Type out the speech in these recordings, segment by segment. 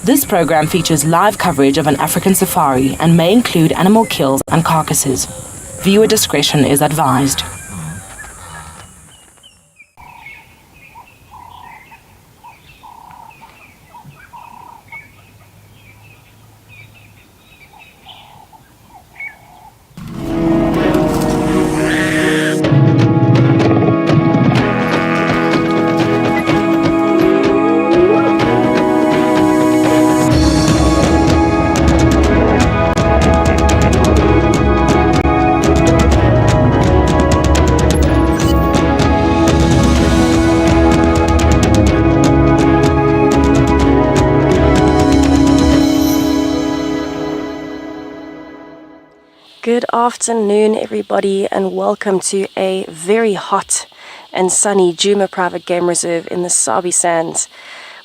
This program features live coverage of an African safari and may include animal kills and carcasses. Viewer discretion is advised. Good afternoon, everybody, and welcome to a very hot and sunny Djuma Private Game Reserve in the Sabi Sands,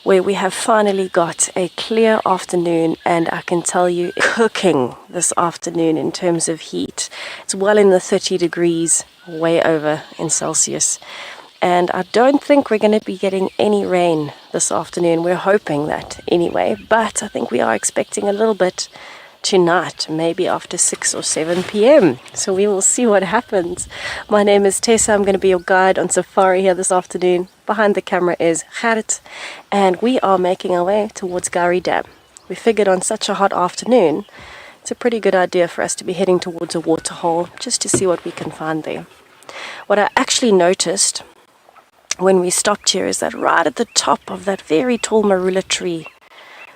where we have finally got a clear afternoon, and I can tell you, cooking this afternoon in terms of heat. It's well in the 30 degrees, way over in Celsius, and I don't think we're going to be getting any rain this afternoon. We're hoping that anyway, but I think we are expecting a little bit tonight, maybe after 6 or 7 p.m. So we will see what happens. My name is Tessa. I'm going to be your guide on safari here this afternoon. Behind the camera is Gerrit, and we are making our way towards Gari Dam. We figured on such a hot afternoon, it's a pretty good idea for us to be heading towards a waterhole just to see what we can find there. What I actually noticed when we stopped here is that right at the top of that very tall marula tree,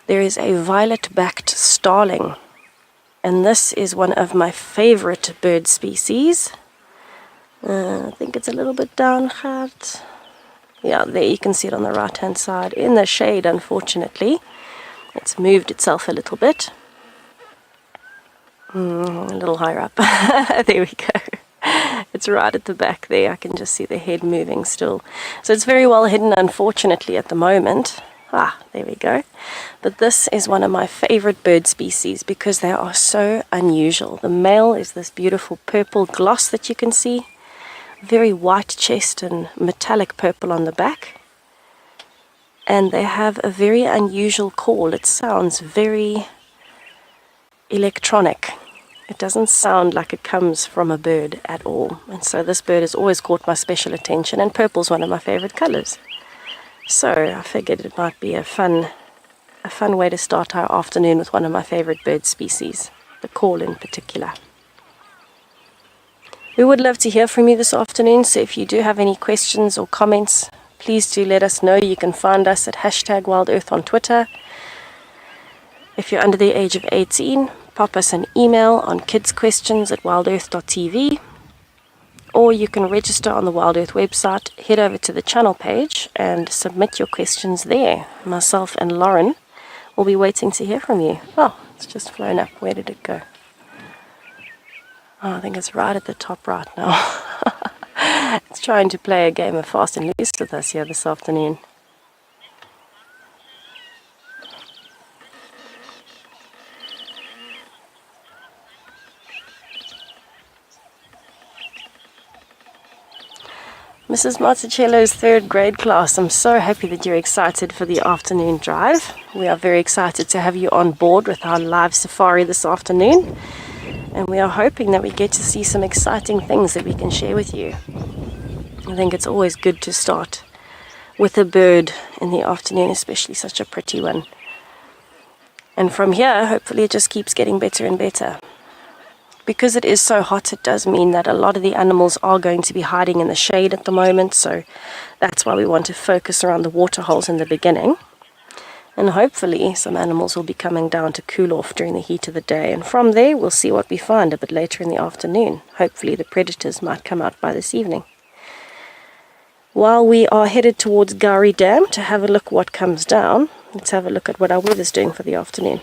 there is a violet-backed starling. And this is one of my favorite bird species. I think it's a little bit down, Gerrit. Yeah, there you can see it on the right-hand side. In the shade, unfortunately. It's moved itself a little bit. A little higher up. There we go. It's right at the back there. I can just see the head moving still. So it's very well hidden, unfortunately, at the moment. There we go. But this is one of my favorite bird species because they are so unusual. The male is this beautiful purple gloss that you can see. Very white chest and metallic purple on the back. And they have a very unusual call. It sounds very electronic. It doesn't sound like it comes from a bird at all. And so this bird has always caught my special attention, and purple's one of my favorite colors. So I figured it might be a fun way to start our afternoon with one of my favorite bird species, the call in particular. We would love to hear from you this afternoon, so if you do have any questions or comments, please do let us know. You can find us at #WildEarth on Twitter. If you're under the age of 18, pop us an email on kidsquestions@wildearth.tv. Or you can register on the WildEarth website, head over to the channel page and submit your questions there. Myself and Lauren will be waiting to hear from you. Oh, it's just flown up. Where did it go? I think it's right at the top right now. It's trying to play a game of fast and loose with us here this afternoon. Mrs. Marticello's third grade class, I'm so happy that you're excited for the afternoon drive. We are very excited to have you on board with our live safari this afternoon. And we are hoping that we get to see some exciting things that we can share with you. I think it's always good to start with a bird in the afternoon, especially such a pretty one. And from here, hopefully it just keeps getting better and better. Because it is so hot, it does mean that a lot of the animals are going to be hiding in the shade at the moment, so that's why we want to focus around the water holes in the beginning. And hopefully some animals will be coming down to cool off during the heat of the day, and from there we'll see what we find a bit later in the afternoon. Hopefully the predators might come out by this evening. While we are headed towards Gari Dam to have a look what comes down, let's have a look at what our weather's doing for the afternoon.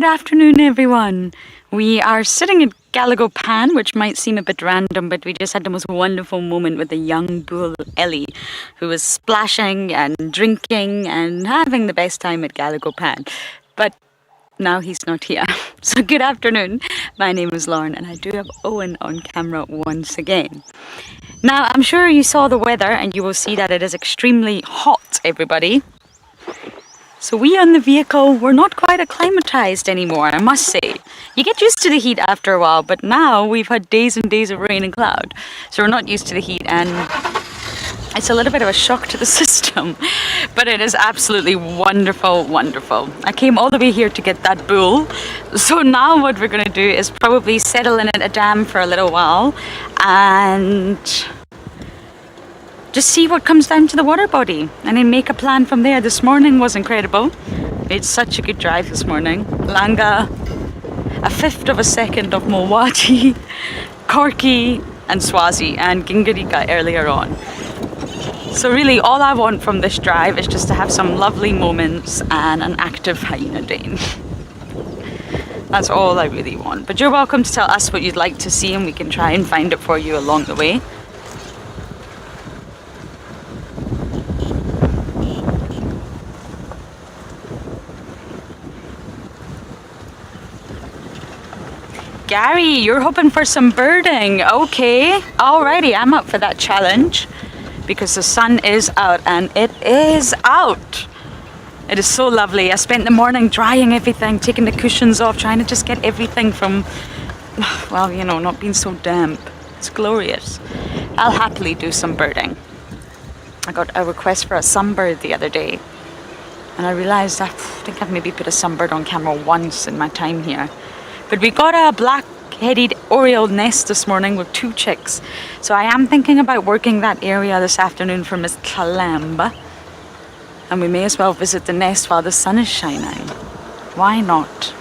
Good afternoon, everyone. We are sitting at Gallego Pan, which might seem a bit random, but we just had the most wonderful moment with a young bull, Ellie, who was splashing and drinking and having the best time at Gallego Pan. But now he's not here. So good afternoon. My name is Lauren, and I do have Owen on camera once again. Now, I'm sure you saw the weather, and you will see that it is extremely hot, everybody. So we on the vehicle, we're not quite acclimatized anymore, I must say. You get used to the heat after a while, but now we've had days and days of rain and cloud. So we're not used to the heat, and it's a little bit of a shock to the system. But it is absolutely wonderful, wonderful. I came all the way here to get that bull. So now what we're going to do is probably settle in at a dam for a little while and just see what comes down to the water body and then make a plan from there. This morning was incredible. Made such a good drive this morning. Langa, a fifth of a second of Mulwati, Corky and Swazi and Gingarika earlier on. So really all I want from this drive is just to have some lovely moments and an active hyena day. That's all I really want. But you're welcome to tell us what you'd like to see and we can try and find it for you along the way. Gary, you're hoping for some birding. Okay, alrighty, I'm up for that challenge because the sun is out and it is out. It is so lovely. I spent the morning drying everything, taking the cushions off, trying to just get everything from, well, you know, not being so damp. It's glorious. I'll happily do some birding. I got a request for a sunbird the other day and I realized I think I've maybe put a sunbird on camera once in my time here. But we got a black-headed oriole nest this morning with 2 chicks. So I am thinking about working that area this afternoon for Miss Kalamba. And we may as well visit the nest while the sun is shining. Why not?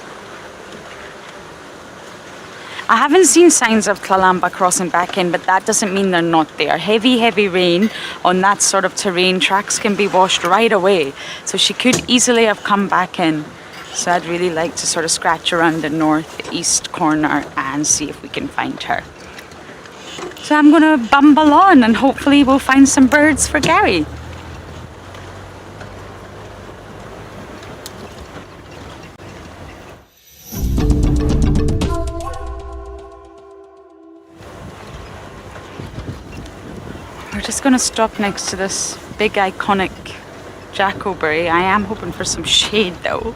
I haven't seen signs of Kalamba crossing back in, but that doesn't mean they're not there. Heavy, heavy rain on that sort of terrain, tracks can be washed right away. So she could easily have come back in. So I'd really like to sort of scratch around the northeast corner and see if we can find her. So I'm going to bumble on and hopefully we'll find some birds for Gary. We're just going to stop next to this big iconic Jackoberry. I am hoping for some shade though.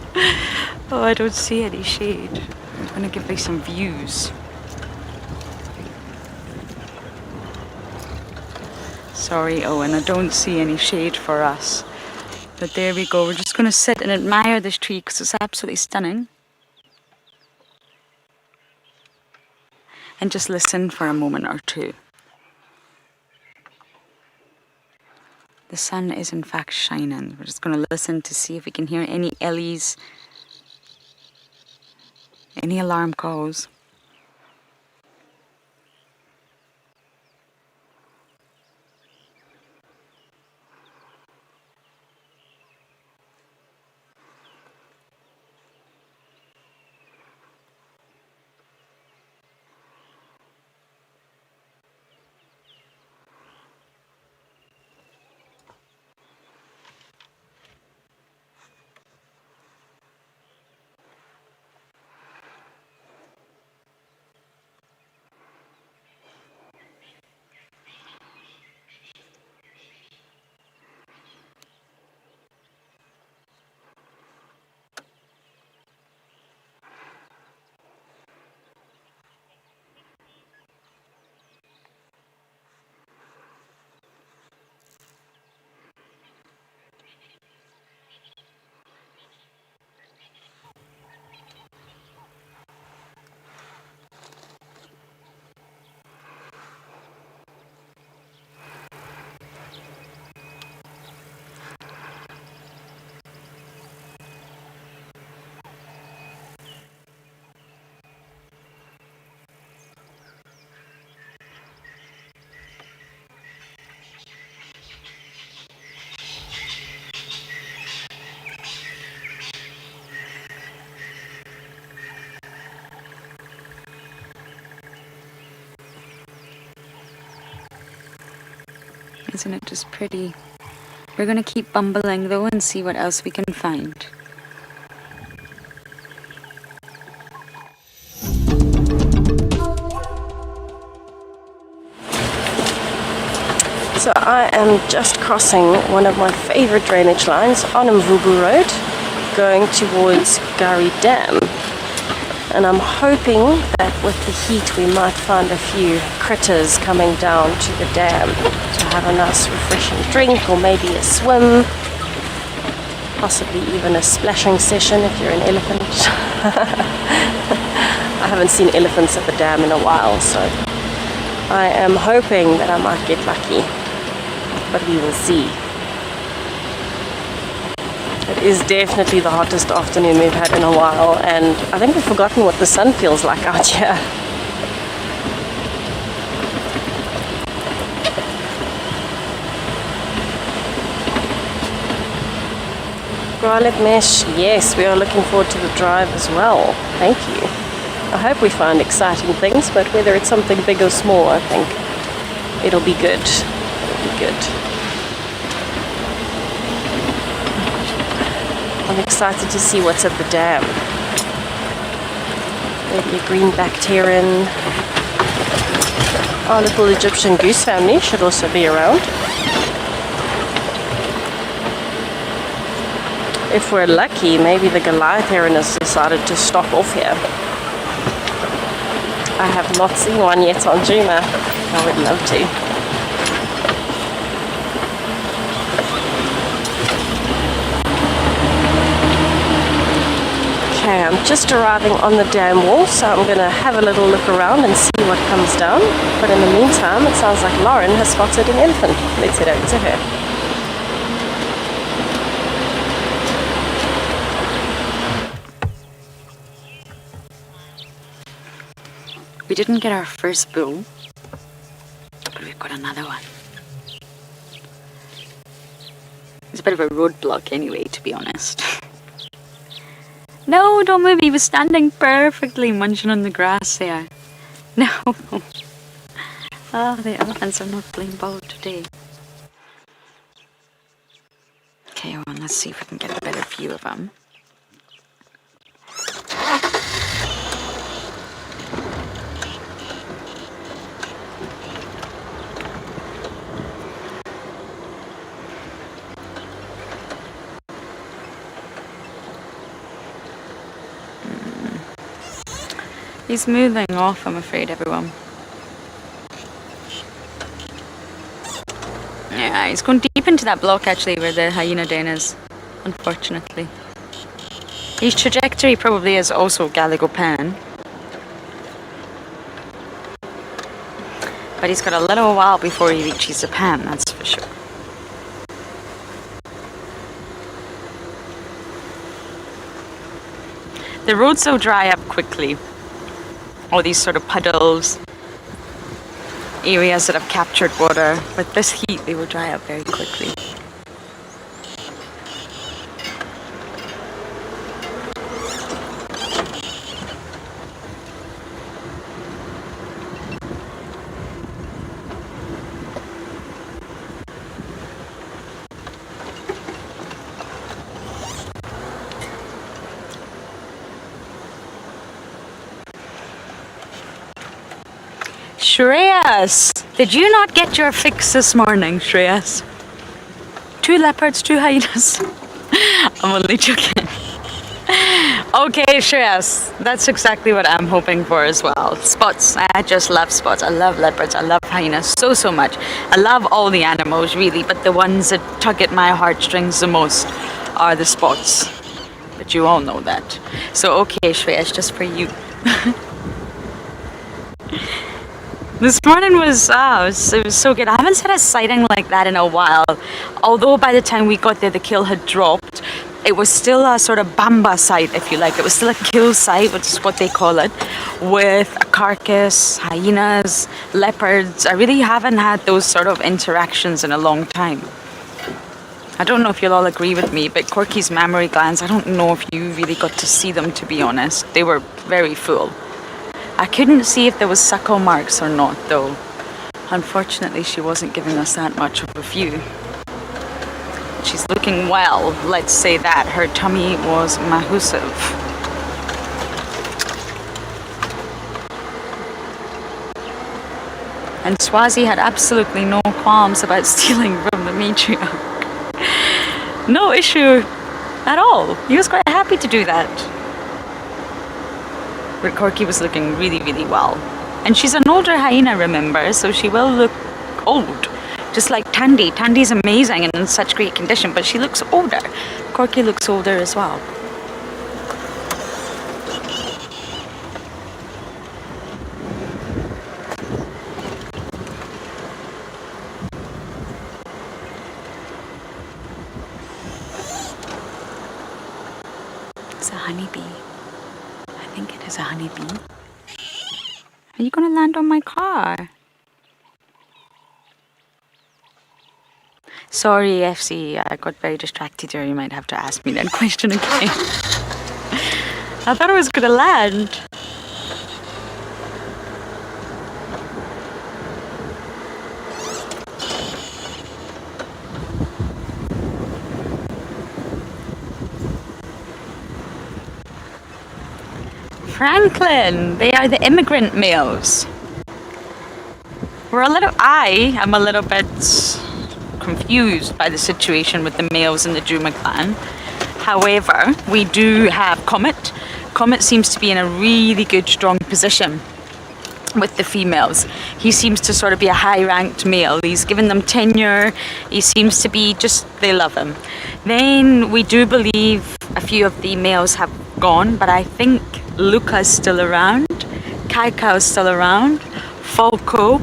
Oh, I don't see any shade. I'm going to give you some views. Sorry, Owen, I don't see any shade for us. But there we go. We're just going to sit and admire this tree because it's absolutely stunning. And just listen for a moment or two. The sun is in fact shining. We're just going to listen to see if we can hear any Ellies, any alarm calls. Isn't it just pretty? We're gonna keep bumbling though and see what else we can find. So I am just crossing one of my favorite drainage lines on Mvubu Road, going towards Gari Dam. And I'm hoping that with the heat we might find a few critters coming down to the dam to have a nice refreshing drink, or maybe a swim, possibly even a splashing session if you're an elephant. I haven't seen elephants at the dam in a while, so I am hoping that I might get lucky, but we will see. It is definitely the hottest afternoon we've had in a while, and I think we've forgotten what the sun feels like out here. Garlic mesh, yes, we are looking forward to the drive as well. Thank you. I hope we find exciting things, but whether it's something big or small, I think it'll be good. It'll be good. I'm excited to see what's at the dam. Maybe a green bacterium. Our little Egyptian goose family should also be around. If we're lucky, maybe the Goliath heron has decided to stop off here. I have not seen one yet on Juma. I would love to. Okay, I'm just arriving on the dam wall, so I'm going to have a little look around and see what comes down. But in the meantime, it sounds like Lauren has spotted an elephant. Let's head over to her. We didn't get our first bull, but we've got another one. It's a bit of a roadblock anyway, to be honest. No, don't move. He was standing perfectly munching on the grass there. No. Oh, the elephants are not playing ball today. Okay, well, let's see if we can get a better view of them. He's moving off, I'm afraid, everyone. Yeah, he's gone deep into that block, actually, where the hyena den is, unfortunately. His trajectory probably is also Gallego Pan. But he's got a little while before he reaches the pan, that's for sure. The roads will dry up quickly. All these sort of puddles, areas that have captured water. With this heat, they will dry up very quickly. Shreyas, did you not get your fix this morning, Shreyas? 2 leopards, 2 hyenas. I'm only joking. Okay, Shreyas, that's exactly what I'm hoping for as well. Spots, I just love spots. I love leopards, I love hyenas so much. I love all the animals really, but the ones that tug at my heartstrings the most are the spots. But you all know that. So okay, Shreyas, just for you. This morning was, it was so good. I haven't had a sighting like that in a while. Although by the time we got there, the kill had dropped. It was still a sort of bamba site, if you like. It was still a kill site, which is what they call it, with a carcass, hyenas, leopards. I really haven't had those sort of interactions in a long time. I don't know if you'll all agree with me, but Corky's mammary glands, I don't know if you really got to see them, to be honest. They were very full. I couldn't see if there was suckle marks or not, though. Unfortunately, she wasn't giving us that much of a view. She's looking well, let's say that. Her tummy was massive. And Swazi had absolutely no qualms about stealing from the matriarch. No issue at all. He was quite happy to do that. But Corky was looking really, really well. And she's an older hyena, remember, so she will look old. Just like Tandy. Tandy's amazing and in such great condition, but she looks older. Corky looks older as well. It's a honeybee. I think it is a honeybee. Are you gonna land on my car? Sorry, FC, I got very distracted here. You might have to ask me that question again. I thought I was gonna land. Franklin, they are the immigrant males. I am a little bit confused by the situation with the males in the Juma clan. However, we do have Comet. Comet seems to be in a really good, strong position with the females. He seems to sort of be a high-ranked male. He's given them tenure. He seems to be they love him. Then we do believe a few of the males have gone, but I think Luca's still around. Kaikau's still around. Falco.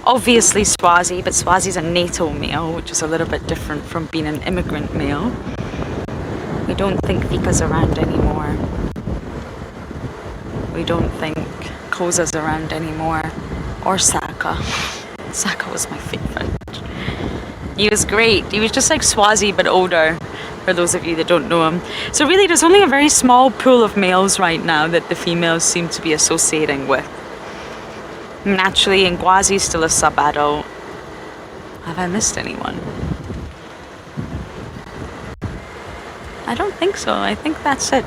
Obviously Swazi, but Swazi's a natal male, which is a little bit different from being an immigrant male. We don't think Vika's around anymore. We don't think Koza's around anymore. Or Saka. Saka was my favorite. He was great. He was just like Swazi, but older, for those of you that don't know him. So really, there's only a very small pool of males right now that the females seem to be associating with. Naturally, Ngwazi's still a sub-adult. Have I missed anyone? I don't think so. I think that's it.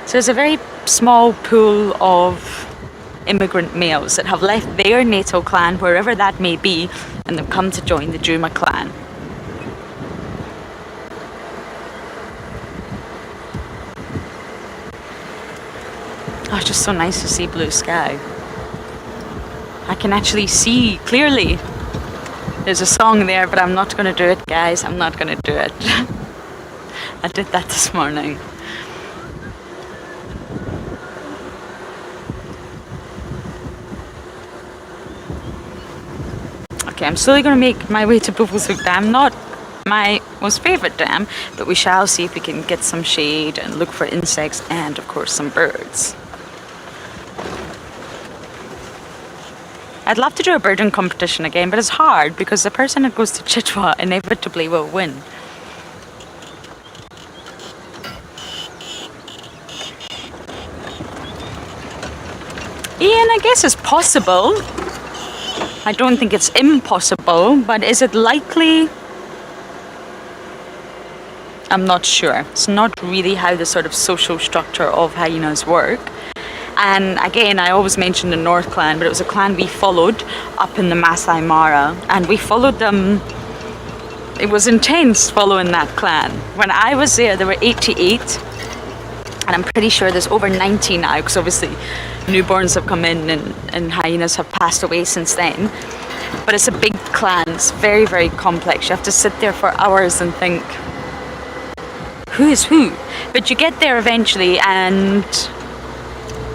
So there's a very small pool of immigrant males that have left their natal clan, wherever that may be, and have come to join the Juma clan. Oh, it's just so nice to see blue sky. I can actually see clearly. There's a song there, but I'm not going to do it, guys. I'm not going to do it. I did that this morning. Okay, I'm slowly going to make my way to Buffelshoek Dam. Not my most favourite dam, but we shall see if we can get some shade and look for insects and, of course, some birds. I'd love to do a birding competition again, but it's hard because the person that goes to Chitwa inevitably will win. Ian, I guess it's possible. I don't think it's impossible, but is it likely? I'm not sure. It's not really how the sort of social structure of hyenas work. And again, I always mention the North Clan, but it was a clan we followed up in the Masai Mara, and we followed them. It was intense following that clan. When I was there were 88, and I'm pretty sure there's over 90 now, because obviously newborns have come in and hyenas have passed away since then. But it's a big clan. It's very, very complex. You have to sit there for hours and think, who is who? But you get there eventually, and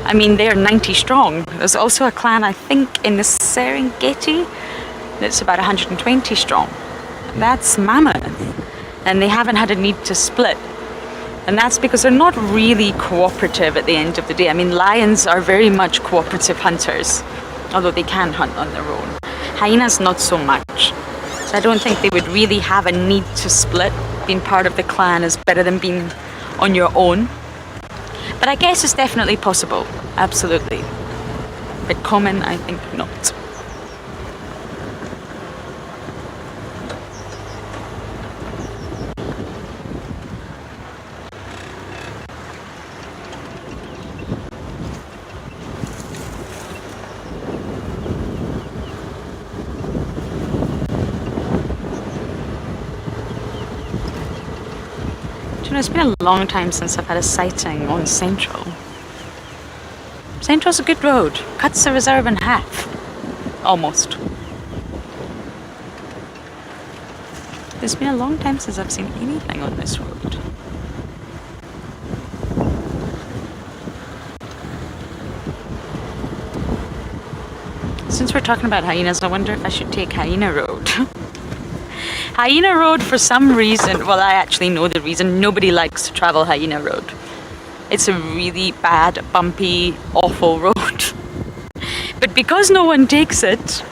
I mean, they're 90 strong. There's also a clan, I think, in the Serengeti that's about 120 strong. That's mammoth. And they haven't had a need to split. And that's because they're not really cooperative at the end of the day. I mean, lions are very much cooperative hunters, although they can hunt on their own. Hyenas, not so much. So I don't think they would really have a need to split. Being part of the clan is better than being on your own. But I guess it's definitely possible, absolutely. But common, I think not. You know, it's been a long time since I've had a sighting on Central. Central's a good road. Cuts the reserve in half. Almost. It's been a long time since I've seen anything on this road. Since we're talking about hyenas, I wonder if I should take Hyena Road. Hyena Road, for some reason, well, I actually know the reason, nobody likes to travel Hyena Road. It's a really bad, bumpy, awful road. But because no one takes it,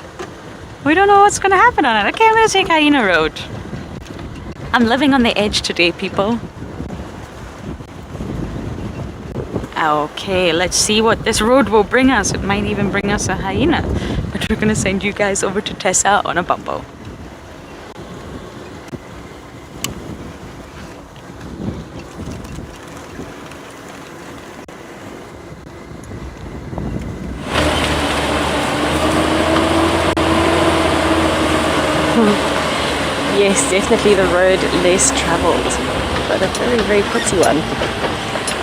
we don't know what's going to happen on it. Okay, I'm going to take Hyena Road. I'm living on the edge today, people. Okay, let's see what this road will bring us. It might even bring us a hyena. But we're going to send you guys over to Tessa on a bumbo. Yes, definitely the road less travelled, but a very, very pretty one.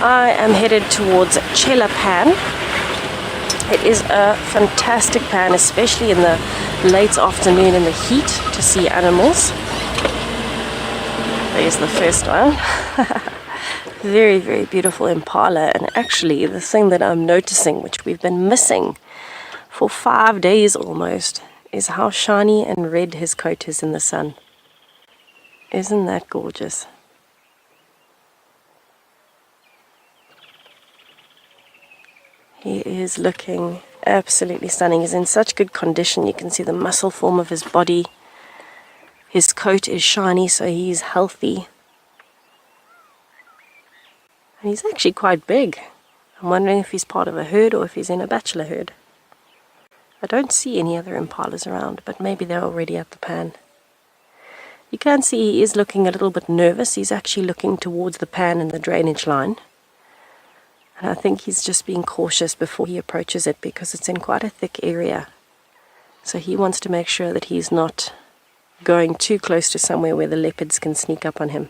I am headed towards Chela Pan. It is a fantastic pan, especially in the late afternoon in the heat, to see animals. There's the first one. Very, very beautiful impala. And actually, the thing that I'm noticing, which we've been missing for 5 days almost, is how shiny and red his coat is in the sun. Isn't that gorgeous? He is looking absolutely stunning. He's in such good condition. You can see the muscle form of his body. His coat is shiny, so he's healthy. And he's actually quite big. I'm wondering if he's part of a herd or if he's in a bachelor herd. I don't see any other impalas around, but maybe they're already at the pan. You can see he is looking a little bit nervous. He's actually looking towards the pan and the drainage line. And I think he's just being cautious before he approaches it because it's in quite a thick area. So he wants to make sure that he's not going too close to somewhere where the leopards can sneak up on him.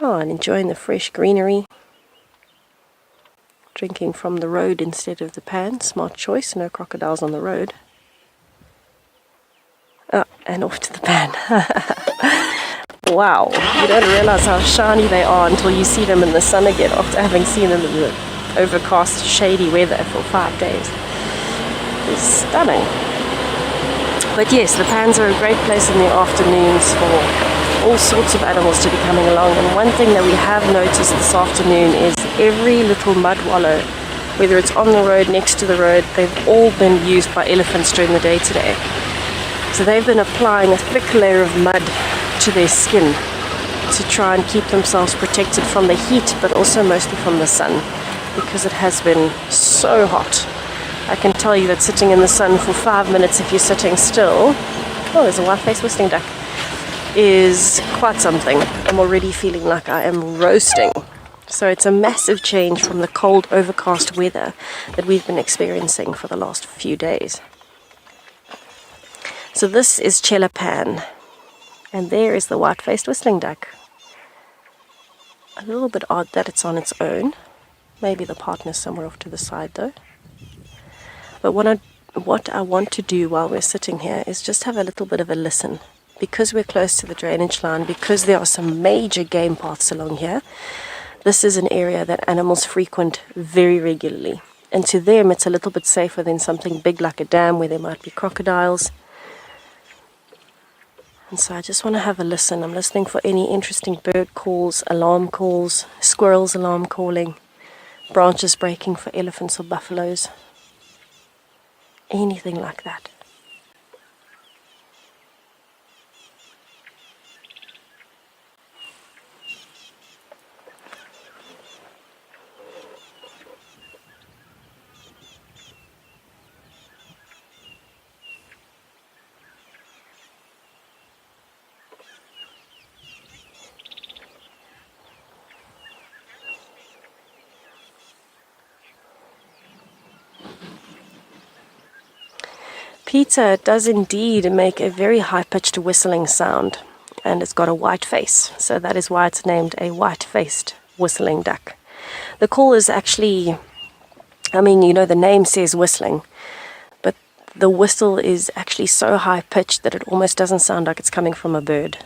Oh, and enjoying the fresh greenery. Drinking from the road instead of the pan. Smart choice, no crocodiles on the road. Oh, and off to the pan. Wow, you don't realize how shiny they are until you see them in the sun again after having seen them in the overcast, shady weather for 5 days. It's stunning. But yes, the pans are a great place in the afternoons for all sorts of animals to be coming along. And one thing that we have noticed this afternoon is every little mud wallow, whether it's on the road, next to the road, they've all been used by elephants during the day today. So they've been applying a thick layer of mud to their skin to try and keep themselves protected from the heat, but also mostly from the sun, because it has been so hot. I can tell you that sitting in the sun for 5 minutes, if you're sitting still, oh, there's a white-faced whistling duck, is quite something. I'm already feeling like I am roasting. So it's a massive change from the cold, overcast weather that we've been experiencing for the last few days. So this is Chela Pan, and there is the white-faced whistling duck. A little bit odd that it's on its own. Maybe the partner's somewhere off to the side though. But what I want to do while we're sitting here is just have a little bit of a listen. Because we're close to the drainage line, because there are some major game paths along here, this is an area that animals frequent very regularly. And to them it's a little bit safer than something big like a dam where there might be crocodiles. And so I just want to have a listen. I'm listening for any interesting bird calls, alarm calls, squirrels alarm calling, branches breaking for elephants or buffaloes. Anything like that. Peter does indeed make a very high-pitched whistling sound. and it's got a white face, so that is why it's named a white-faced whistling duck. The call is actually, I mean, you know, the name says whistling, but the whistle is actually so high-pitched that it almost doesn't sound like it's coming from a bird.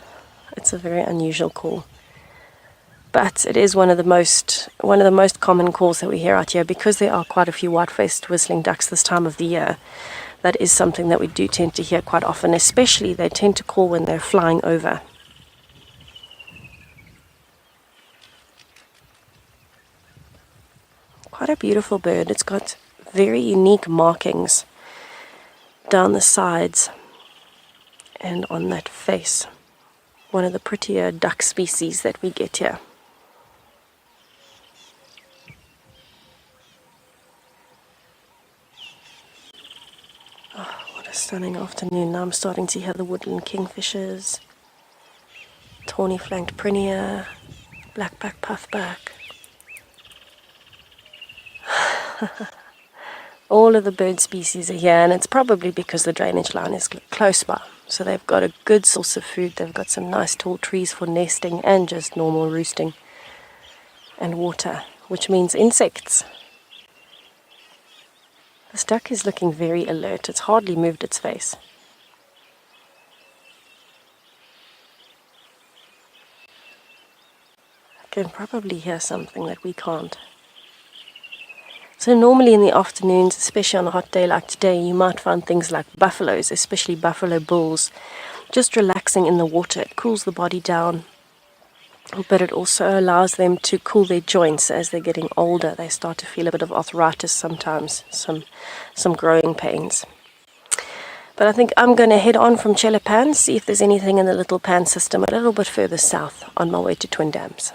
It's a very unusual call. But it is one of the most common calls that we hear out here, because there are quite a few white-faced whistling ducks this time of the year. That is something that we do tend to hear quite often, especially they tend to call when they're flying over. Quite a beautiful bird. It's got very unique markings down the sides and on that face. One of the prettier duck species that we get here. Oh, what a stunning afternoon. Now I'm starting to hear the woodland kingfishers, tawny-flanked prinia, blackback puffback. All of the bird species are here, and it's probably because the drainage line is close by. So they've got a good source of food. They've got some nice tall trees for nesting and just normal roosting, and water, which means insects. This duck is looking very alert. It's hardly moved its face. I can probably hear something that we can't. So normally in the afternoons, especially on a hot day like today, you might find things like buffaloes, especially buffalo bulls, just relaxing in the water. It cools the body down, but it also allows them to cool their joints. As they're getting older, they start to feel a bit of arthritis sometimes, some growing pains. But I think I'm going to head on from Chelapan, see if there's anything in the Little Pan system a little bit further south on my way to Twin Dams.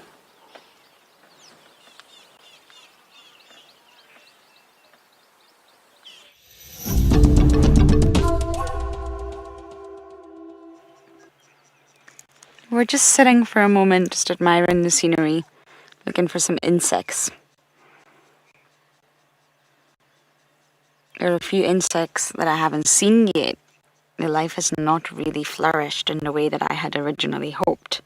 We're just sitting for a moment, just admiring the scenery, looking for some insects. There are a few insects that I haven't seen yet. Their life has not really flourished in the way that I had originally hoped.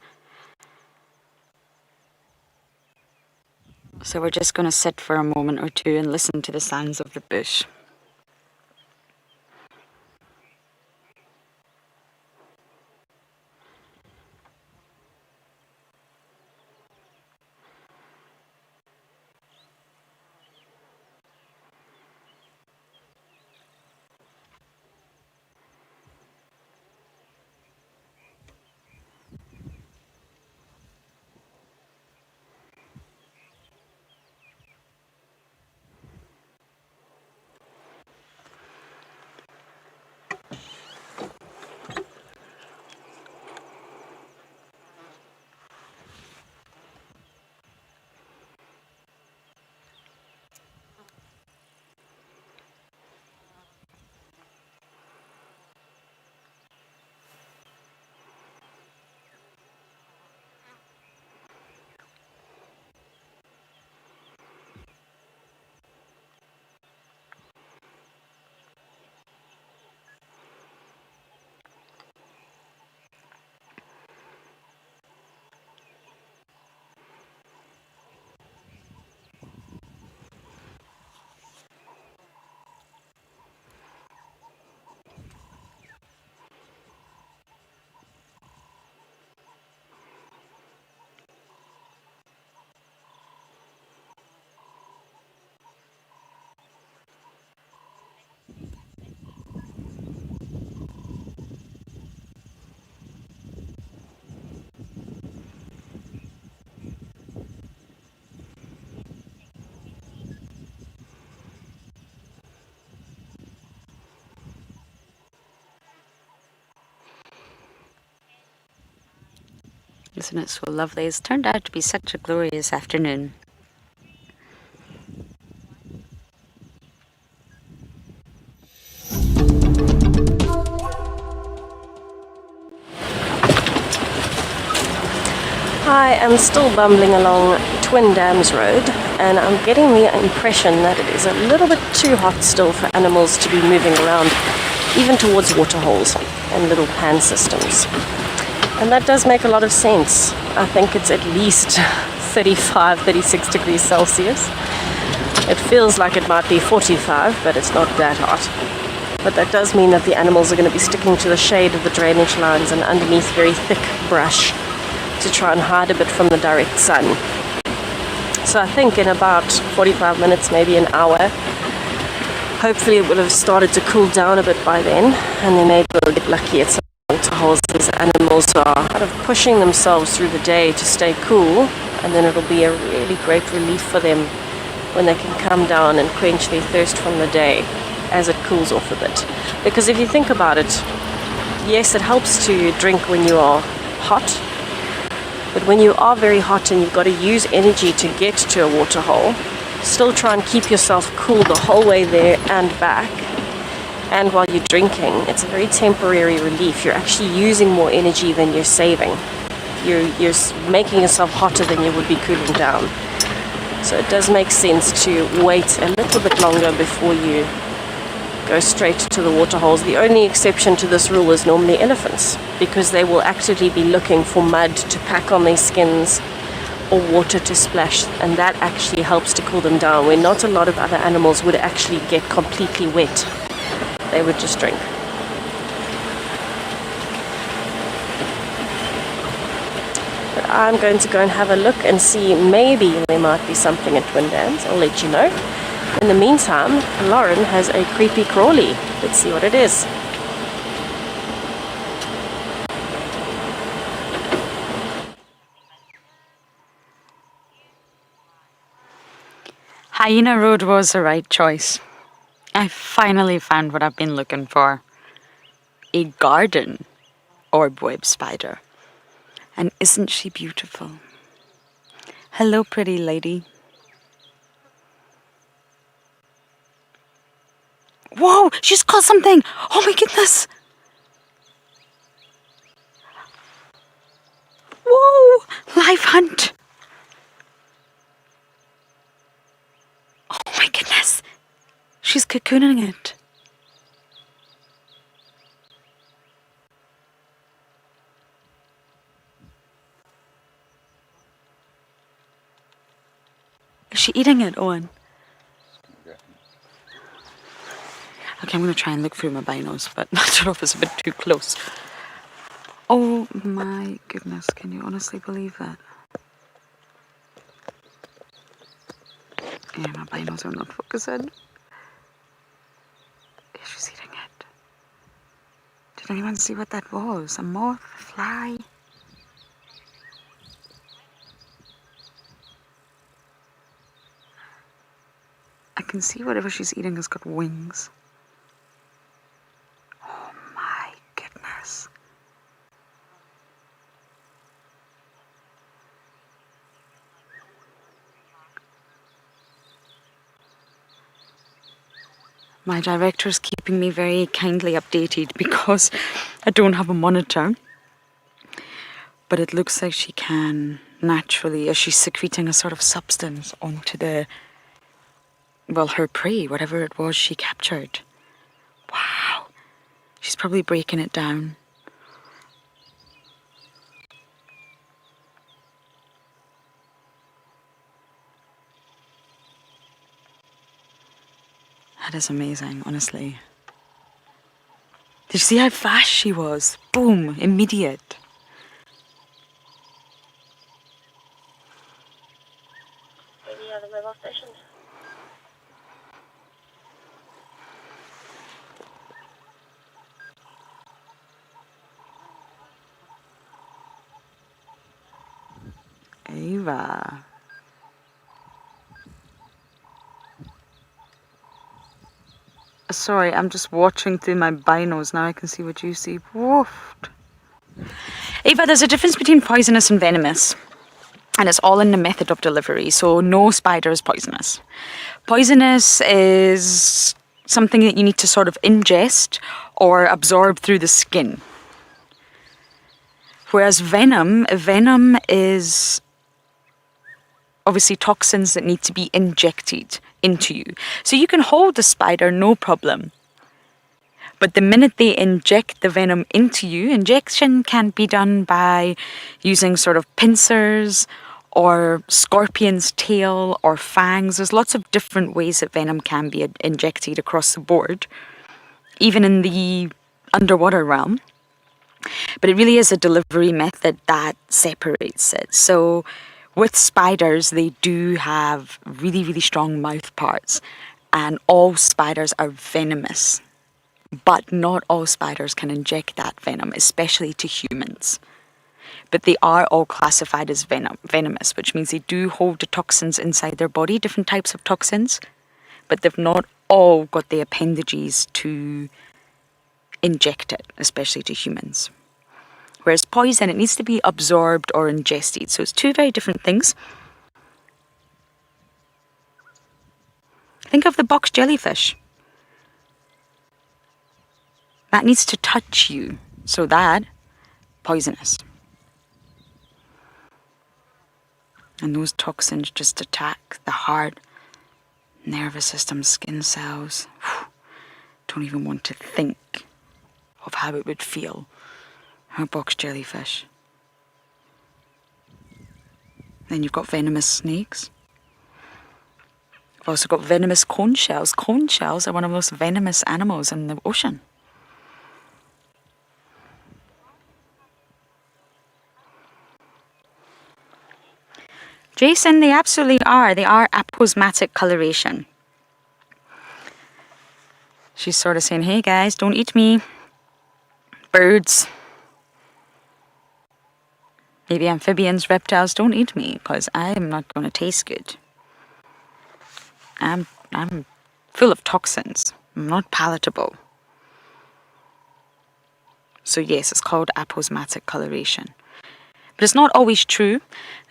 So we're just going to sit for a moment or two and listen to the sounds of the bush. Isn't it so lovely? It's turned out to be such a glorious afternoon. I am still bumbling along Twin Dams Road, and I'm getting the impression that it is a little bit too hot still for animals to be moving around, even towards waterholes and little pan systems. And that does make a lot of sense. I think it's at least 35, 36 degrees Celsius. It feels like it might be 45, but it's not that hot. But that does mean that the animals are going to be sticking to the shade of the drainage lines and underneath very thick brush to try and hide a bit from the direct sun. So I think in about 45 minutes, maybe an hour, hopefully it will have started to cool down a bit by then, and then maybe we'll get lucky at some water holes as animals are kind of pushing themselves through the day to stay cool, and then it'll be a really great relief for them when they can come down and quench their thirst from the day as it cools off a bit. Because if you think about it, yes, it helps to drink when you are hot, but when you are very hot and you've got to use energy to get to a water hole, still try and keep yourself cool the whole way there and back. And while you're drinking, it's a very temporary relief. You're actually using more energy than you're saving. You're making yourself hotter than you would be cooling down. So it does make sense to wait a little bit longer before you go straight to the water holes. The only exception to this rule is normally elephants, because they will actively be looking for mud to pack on their skins or water to splash, and that actually helps to cool them down, where not a lot of other animals would actually get completely wet. They would just drink. But I'm going to go and have a look and see, maybe there might be something at Twin Dams. I'll let you know. In the meantime, Lauren has a creepy crawly. Let's see what it is. Hyena Road was the right choice. I finally found what I've been looking for. A garden orb web spider. And isn't she beautiful? Hello, pretty lady. Whoa, she's caught something. Oh my goodness. Whoa, live hunt. Oh my goodness. She's cocooning it. Is she eating it, Owen? Okay, I'm going to try and look through my binos, but not sure if it's a bit too close. Oh my goodness, can you honestly believe that? Yeah, my binos are not focusing. Yeah, she's eating it. Did anyone see what that was? A moth? A fly? I can see whatever she's eating has got wings. Oh my goodness. My director's keeping me very kindly updated because I don't have a monitor. But it looks like she can naturally, as she's secreting a sort of substance onto the, well, her prey, whatever it was she captured. Wow. She's probably breaking it down. That is amazing, honestly. Did you see how fast she was? Boom, immediate. Any other mobile stations? Ava. Sorry, I'm just watching through my binos. Now I can see what you see. Woofed. Ava, there's a difference between poisonous and venomous. And it's all in the method of delivery. So no spider is poisonous. Poisonous is something that you need to sort of ingest or absorb through the skin. Whereas venom is obviously toxins that need to be injected into you. So you can hold the spider, no problem. But the minute they inject the venom into you, injection can be done by using sort of pincers or scorpion's tail or fangs. There's lots of different ways that venom can be injected across the board, even in the underwater realm. But it really is a delivery method that separates it. So with spiders, they do have really, really strong mouth parts, and all spiders are venomous. But not all spiders can inject that venom, especially to humans. But they are all classified as venomous, which means they do hold the toxins inside their body, different types of toxins, but they've not all got the appendages to inject it, especially to humans. Whereas poison, it needs to be absorbed or ingested. So it's two very different things. Think of the box jellyfish. That needs to touch you, so that, poisonous. And those toxins just attack the heart, nervous system, skin cells. Don't even want to think of how it would feel. A box jellyfish. Then you've got venomous snakes. You've also got venomous conch shells. Conch shells are one of the most venomous animals in the ocean. Jason, they absolutely are. They are aposematic coloration. She's sort of saying, hey guys, don't eat me. Birds. Maybe amphibians, reptiles, don't eat me, because I am not going to taste good. I'm full of toxins. I'm not palatable. So yes, it's called aposematic coloration. But it's not always true.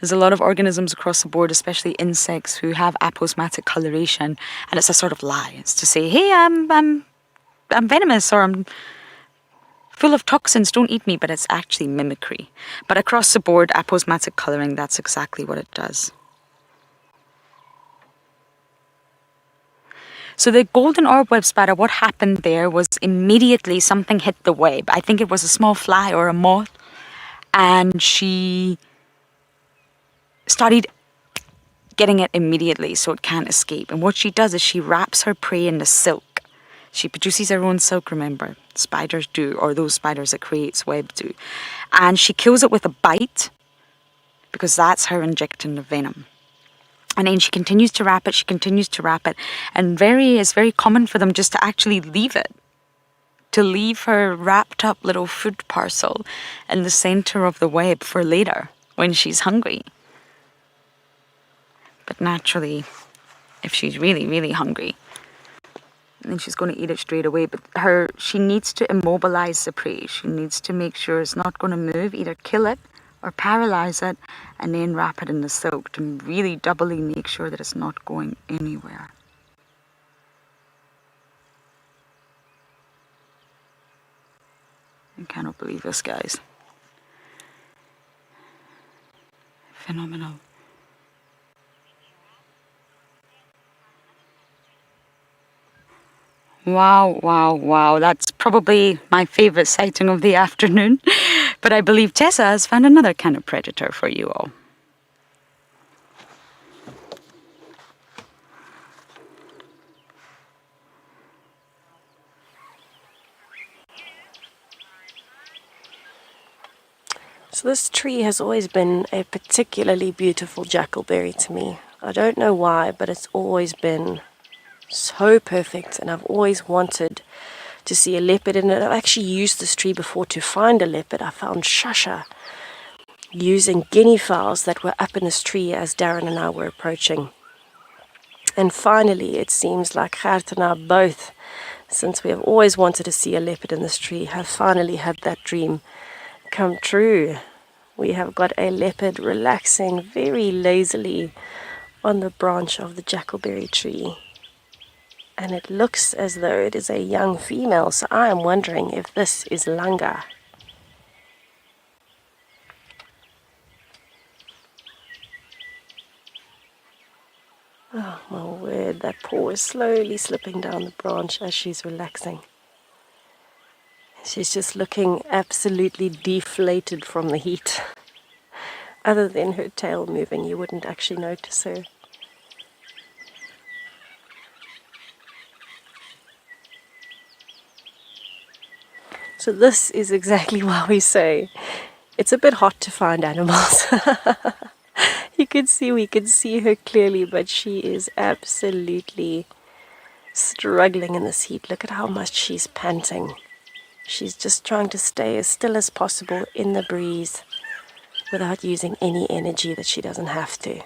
There's a lot of organisms across the board, especially insects, who have aposematic coloration, and it's a sort of lie. It's to say, hey, I'm venomous, or I'm full of toxins, don't eat me, but it's actually mimicry. But across the board, aposematic coloring, that's exactly what it does. So the golden orb web spider, what happened there was immediately something hit the web. I think it was a small fly or a moth, and she started getting it immediately so it can't escape. And what she does is she wraps her prey in the silk. She produces her own silk, remember. Spiders do, or those spiders that creates web do. And she kills it with a bite, because that's her injecting the venom. And then she continues to wrap it, and it's very common for them just to actually leave it. To leave her wrapped up little food parcel in the center of the web for later, when she's hungry. But naturally, if she's really, really hungry, then she's going to eat it straight away. But she needs to immobilize the prey. She needs to make sure it's not going to move, either kill it or paralyze it, and then wrap it in the silk to really doubly make sure that it's not going anywhere. I cannot believe this, guys. Phenomenal. Wow, wow, wow. That's probably my favorite sighting of the afternoon. But I believe Tessa has found another kind of predator for you all. So this tree has always been a particularly beautiful jackalberry to me. I don't know why, but it's always been so perfect, and I've always wanted to see a leopard in it. I've actually used this tree before to find a leopard. I found Shasha using guinea fowls that were up in this tree as Darren and I were approaching. And finally, it seems like Gert and I both, since we have always wanted to see a leopard in this tree, have finally had that dream come true. We have got a leopard relaxing very lazily on the branch of the jackalberry tree. And it looks as though it is a young female, so I am wondering if this is Langa. Oh my word, that paw is slowly slipping down the branch as she's relaxing. She's just looking absolutely deflated from the heat. Other than her tail moving, you wouldn't actually notice her. So this is exactly why we say it's a bit hot to find animals. We can see her clearly, but she is absolutely struggling in this heat. Look at how much she's panting. She's just trying to stay as still as possible in the breeze without using any energy that she doesn't have to.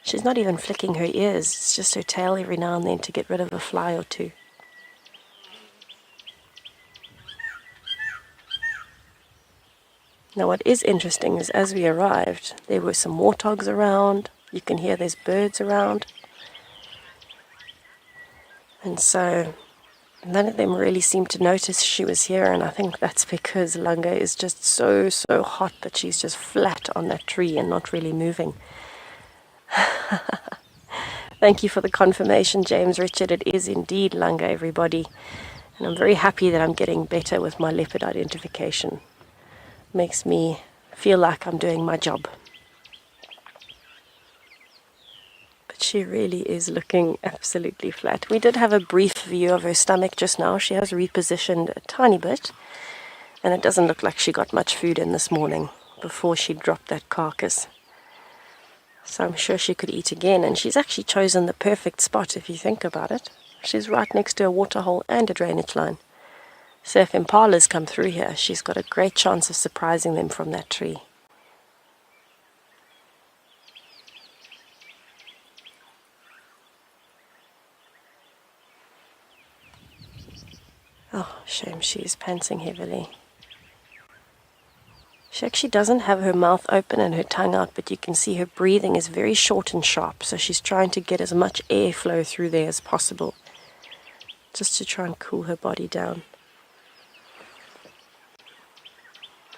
She's not even flicking her ears. It's just her tail every now and then to get rid of a fly or two. Now what is interesting is as we arrived, there were some warthogs around. You can hear there's birds around. And so none of them really seemed to notice she was here, and I think that's because Langa is just so hot that she's just flat on that tree and not really moving. Thank you for the confirmation, James Richard. It is indeed Langa, everybody. And I'm very happy that I'm getting better with my leopard identification. Makes me feel like I'm doing my job. But she really is looking absolutely flat. We did have a brief view of her stomach just now. She has repositioned a tiny bit, and it doesn't look like she got much food in this morning before she dropped that carcass. So I'm sure she could eat again, and she's actually chosen the perfect spot if you think about it. She's right next to a waterhole and a drainage line. So if impalas come through here, she's got a great chance of surprising them from that tree. Oh, shame she is panting heavily. She actually doesn't have her mouth open and her tongue out, but you can see her breathing is very short and sharp, so she's trying to get as much airflow through there as possible, just to try and cool her body down.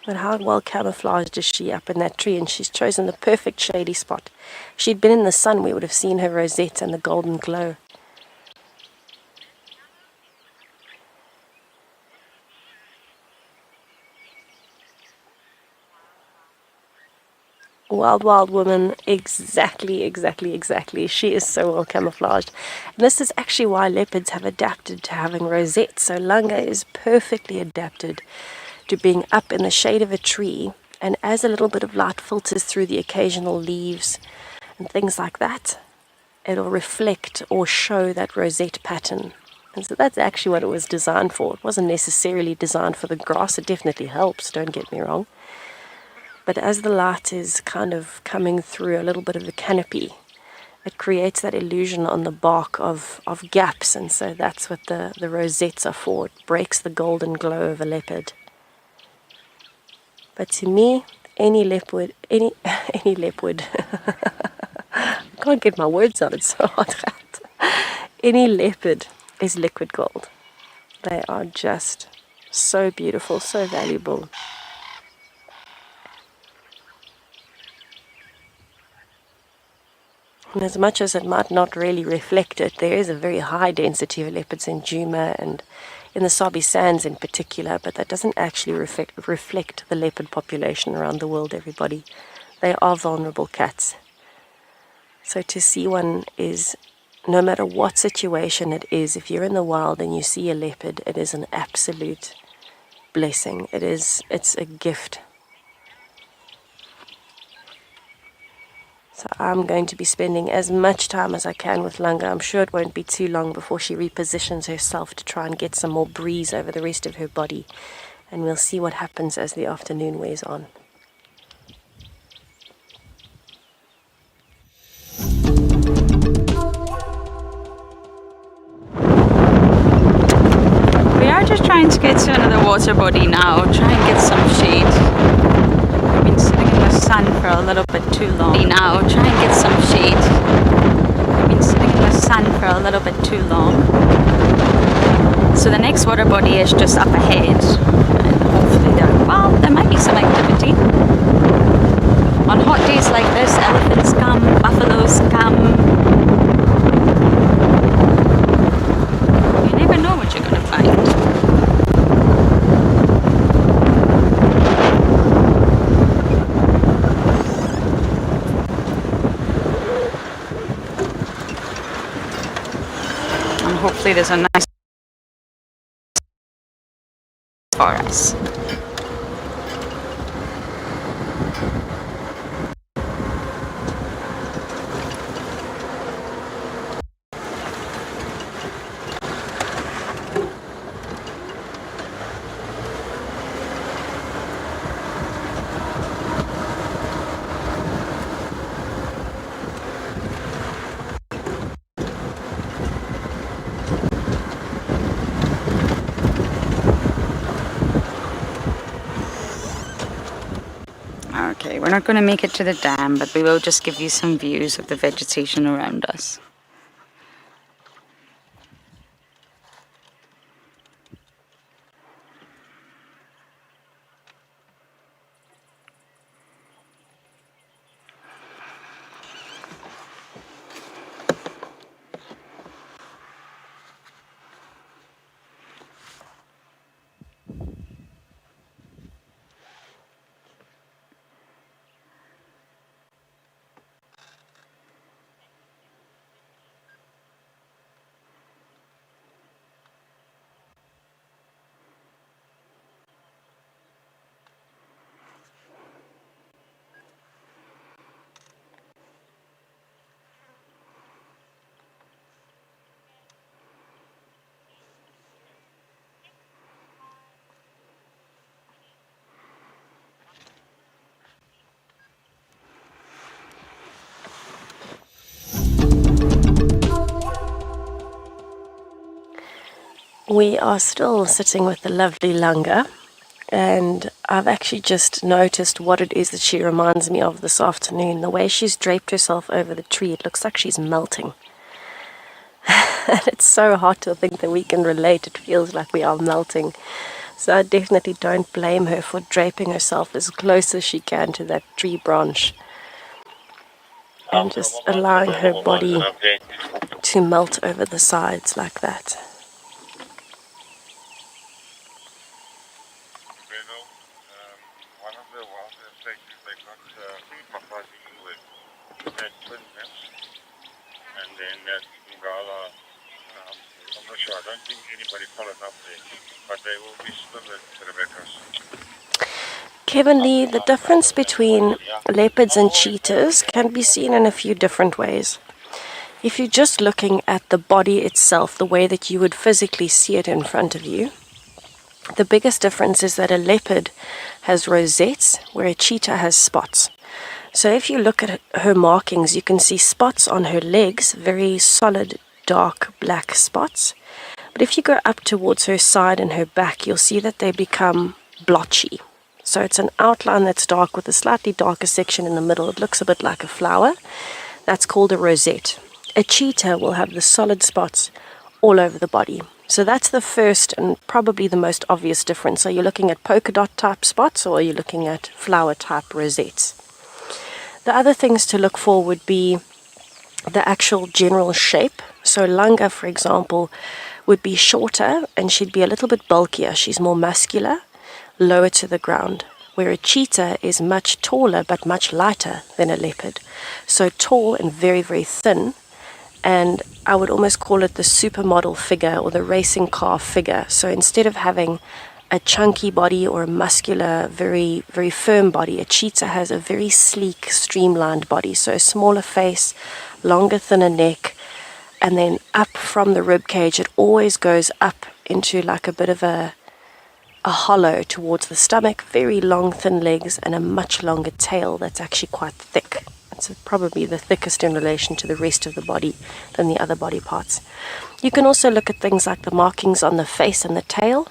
But how well camouflaged is she up in that tree, and she's chosen the perfect shady spot. If she'd been in the sun, we would have seen her rosette and the golden glow. Wild woman, exactly. She is so well camouflaged. And this is actually why leopards have adapted to having rosettes. So Langa is perfectly adapted to being up in the shade of a tree, and as a little bit of light filters through the occasional leaves and things like that, it'll reflect or show that rosette pattern. And so that's actually what it was designed for. It wasn't necessarily designed for the grass. It definitely helps, don't get me wrong. But as the light is kind of coming through a little bit of the canopy, it creates that illusion on the bark of gaps, and so that's what the rosettes are for. It breaks the golden glow of a leopard. But to me, any leopard, I can't get my words out, it's so hard. Any leopard is liquid gold. They are just so beautiful, so valuable. And as much as it might not really reflect it, there is a very high density of leopards in Djuma and in the Sabi Sands in particular, but that doesn't actually reflect the leopard population around the world, everybody. They are vulnerable cats. So to see one is, no matter what situation it is, if you're in the wild and you see a leopard, it is an absolute blessing. It's a gift. So I'm going to be spending as much time as I can with Langa. I'm sure it won't be too long before she repositions herself to try and get some more breeze over the rest of her body. And we'll see what happens as the afternoon wears on. We are just trying to get to another water body now, try and get some shade. We've been sitting in the sun for a little bit too long. Now, try and get some shade. We've been sitting in the sun for a little bit too long. So the next water body is just up ahead. And hopefully there might be some activity. On hot days like this, elephants come, buffaloes come. You never know what you're going to find. hopefully there's a nice for us. Okay, we're not going to make it to the dam, but we will just give you some views of the vegetation around us. We are still sitting with the lovely Langa, and I've actually just noticed what it is that she reminds me of this afternoon. The way she's draped herself over the tree, it looks like she's melting. And it's so hot to think that we can relate. It feels like we are melting. So I definitely don't blame her for draping herself as close as she can to that tree branch and just allowing her body to melt over the sides like that. One of the WildEarth places they got Papua English and twin maps, and then Ngala. I'm not sure. I don't think anybody followed up there, but they will be still at Rebecca's. Kevin Lee, the difference between leopards and cheetahs can be seen in a few different ways. If you're just looking at the body itself, the way that you would physically see it in front of you, the biggest difference is that a leopard has rosettes, where a cheetah has spots. So if you look at her markings, you can see spots on her legs, very solid, dark black spots. But if you go up towards her side and her back, you'll see that they become blotchy. So it's an outline that's dark with a slightly darker section in the middle. It looks a bit like a flower. That's called a rosette. A cheetah will have the solid spots all over the body. So that's the first and probably the most obvious difference. Are you looking at polka dot type spots, or are you looking at flower type rosettes? The other things to look for would be the actual general shape. So Langa, for example, would be shorter and she'd be a little bit bulkier. She's more muscular, lower to the ground, where a cheetah is much taller but much lighter than a leopard. So tall and very, very thin. And I would almost call it the supermodel figure or the racing car figure. So instead of having a chunky body or a muscular, very, very firm body, a cheetah has a very sleek, streamlined body. So a smaller face, longer, thinner neck, and then up from the rib cage, it always goes up into like a bit of a hollow towards the stomach, very long, thin legs, and a much longer tail that's actually quite thick. It's probably the thickest in relation to the rest of the body than the other body parts. You can also look at things like the markings on the face and the tail.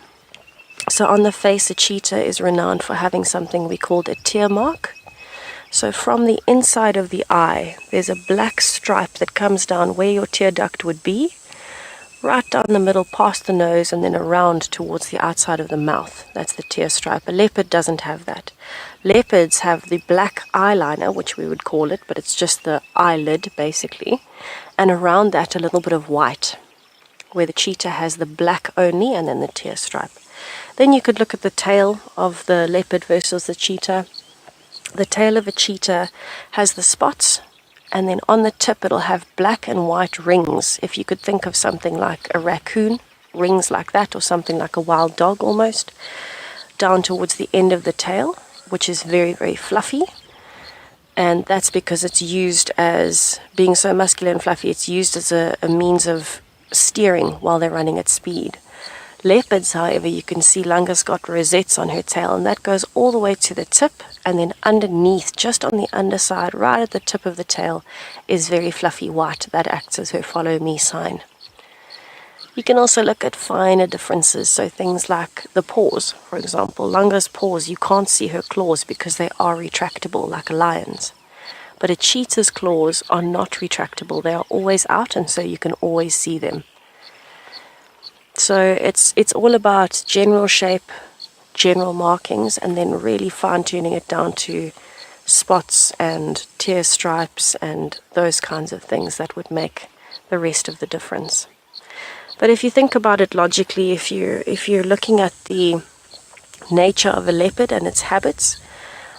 So on the face, a cheetah is renowned for having something we called a tear mark. So from the inside of the eye, there's a black stripe that comes down where your tear duct would be, right down the middle past the nose and then around towards the outside of the mouth. That's the tear stripe. A leopard doesn't have that. Leopards have the black eyeliner, which we would call it, but it's just the eyelid basically, and around that a little bit of white, where the cheetah has the black only and then the tear stripe. Then you could look at the tail of the leopard versus the cheetah. The tail of a cheetah has the spots and then on the tip it'll have black and white rings. If you could think of something like a raccoon, rings like that, or something like a wild dog almost, down towards the end of the tail, which is very, very fluffy. And that's because it's used as, being so muscular and fluffy, it's used as a means of steering while they're running at speed. Leopards, however, you can see Langa's got rosettes on her tail, and that goes all the way to the tip, and then underneath, just on the underside, right at the tip of the tail, is very fluffy white. That acts as her follow me sign. You can also look at finer differences, so things like the paws, for example. Langa's paws, you can't see her claws because they are retractable like a lion's. But a cheetah's claws are not retractable. They are always out, and so you can always see them. So it's all about general shape, general markings, and then really fine-tuning it down to spots and tear stripes and those kinds of things that would make the rest of the difference. But if you think about it logically, if you're looking at the nature of a leopard and its habits,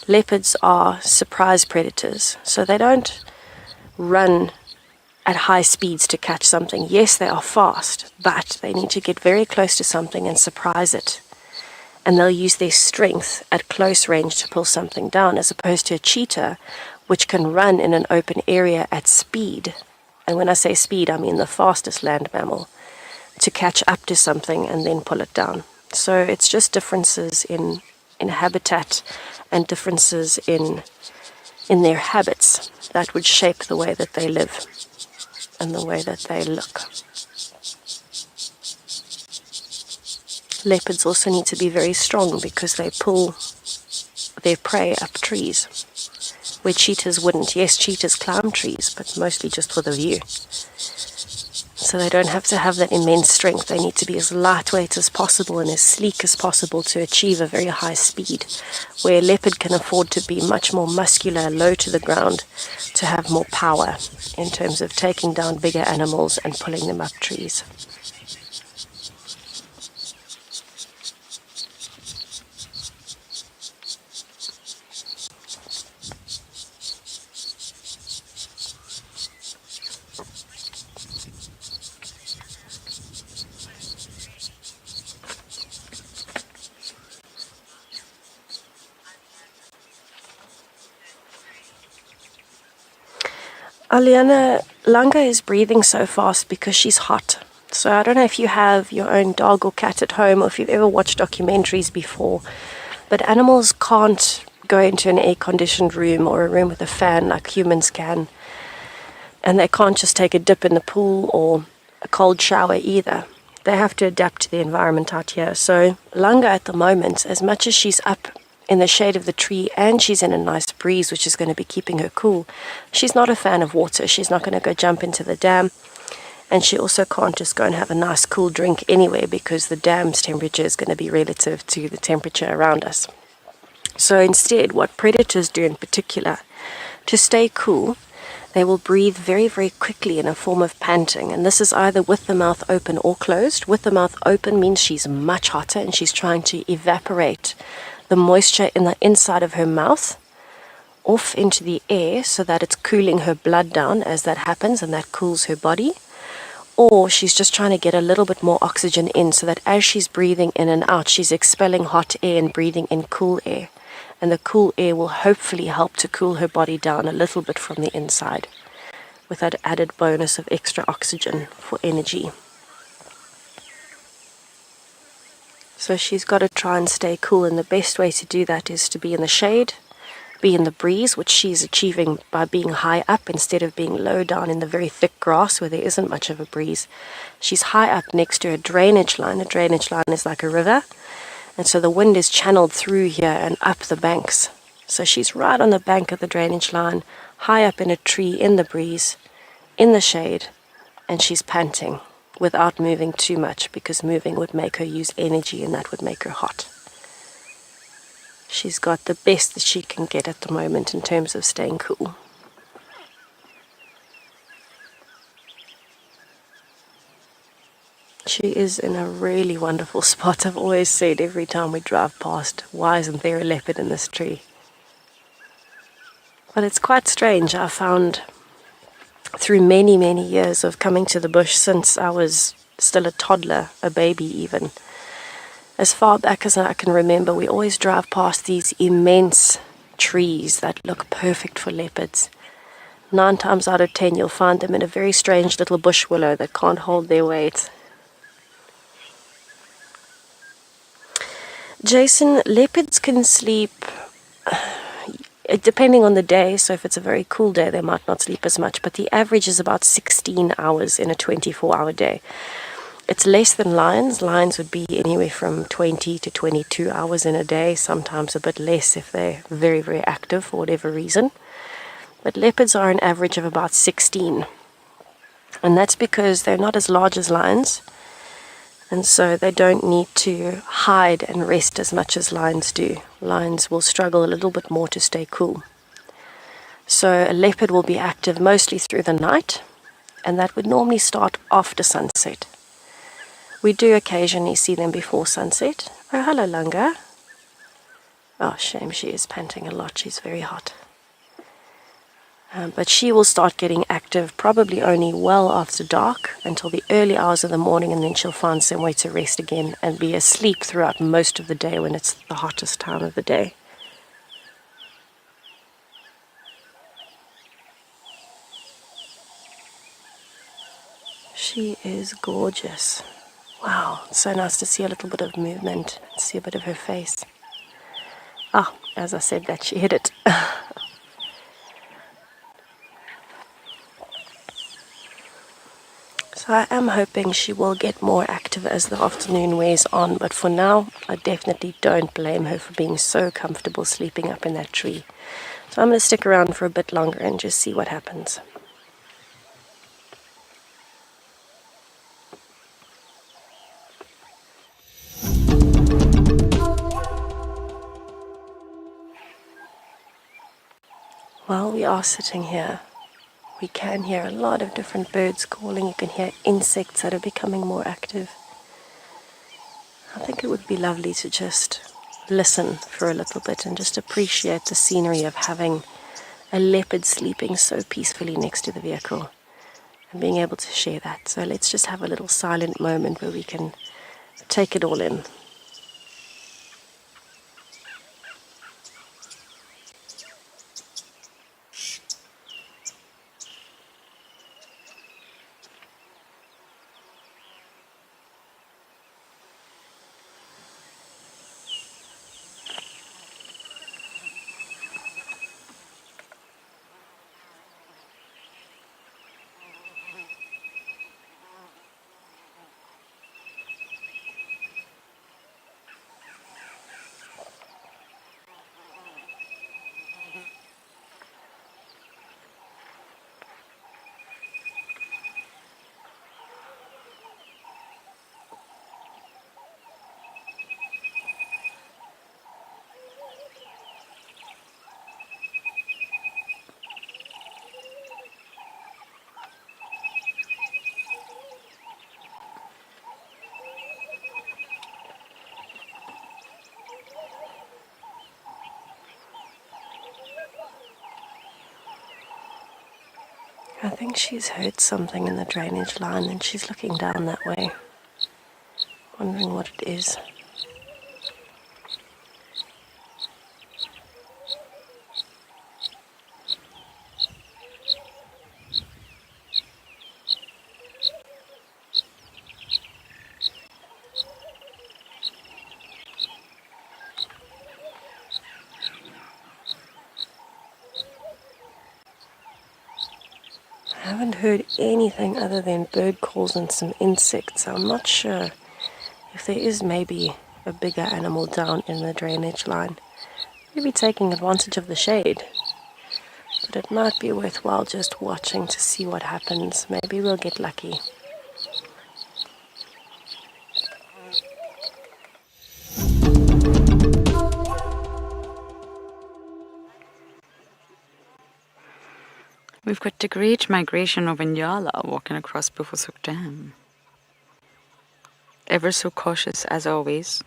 leopards are surprise predators. So they don't run at high speeds to catch something. Yes, they are fast, but they need to get very close to something and surprise it. And they'll use their strength at close range to pull something down, as opposed to a cheetah, which can run in an open area at speed. And when I say speed, I mean the fastest land mammal, to catch up to something and then pull it down. So it's just differences in habitat and differences in their habits that would shape the way that they live and the way that they look. Leopards also need to be very strong because they pull their prey up trees, where cheetahs wouldn't. Yes, cheetahs climb trees, but mostly just for the view. So they don't have to have that immense strength. They need to be as lightweight as possible and as sleek as possible to achieve a very high speed, where a leopard can afford to be much more muscular, low to the ground, to have more power in terms of taking down bigger animals and pulling them up trees. Aliana, Langa is breathing so fast because she's hot. So I don't know if you have your own dog or cat at home, or if you've ever watched documentaries before, but animals can't go into an air-conditioned room or a room with a fan like humans can. And they can't just take a dip in the pool or a cold shower either. They have to adapt to the environment out here. So Langa at the moment, as much as she's up in the shade of the tree and she's in a nice breeze, which is going to be keeping her cool, she's not a fan of water. She's not going to go jump into the dam. And she also can't just go and have a nice cool drink anyway, because the dam's temperature is going to be relative to the temperature around us. So instead, what predators do in particular, to stay cool, they will breathe very, very quickly in a form of panting. And this is either with the mouth open or closed. With the mouth open means she's much hotter and she's trying to evaporate the moisture in the inside of her mouth off into the air so that it's cooling her blood down as that happens, and that cools her body. Or she's just trying to get a little bit more oxygen in so that as she's breathing in and out, she's expelling hot air and breathing in cool air. And the cool air will hopefully help to cool her body down a little bit from the inside, with that added bonus of extra oxygen for energy. So she's got to try and stay cool, and the best way to do that is to be in the shade, be in the breeze, which she's achieving by being high up instead of being low down in the very thick grass where there isn't much of a breeze. She's high up next to a drainage line. A drainage line is like a river, and so the wind is channeled through here and up the banks. So she's right on the bank of the drainage line, high up in a tree, in the breeze, in the shade, and she's panting without moving too much, because moving would make her use energy and that would make her hot. She's got the best that she can get at the moment in terms of staying cool. She is in a really wonderful spot. I've always said every time we drive past, why isn't there a leopard in this tree? But it's quite strange. I found through many, many years of coming to the bush since I was still a toddler, a baby even. As far back as I can remember, we always drive past these immense trees that look perfect for leopards. 9 times out of 10, you'll find them in a very strange little bush willow that can't hold their weight. Jason, leopards can sleep depending on the day. So if it's a very cool day, they might not sleep as much, but the average is about 16 hours in a 24-hour day. It's less than lions. Lions would be anywhere from 20 to 22 hours in a day, sometimes a bit less if they're very, very active for whatever reason. But leopards are an average of about 16. And that's because they're not as large as lions, and so they don't need to hide and rest as much as lions do. Lions will struggle a little bit more to stay cool. So a leopard will be active mostly through the night, and that would normally start after sunset. We do occasionally see them before sunset. Oh, hello, Lunga. Oh, shame, she is panting a lot. She's very hot. But she will start getting active probably only well after dark until the early hours of the morning, and then she'll find somewhere to rest again and be asleep throughout most of the day when it's the hottest time of the day. She is gorgeous. Wow, it's so nice to see a little bit of movement and see a bit of her face. Ah, as I said that, she hit it. So I am hoping she will get more active as the afternoon wears on, but for now, I definitely don't blame her for being so comfortable sleeping up in that tree. So I'm going to stick around for a bit longer and just see what happens. While we are sitting here, we can hear a lot of different birds calling. You can hear insects that are becoming more active. I think it would be lovely to just listen for a little bit and just appreciate the scenery of having a leopard sleeping so peacefully next to the vehicle and being able to share that. So let's just have a little silent moment where we can take it all in. I think she's heard something in the drainage line and she's looking down that way, wondering what it is. I haven't heard anything other than bird calls and some insects. I'm not sure if there is maybe a bigger animal down in the drainage line. Maybe taking advantage of the shade. But it might be worthwhile just watching to see what happens. Maybe we'll get lucky. We've got the great migration of Inyala walking across Bufosuk Dam. Ever so cautious as always.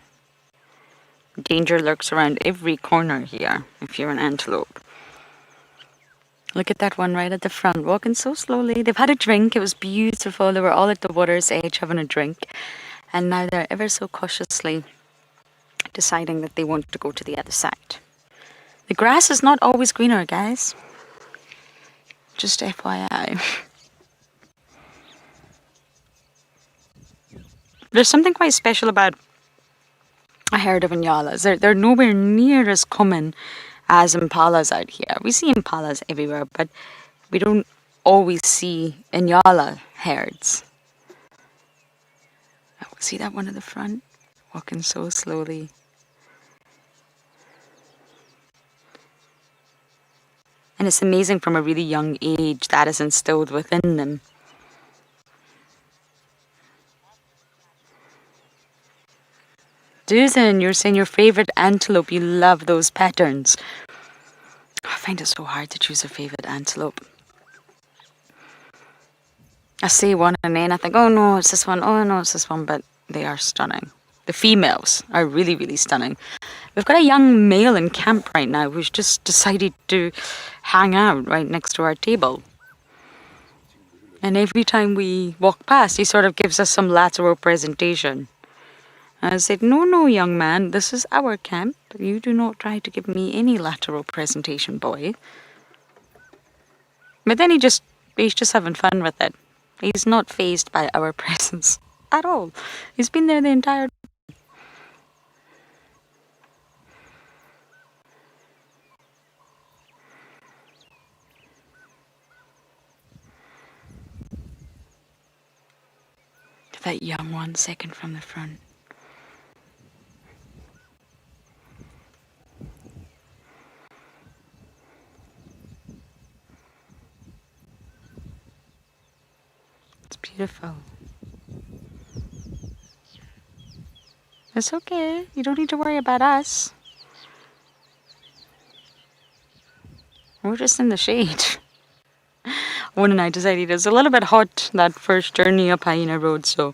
Danger lurks around every corner here if you're an antelope. Look at that one right at the front, walking so slowly. They've had a drink. It was beautiful. They were all at the water's edge having a drink. And now they're ever so cautiously deciding that they want to go to the other side. The grass is not always greener, guys. Just FYI. There's something quite special about a herd of Inyalas. They're nowhere near as common as impalas out here. We see impalas everywhere, but we don't always see Inyala herds. Oh, see that one at the front? Walking so slowly. And it's amazing from a really young age that is instilled within them. Susan, you're saying your favorite antelope. You love those patterns. I find it so hard to choose a favorite antelope. I see one and then I think, oh no, it's this one. Oh no, it's this one. But they are stunning. The females are really, really stunning. We've got a young male in camp right now who's just decided to hang out right next to our table. And every time we walk past, he sort of gives us some lateral presentation. I said, no, young man, this is our camp. You do not try to give me any lateral presentation, boy. But then he's just having fun with it. He's not fazed by our presence at all. He's been there the entire time. That young one, second from the front. It's beautiful. It's okay. You don't need to worry about us. We're just in the shade. One and I decided it's a little bit hot that first journey up Hyena Road, so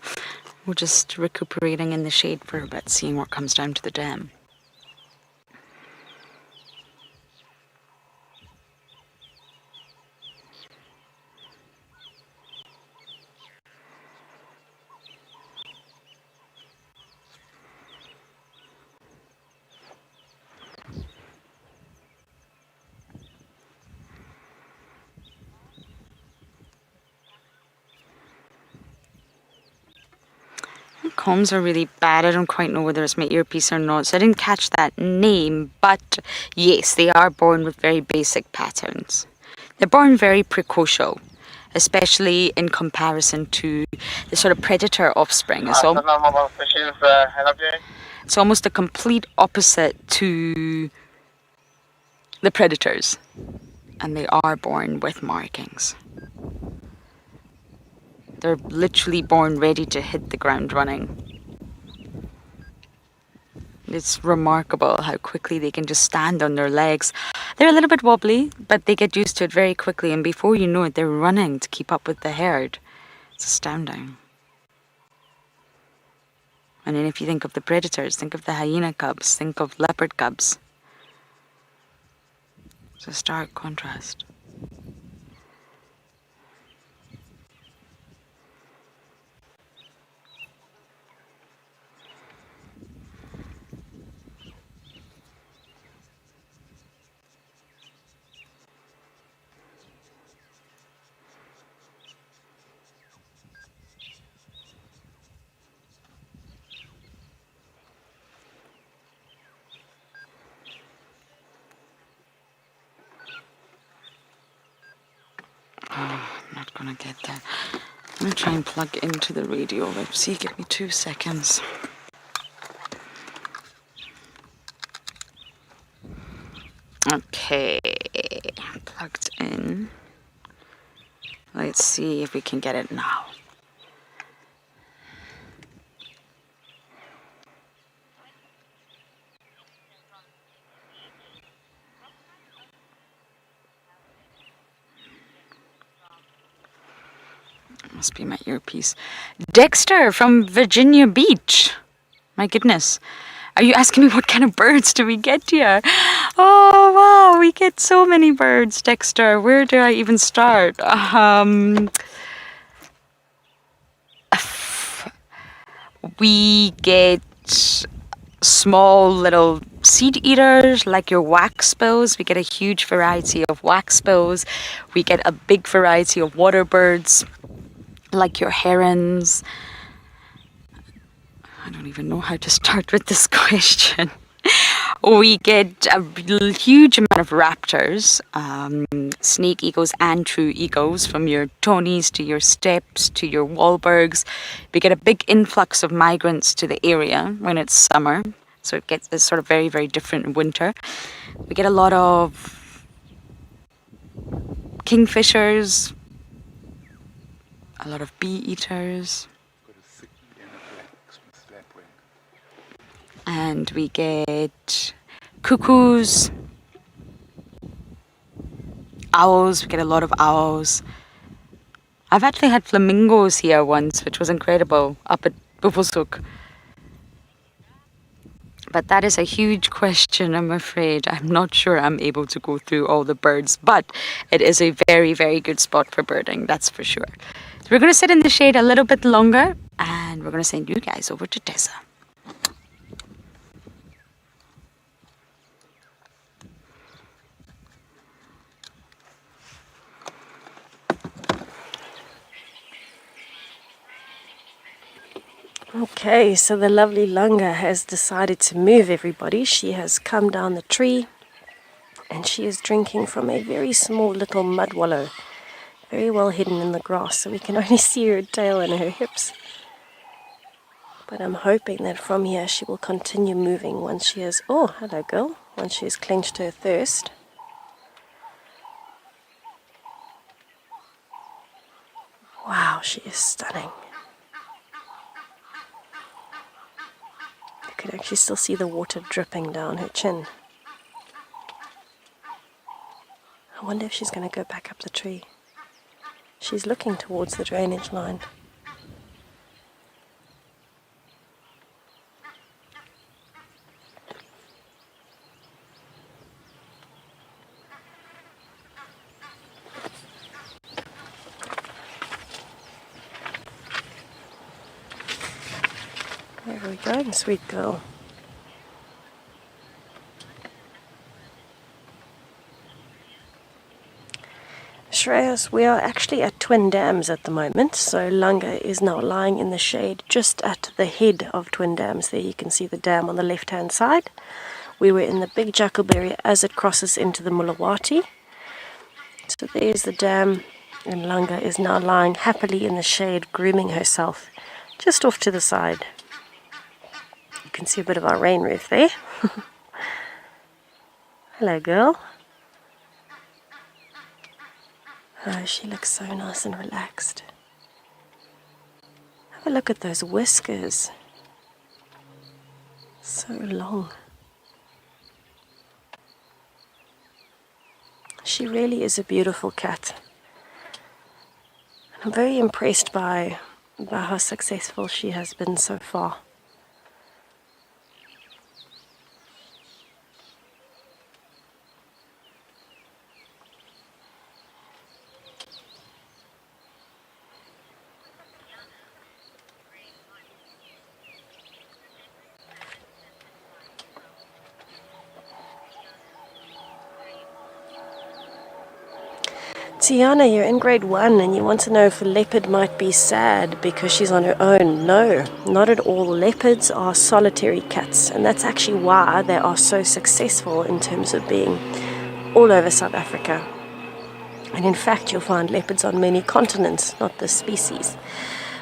we're just recuperating in the shade for a bit, seeing what comes down to the dam. Comms are really bad. I don't quite know whether it's my earpiece or not, so I didn't catch that name. But yes, they are born with very basic patterns. They're born very precocial, especially in comparison to the sort of predator offspring. It's almost a complete opposite to the predators, and they are born with markings. They're literally born ready to hit the ground running. It's remarkable how quickly they can just stand on their legs. They're a little bit wobbly, but they get used to it very quickly, and before you know it, they're running to keep up with the herd. It's astounding. And then if you think of the predators, think of the hyena cubs, think of leopard cubs. It's a stark contrast. I'm not gonna get that. I'm gonna try and plug into the radio. Let's see, give me 2 seconds. Okay, plugged in. Let's see if we can get it now. Must be my earpiece. Dexter from Virginia Beach. My goodness. Are you asking me what kind of birds do we get here? Oh, wow. Oh, we get so many birds, Dexter. Where do I even start? We get small little seed eaters like your waxbills. We get a huge variety of waxbills. We get a big variety of water birds like your herons. I don't even know how to start with this question. We get a huge amount of raptors, snake eagles and true eagles, from your Tonys to your steppes to your Wahlbergs. We get a big influx of migrants to the area when it's summer, so it's sort of very, very different in winter. We get a lot of kingfishers, a lot of bee eaters. And we get cuckoos, owls. We get a lot of owls. I've actually had flamingos here once, which was incredible, up at Buffelshoek. But that is a huge question, I'm afraid. I'm not sure I'm able to go through all the birds, but it is a very, very good spot for birding, that's for sure. So we're going to sit in the shade a little bit longer, and we're going to send you guys over to Tessa. Okay, so the lovely Lunga has decided to move, everybody. She has come down the tree and she is drinking from a very small little mud wallow, very well hidden in the grass, so we can only see her tail and her hips. But I'm hoping that from here she will continue moving once she has, oh, hello girl, once she has quenched her thirst. Wow, she is stunning. You can actually still see the water dripping down her chin. I wonder if she's going to go back up the tree. She's looking towards the drainage line. Where are we going, sweet girl? Shreyas, we are actually at Twin Dams at the moment, so Lunga is now lying in the shade just at the head of Twin Dams. There you can see the dam on the left-hand side. We were in the big Jackalberry as it crosses into the Mulawati. So there's the dam, and Lunga is now lying happily in the shade, grooming herself just off to the side. You can see a bit of our rain roof there. Hello, girl. Oh, she looks so nice and relaxed. Have a look at those whiskers. So long. She really is a beautiful cat. I'm very impressed by how successful she has been so far. Tiana, you're in grade 1 and you want to know if a leopard might be sad because she's on her own. No, not at all. Leopards are solitary cats, and that's actually why they are so successful in terms of being all over South Africa. And in fact, you'll find leopards on many continents, not this species.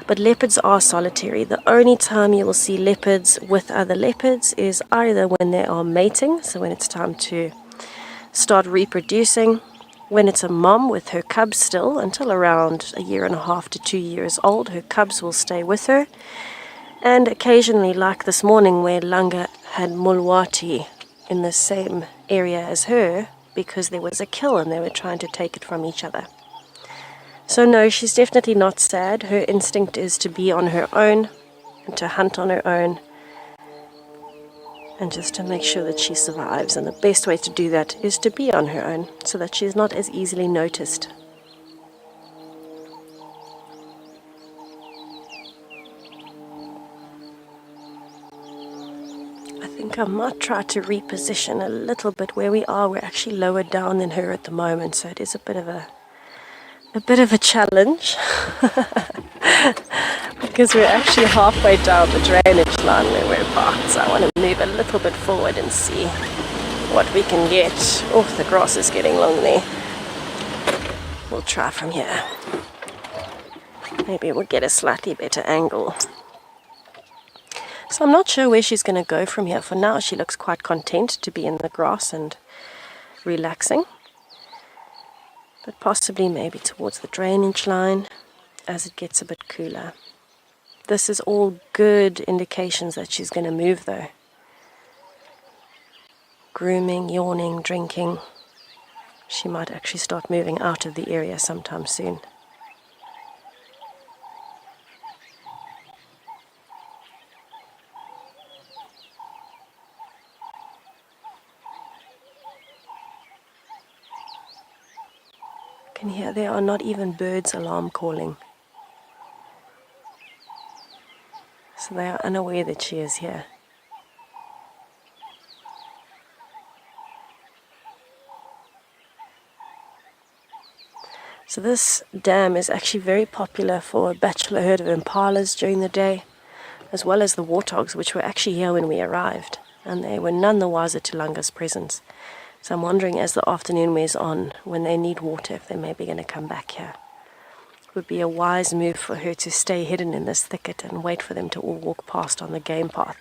But leopards are solitary. The only time you will see leopards with other leopards is either when they are mating, so when it's time to start reproducing, when it's a mom with her cubs still, until around 1.5 to 2 years old, her cubs will stay with her. And occasionally, like this morning where Lunga had Mulwati in the same area as her, because there was a kill and they were trying to take it from each other. So no, she's definitely not sad. Her instinct is to be on her own and to hunt on her own. and just to make sure that she survives. And the best way to do that is to be on her own so that she's not as easily noticed. I think I might try to reposition a little bit where we are. We're actually lower down than her at the moment, so it is a bit of a challenge because we're actually halfway down the drainage line where we're parked. So I want to move a little bit forward and see what we can get. Oh, the grass is getting long there. We'll try from here. Maybe we'll get a slightly better angle. So I'm not sure where she's going to go from here. For now, she looks quite content to be in the grass and relaxing. But possibly maybe towards the drainage line as it gets a bit cooler. This is all good indications that she's going to move though. Grooming, yawning, drinking. She might actually start moving out of the area sometime soon. You can hear there are not even birds alarm calling. So they are unaware that she is here. So this dam is actually very popular for a bachelor herd of impalas during the day, as well as the warthogs, which were actually here when we arrived, and they were none the wiser to Langa's presence. So I'm wondering, as the afternoon wears on, when they need water, if they may be going to come back here. It would be a wise move for her to stay hidden in this thicket and wait for them to all walk past on the game path,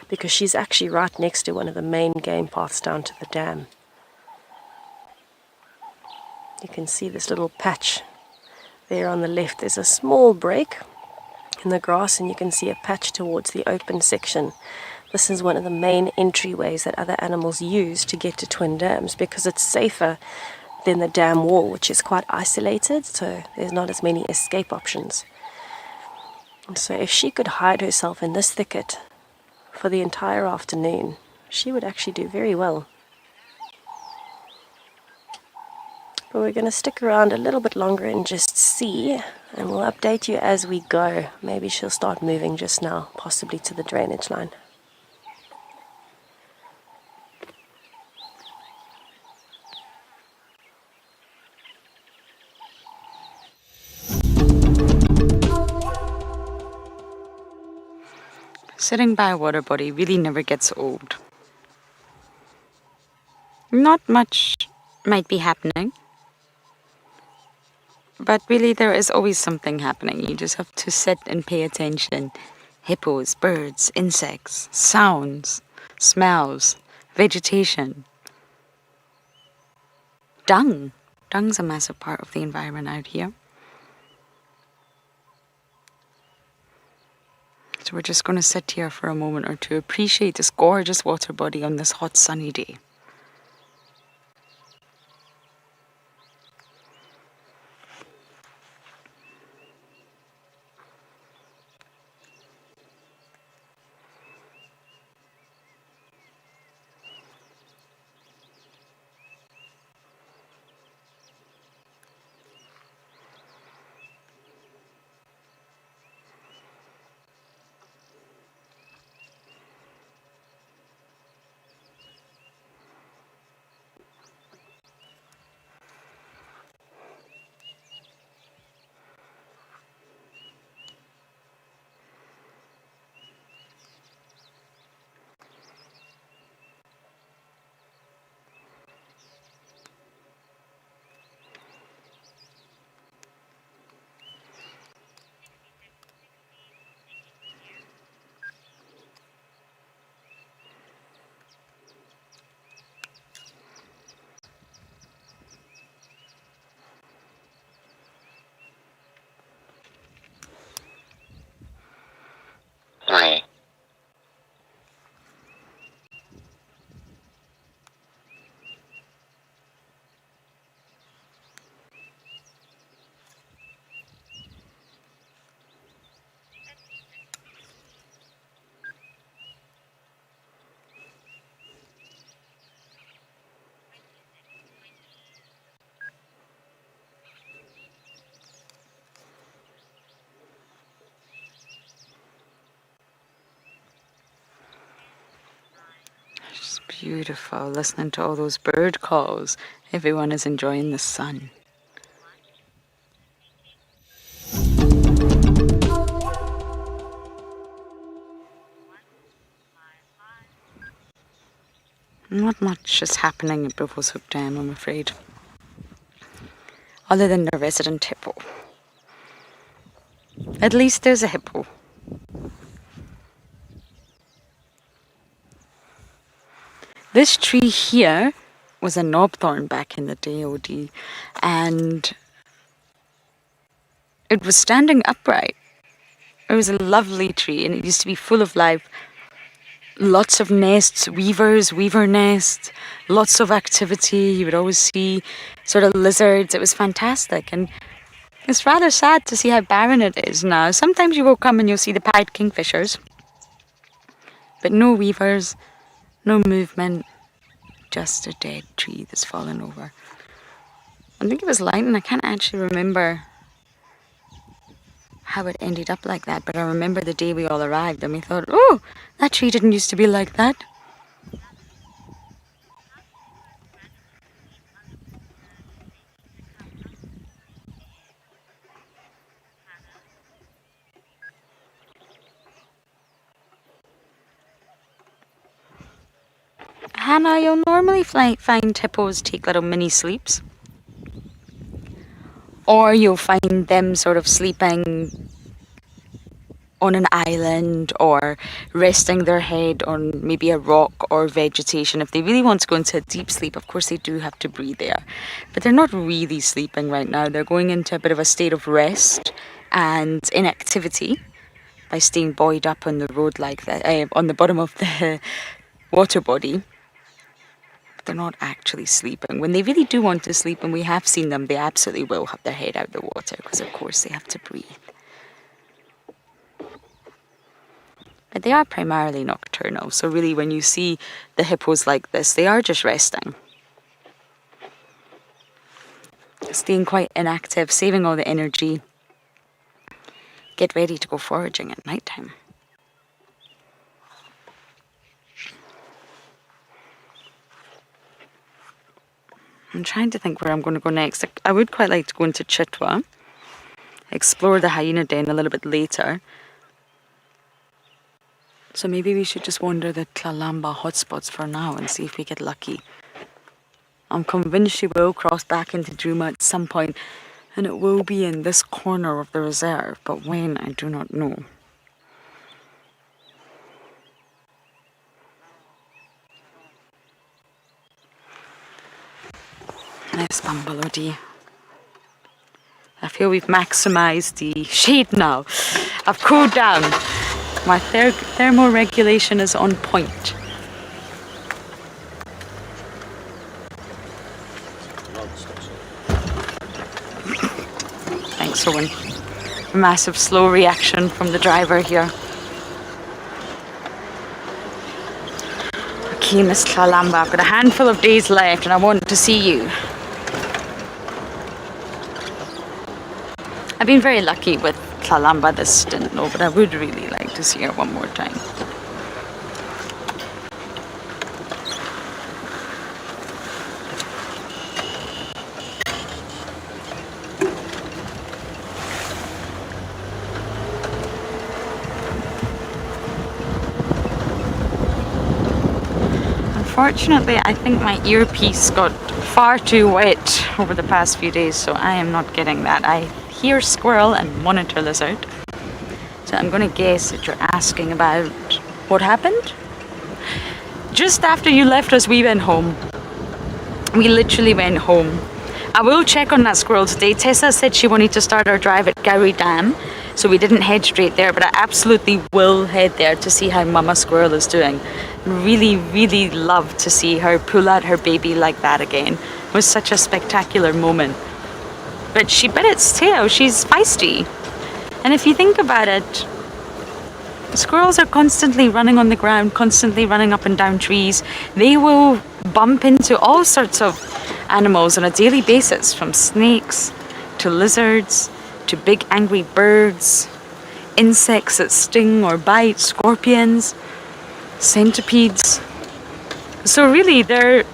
because she's actually right next to one of the main game paths down to the dam. You can see this little patch there on the left. There's a small break in the grass, and you can see a patch towards the open section. This is one of the main entryways that other animals use to get to Twin Dams, because it's safer than the dam wall, which is quite isolated, so there's not as many escape options. And so if she could hide herself in this thicket for the entire afternoon, she would actually do very well. But we're going to stick around a little bit longer and just see, and we'll update you as we go. Maybe she'll start moving just now, possibly to the drainage line. Sitting by a water body really never gets old. Not much might be happening, but really there is always something happening. You just have to sit and pay attention. Hippos, birds, insects, sounds, smells, vegetation. Dung. Dung's a massive part of the environment out here. So we're just going to sit here for a moment or two, appreciate this gorgeous water body on this hot sunny day. beautiful, listening to all those bird calls. Everyone is enjoying the sun. Not much is happening at Buffelshoek Dam, I'm afraid. Other than the resident hippo. At least there's a hippo. This tree here was a knobthorn back in the day, OD, and it was standing upright. It was a lovely tree, and it used to be full of life. Lots of nests, weaver nests, lots of activity. You would always see sort of lizards. It was fantastic, and it's rather sad to see how barren it is now. Sometimes you will come and you'll see the pied kingfishers, but no weavers, no movement, just a dead tree that's fallen over. I think it was lightning. I can't actually remember how it ended up like that, but I remember the day we all arrived and we thought, oh, that tree didn't used to be like that. Hannah, you'll normally find hippos take little mini sleeps. Or you'll find them sort of sleeping on an island or resting their head on maybe a rock or vegetation. If they really want to go into a deep sleep, of course they do have to breathe there. But they're not really sleeping right now. They're going into a bit of a state of rest and inactivity by staying buoyed up on the road like that, on the bottom of the water body. They're not actually sleeping. When they really do want to sleep, and we have seen them, they absolutely will have their head out of the water because of course they have to breathe. But they are primarily nocturnal, so really when you see the hippos like this, they are just resting. Staying quite inactive, saving all the energy. Get ready to go foraging at night time. I'm trying to think where I'm going to go next. I would quite like to go into Chitwa, explore the hyena den a little bit later. So maybe we should just wander the Tlalamba hotspots for now and see if we get lucky. I'm convinced she will cross back into Djuma at some point, and it will be in this corner of the reserve, but when, I do not know. Nice bungalow, D. I feel we've maximized the shade now. I've cooled down. My thermal regulation is on point. Thanks, Owen. A massive slow reaction from the driver here. Okay, Miss Tlalamba, I've got a handful of days left and I want to see you. I've been very lucky with Tlalamba this stint, no, but I would really like to see her one more time. Unfortunately, I think my earpiece got far too wet over the past few days, so I am not getting that. I hear squirrel and monitor lizard. So I'm going to guess that you're asking about what happened? Just after you left us, we went home. We literally went home. I will check on that squirrel today. Tessa said she wanted to start our drive at Gowrie Dam, so we didn't head straight there, but I absolutely will head there to see how Mama Squirrel is doing. Really, really love to see her pull out her baby like that again. It was such a spectacular moment. But she bit its tail. She's feisty. And if you think about it, squirrels are constantly running on the ground, constantly running up and down trees. They will bump into all sorts of animals on a daily basis, from snakes to lizards to big angry birds, insects that sting or bite, scorpions, centipedes. So really,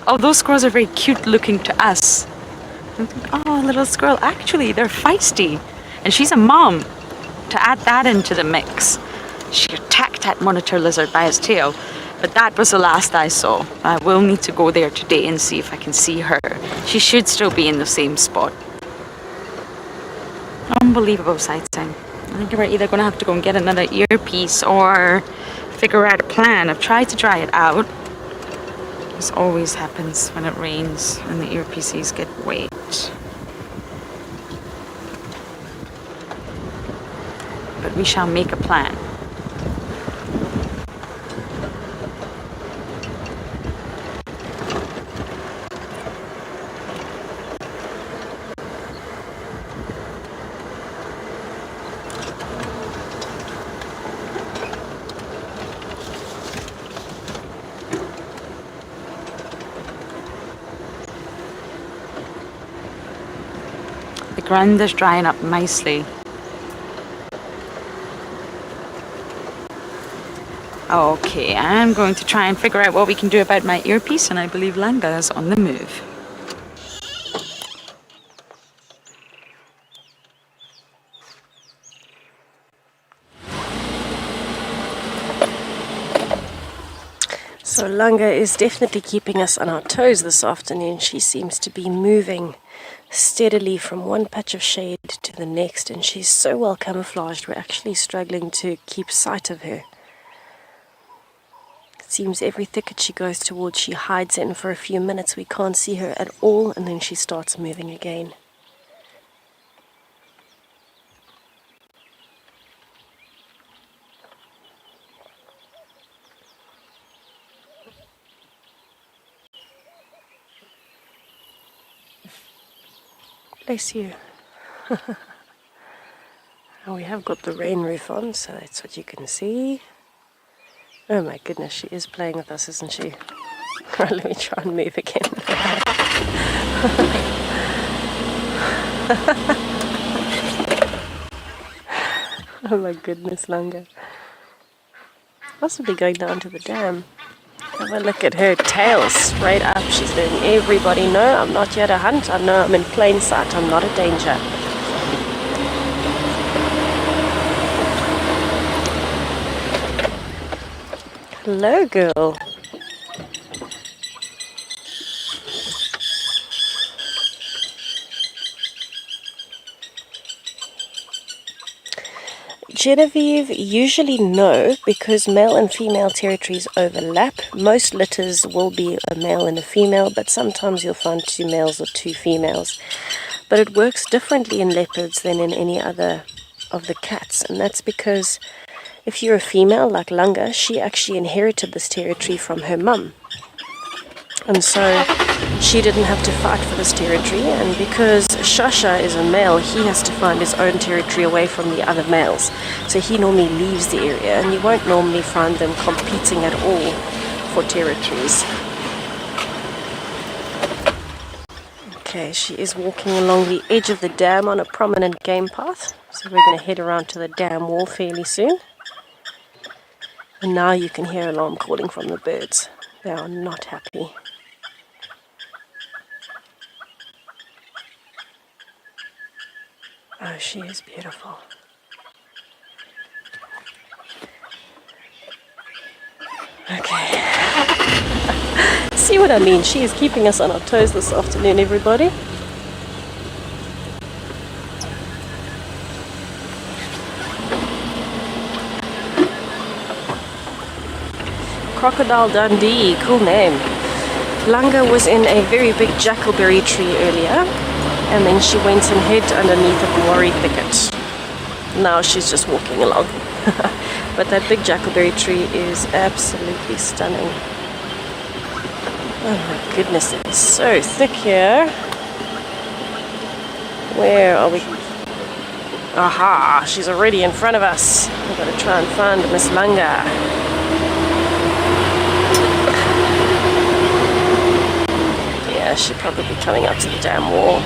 although squirrels are very cute looking to us, oh, little squirrel, actually they're feisty. And she's a mom. To add that into the mix, she attacked that monitor lizard by its tail. But that was the last I saw. I will need to go there today and see if I can see her. She should still be in the same spot. Unbelievable sighting. I think we're either going to have to go and get another earpiece or figure out a plan. I've tried to dry it out. This always happens when it rains and the earpieces get wet. But we shall make a plan. The ground is drying up nicely. Okay, I'm going to try and figure out what we can do about my earpiece, and I believe Langa is on the move. So Langa is definitely keeping us on our toes this afternoon. She seems to be moving steadily from one patch of shade to the next, and she's so well camouflaged we're actually struggling to keep sight of her. It seems every thicket she goes towards, she hides in for a few minutes. We can't see her at all, and then she starts moving again. Bless you. And we have got the rain roof on, so that's what you can see. Oh my goodness, she is playing with us, isn't she? Right, let me try and move again. Oh my goodness, Langa. Possibly going down to the dam. Have a look at her tail straight up. She's letting everybody know I'm not here to hunt. I know I'm in plain sight. I'm not a danger. Hello, girl. Genevieve, usually no, because male and female territories overlap. Most litters will be a male and a female, but sometimes you'll find 2 males or 2 females. But it works differently in leopards than in any other of the cats, and that's because if you're a female like Langa, she actually inherited this territory from her mum. And so she didn't have to fight for this territory, and because Shasha is a male, he has to find his own territory away from the other males. So he normally leaves the area, and you won't normally find them competing at all for territories. Okay, she is walking along the edge of the dam on a prominent game path. So we're going to head around to the dam wall fairly soon. And now you can hear alarm calling from the birds. They are not happy. Oh, she is beautiful. Okay. See what I mean? She is keeping us on our toes this afternoon, everybody. Crocodile Dundee, cool name. Langa was in a very big jackalberry tree earlier, and then she went and hid underneath a kauri thicket. Now she's just walking along. But that big jackalberry tree is absolutely stunning. Oh my goodness, it is so thick here. Where are we? Aha, she's already in front of us. We've got to try and find Miss Langa. Yeah, she'll probably be coming up to the dam wall.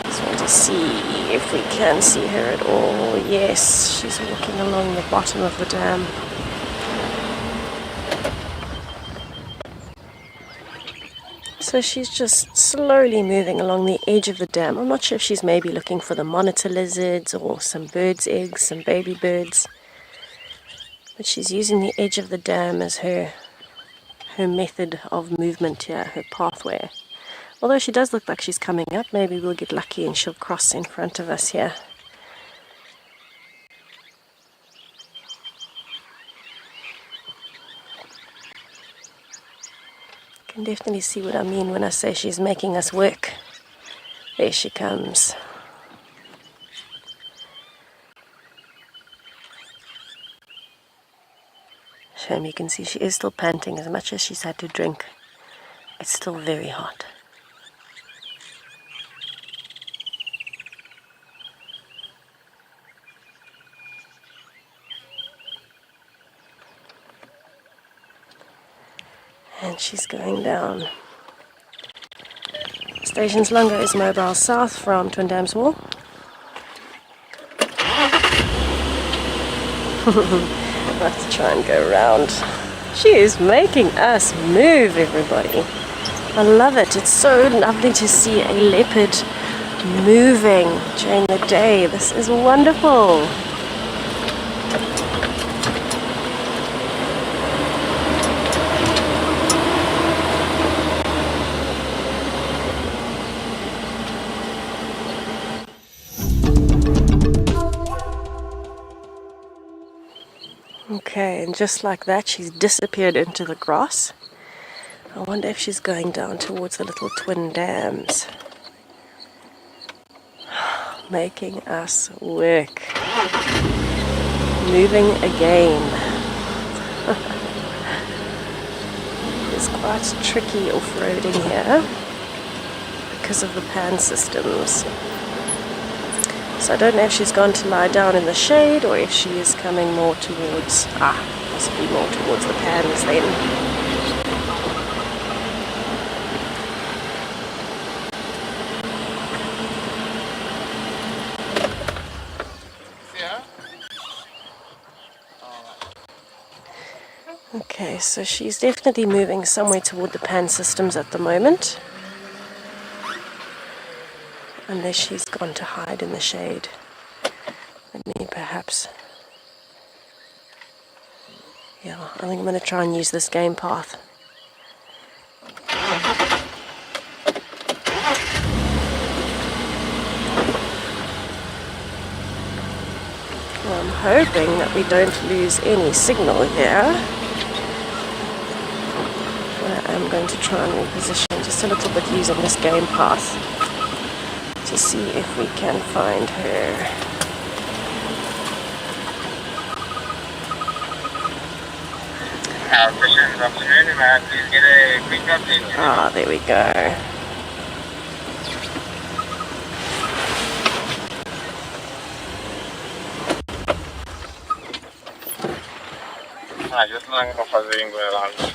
Just want to see if if we can see her at all. Yes, she's walking along the bottom of the dam. So she's just slowly moving along the edge of the dam. I'm not sure if she's maybe looking for the monitor lizards or some birds' eggs, some baby birds. But she's using the edge of the dam as her method of movement here, her pathway. Although she does look like she's coming up, maybe we'll get lucky and she'll cross in front of us here. You can definitely see what I mean when I say she's making us work. There she comes. Shame, you can see she is still panting as much as she's had to drink. It's still very hot. And she's going down. Stations Lunga is mobile south from Twin Dams Wall. Let's try and go around. She is making us move, everybody. I love it. It's so lovely to see a leopard moving during the day. This is wonderful. Okay, and just like that, she's disappeared into the grass. I wonder if she's going down towards the little twin dams. Making us work. Moving again. It's quite tricky off-roading here because of the pan systems. So I don't know if she's gone to lie down in the shade or if she is coming more towards, possibly more towards the pans then. Okay, so she's definitely moving somewhere toward the pan systems at the moment. Unless she's gone to hide in the shade. Let me perhaps... Yeah, I think I'm going to try and use this game path. Well, I'm hoping that we don't lose any signal here. I'm going to try and reposition just a little bit using this game path to see if we can find her. There we go. Just lang ako fazendo around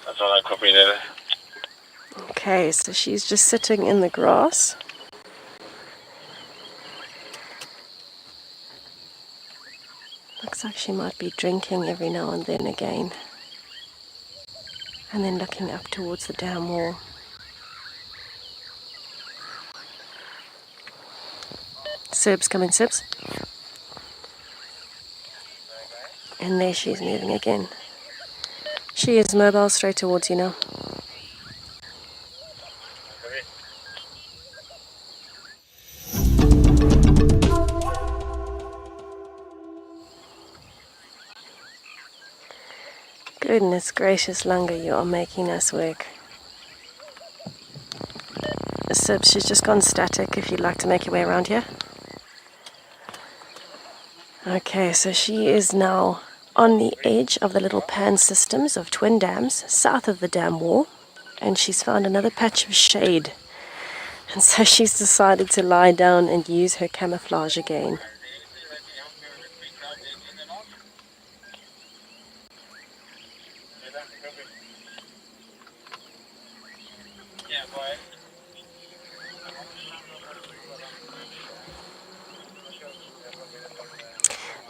that's all I copied it. Okay, so she's just sitting in the grass. Looks like she might be drinking every now and then again. And then looking up towards the dam wall. Sibs, come in, Sibs. And there she's moving again. She is mobile straight towards you now. Goodness gracious, Lunga, you are making us work. Sibs, she's just gone static if you'd like to make your way around here. Okay, so she is now on the edge of the little pan systems of twin dams, south of the dam wall, and she's found another patch of shade. And so she's decided to lie down and use her camouflage again.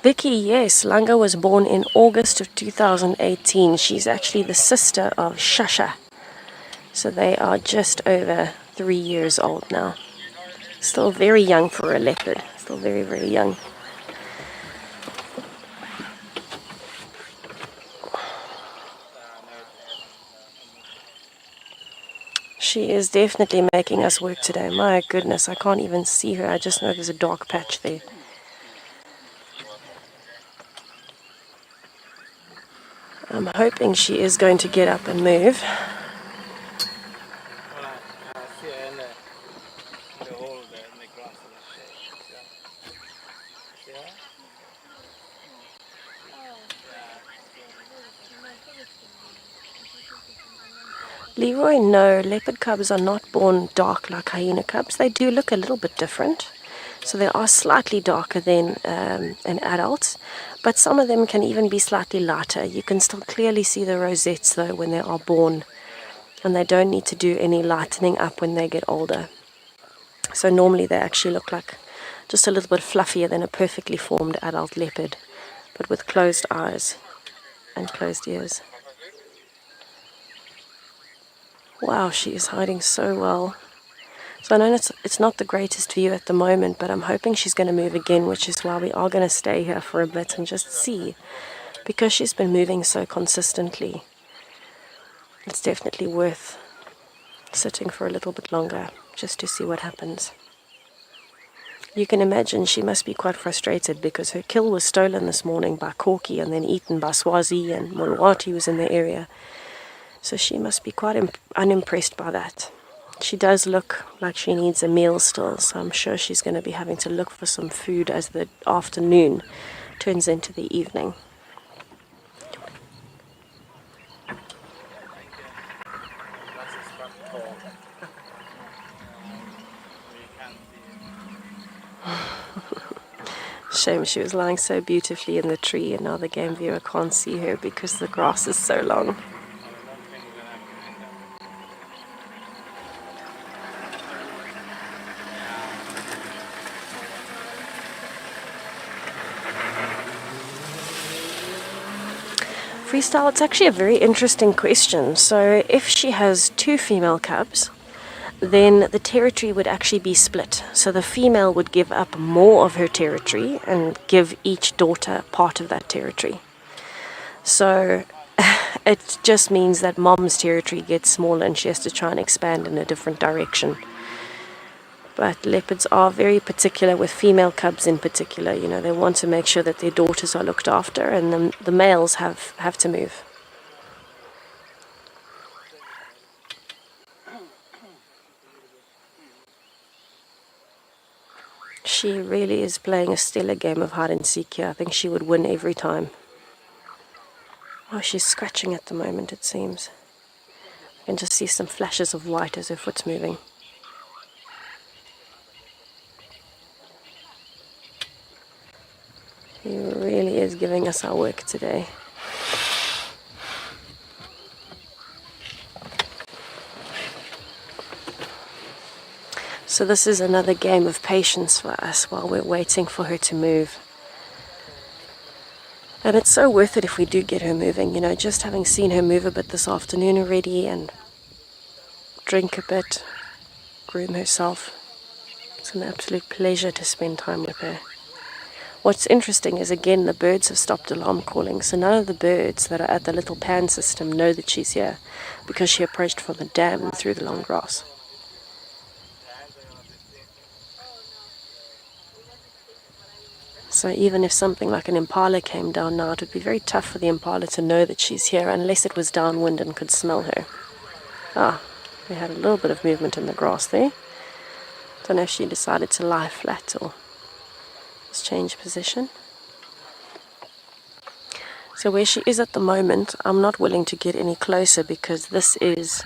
Vicky, yes, Langa was born in August of 2018. She's actually the sister of Shasha. So they are just over 3 years old now. Still very young for a leopard. Still very, very young. She is definitely making us work today. My goodness, I can't even see her. I just know there's a dark patch there. I'm hoping she is going to get up and move. Leroy, no, leopard cubs are not born dark like hyena cubs. They do look a little bit different. So they are slightly darker than an adult, but some of them can even be slightly lighter. You can still clearly see the rosettes though when they are born, and they don't need to do any lightening up when they get older. So normally they actually look like just a little bit fluffier than a perfectly formed adult leopard, but with closed eyes and closed ears. Wow, she is hiding so well. So I know it's not the greatest view at the moment, but I'm hoping she's going to move again, which is why we are going to stay here for a bit and just see. Because she's been moving so consistently, it's definitely worth sitting for a little bit longer just to see what happens. You can imagine she must be quite frustrated because her kill was stolen this morning by Corky and then eaten by Swazi, and Mulwati was in the area. So she must be quite unimpressed by that. She does look like she needs a meal still, so I'm sure she's going to be having to look for some food as the afternoon turns into the evening. Shame she was lying so beautifully in the tree and now the game viewer can't see her because the grass is so long. Freestyle, it's actually a very interesting question. So if she has 2 female cubs, then the territory would actually be split. So the female would give up more of her territory and give each daughter part of that territory. So it just means that mom's territory gets smaller and she has to try and expand in a different direction. But leopards are very particular with female cubs in particular. You know, they want to make sure that their daughters are looked after, and the males have to move. She really is playing a stellar game of hide and seek here. I think she would win every time. Oh, she's scratching at the moment, it seems. You can just see some flashes of white as her foot's moving. He really is giving us our work today. So this is another game of patience for us while we're waiting for her to move. And it's so worth it if we do get her moving, you know, just having seen her move a bit this afternoon already and drink a bit, groom herself. It's an absolute pleasure to spend time with her. What's interesting is, again, the birds have stopped alarm calling, so none of the birds that are at the little pan system know that she's here because she approached from the dam through the long grass. So even if something like an impala came down now, it would be very tough for the impala to know that she's here unless it was downwind and could smell her. Ah, we had a little bit of movement in the grass there. Don't know if she decided to lie flat or just change position. So where she is at the moment, I'm not willing to get any closer because this is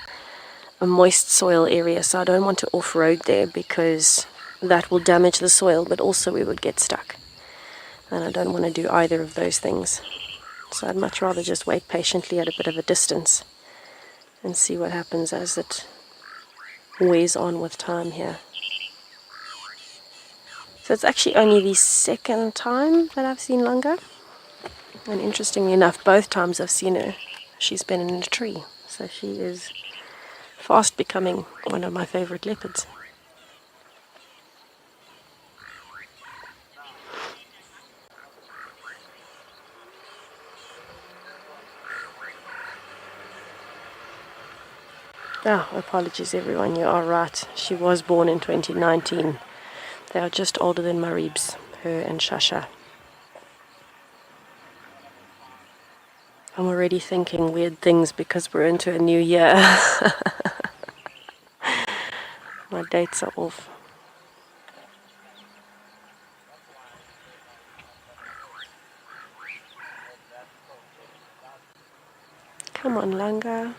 a moist soil area, so I don't want to off-road there because that will damage the soil, but also we would get stuck. And I don't want to do either of those things. So I'd much rather just wait patiently at a bit of a distance and see what happens as it wears on with time here. So it's actually only the second time that I've seen Langa. And interestingly enough, both times I've seen her, she's been in a tree. So she is fast becoming one of my favorite leopards. Oh, apologies everyone, you are right. She was born in 2019. They are just older than Marib's, her and Shasha. I'm already thinking weird things because we're into a new year. My dates are off. Come on, Langa.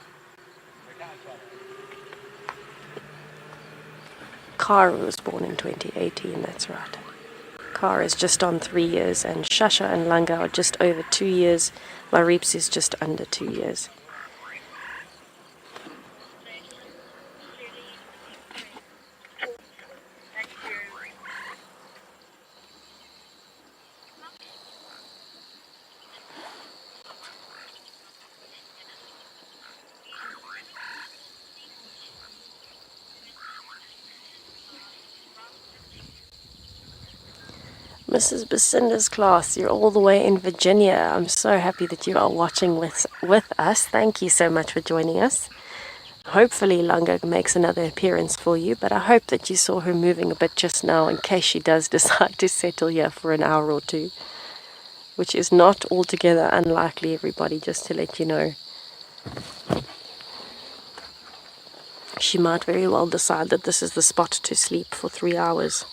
Kara was born in 2018, that's right. Kara is just on 3 years, and Shasha and Langa are just over 2 years. Marib's is just under 2 years. Mrs. Basinda's class, you're all the way in Virginia. I'm so happy that you are watching with us. Thank you so much for joining us. Hopefully Langa makes another appearance for you, but I hope that you saw her moving a bit just now in case she does decide to settle here for an hour or two, which is not altogether unlikely, everybody, just to let you know. She might very well decide that this is the spot to sleep for 3 hours.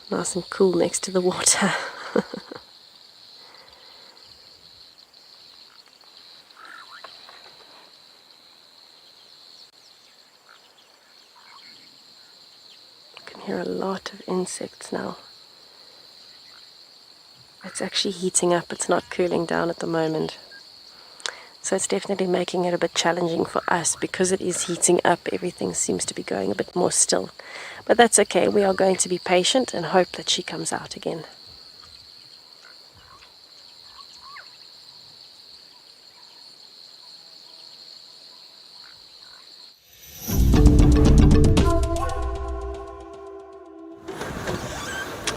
Nice and cool next to the water. I can hear a lot of insects now. It's actually heating up, it's not cooling down at the moment. So it's definitely making it a bit challenging for us because it is heating up. Everything seems to be going a bit more still. But that's okay, we are going to be patient and hope that she comes out again.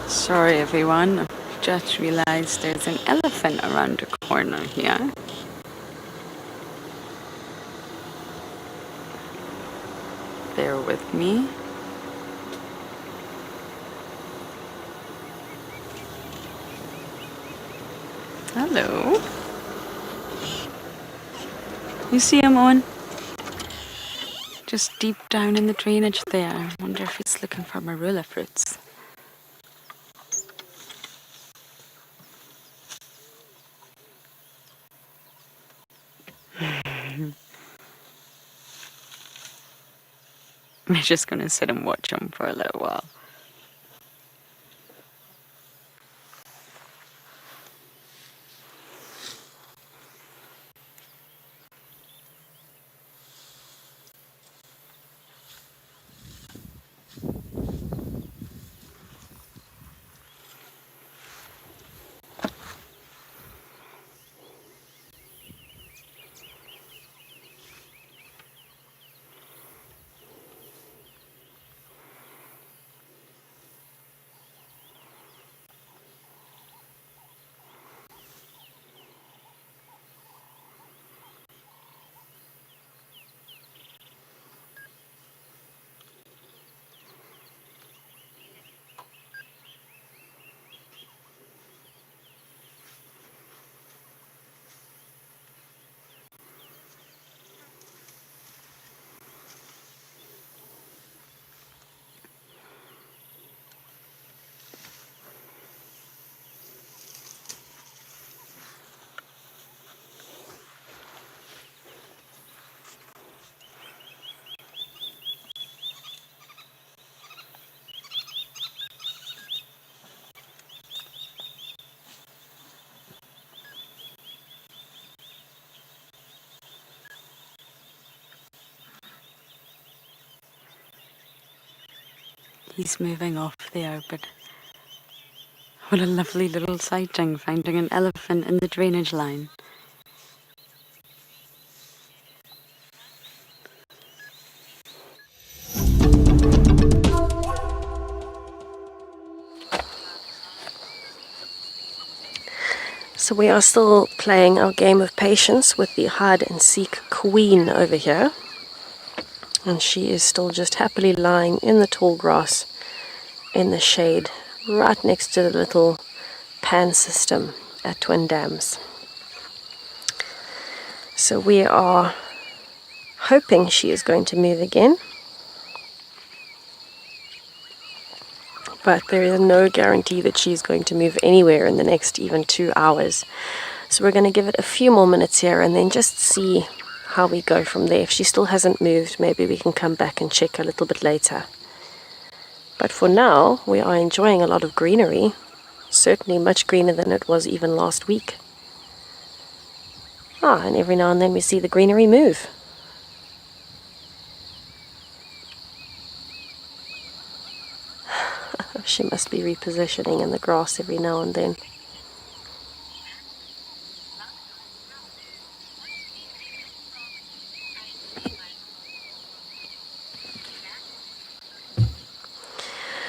Sorry everyone, I've just realized there's an elephant around the corner here. Bear with me. Hello. You see him on? Just deep down in the drainage there. I wonder if he's looking for marula fruits. I'm just gonna sit and watch him for a little while. He's moving off off there, but what a lovely little sighting, finding an elephant in the drainage line. So we are still playing our game of patience with the hide and seek queen over here. And she is still just happily lying in the tall grass in the shade right next to the little pan system at Twin Dams. So we are hoping she is going to move again. But there is no guarantee that she's going to move anywhere in the next even 2 hours. So we're going to give it a few more minutes here and then just see how we go from there. If she still hasn't moved, maybe we can come back and check a little bit later. But for now, we are enjoying a lot of greenery. Certainly much greener than it was even last week. And every now and then we see the greenery move. She must be repositioning in the grass every now and then.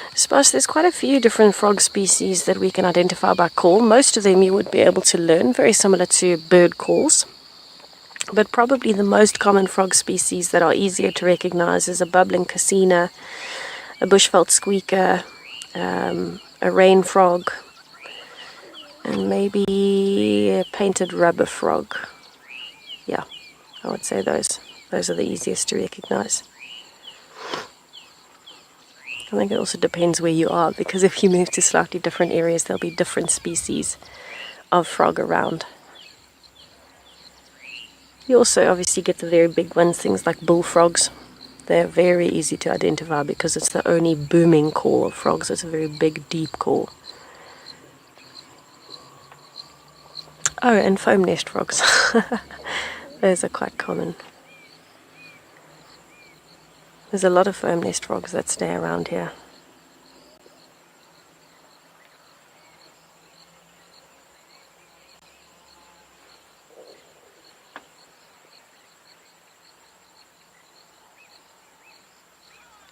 I suppose there's quite a few different frog species that we can identify by call. Most of them you would be able to learn, very similar to bird calls. But probably the most common frog species that are easier to recognize is a bubbling cassina, a bushveld squeaker, a rain frog, and maybe a painted rubber frog. Yeah, I would say those are the easiest to recognize. I think it also depends where you are, because if you move to slightly different areas, there'll be different species of frog around. You also obviously get the very big ones, things like bullfrogs. They're very easy to identify because it's the only booming call of frogs. It's a very big, deep call. Oh, and foam nest frogs. Those are quite common. There's a lot of foam nest frogs that stay around here.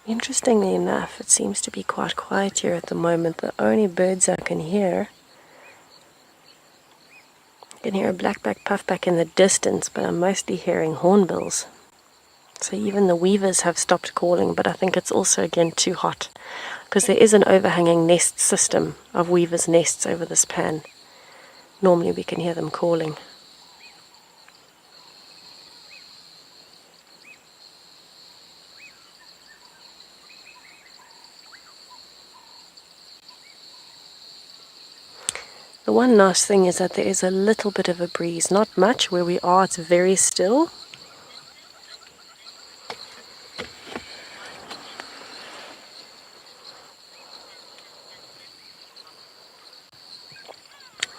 Interestingly enough, it seems to be quite quiet here at the moment. The only birds I can hear a blackback puffback in the distance, but I'm mostly hearing hornbills. So even the weavers have stopped calling, but I think it's also again too hot because there is an overhanging nest system of weavers' nests over this pan. Normally we can hear them calling. The one nice thing is that there is a little bit of a breeze, not much. Where we are, it's very still.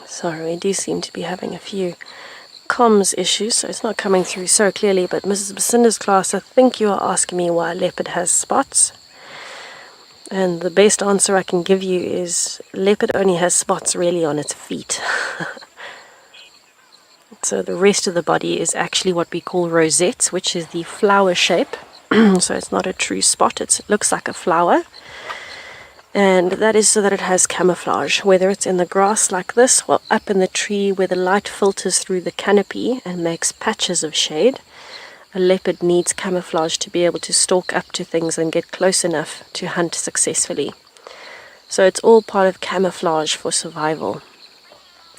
Sorry, we do seem to be having a few comms issues, so it's not coming through so clearly. But Mrs. Basinda's class, I think you are asking me why a leopard has spots. And the best answer I can give you is leopard only has spots really on its feet. So the rest of the body is actually what we call rosettes, which is the flower shape. So it's not a true spot, it looks like a flower. And that is so that it has camouflage, whether it's in the grass like this or up in the tree where the light filters through the canopy and makes patches of shade. A leopard needs camouflage to be able to stalk up to things and get close enough to hunt successfully. So it's all part of camouflage for survival.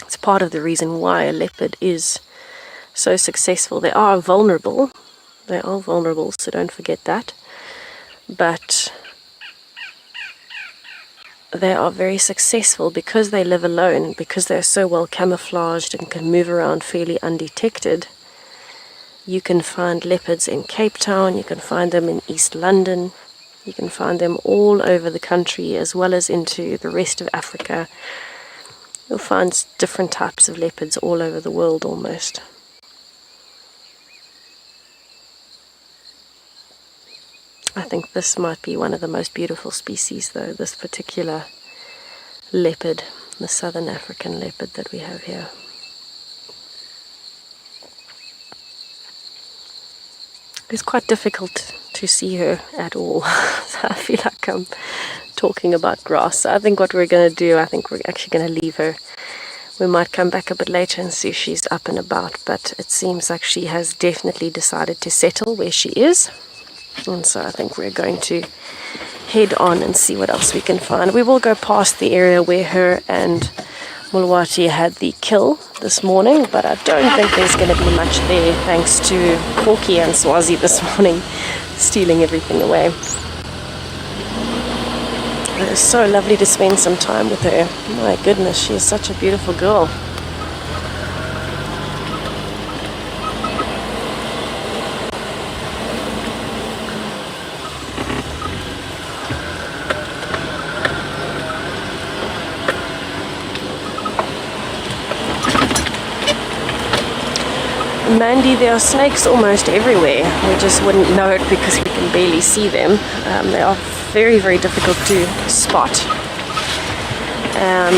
It's part of the reason why a leopard is so successful. They are vulnerable, so don't forget that. But they are very successful because they live alone, because they're so well camouflaged and can move around fairly undetected. You can find leopards in Cape Town, you can find them in East London, you can find them all over the country as well as into the rest of Africa. You'll find different types of leopards all over the world almost. I think this might be one of the most beautiful species though, this particular leopard, the southern African leopard that we have here. It's quite difficult to see her at all. So I feel like I'm talking about grass. So I think what we're going to do, I think we're actually going to leave her. We might come back a bit later and see if she's up and about, but it seems like she has definitely decided to settle where she is. And so I think we're going to head on and see what else we can find. We will go past the area where her and Mulwati had the kill this morning, but I don't think there's going to be much there thanks to Corky and Swazi this morning stealing everything away. It is so lovely to spend some time with her. My goodness, she is such a beautiful girl. Mandy, there are snakes almost everywhere. We just wouldn't know it because we can barely see them. They are very, very difficult to spot.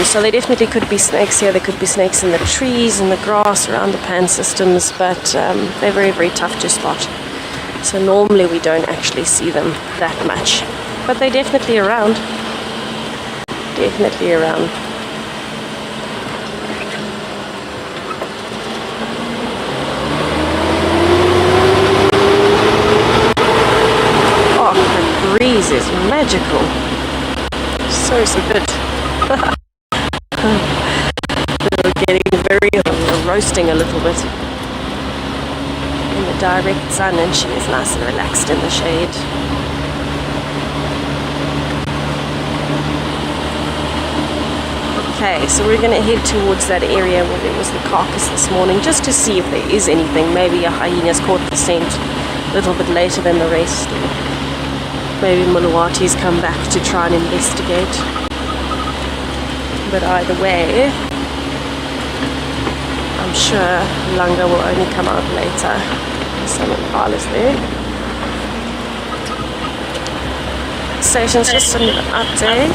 So there definitely could be snakes here. There could be snakes in the trees, in the grass, around the pan systems, but they're very, very tough to spot. So normally we don't actually see them that much. But they're definitely around. Definitely around. Breeze is magical. So good. We're getting very roasting a little bit in the direct sun, and she is nice and relaxed in the shade. Okay, so we're going to head towards that area where there was the carcass this morning, just to see if there is anything. Maybe a hyena's caught the scent a little bit later than the rest. Maybe Mulawati's come back to try and investigate. But either way, I'm sure Langa will only come out later. There's some impalas there. Stations, just an update.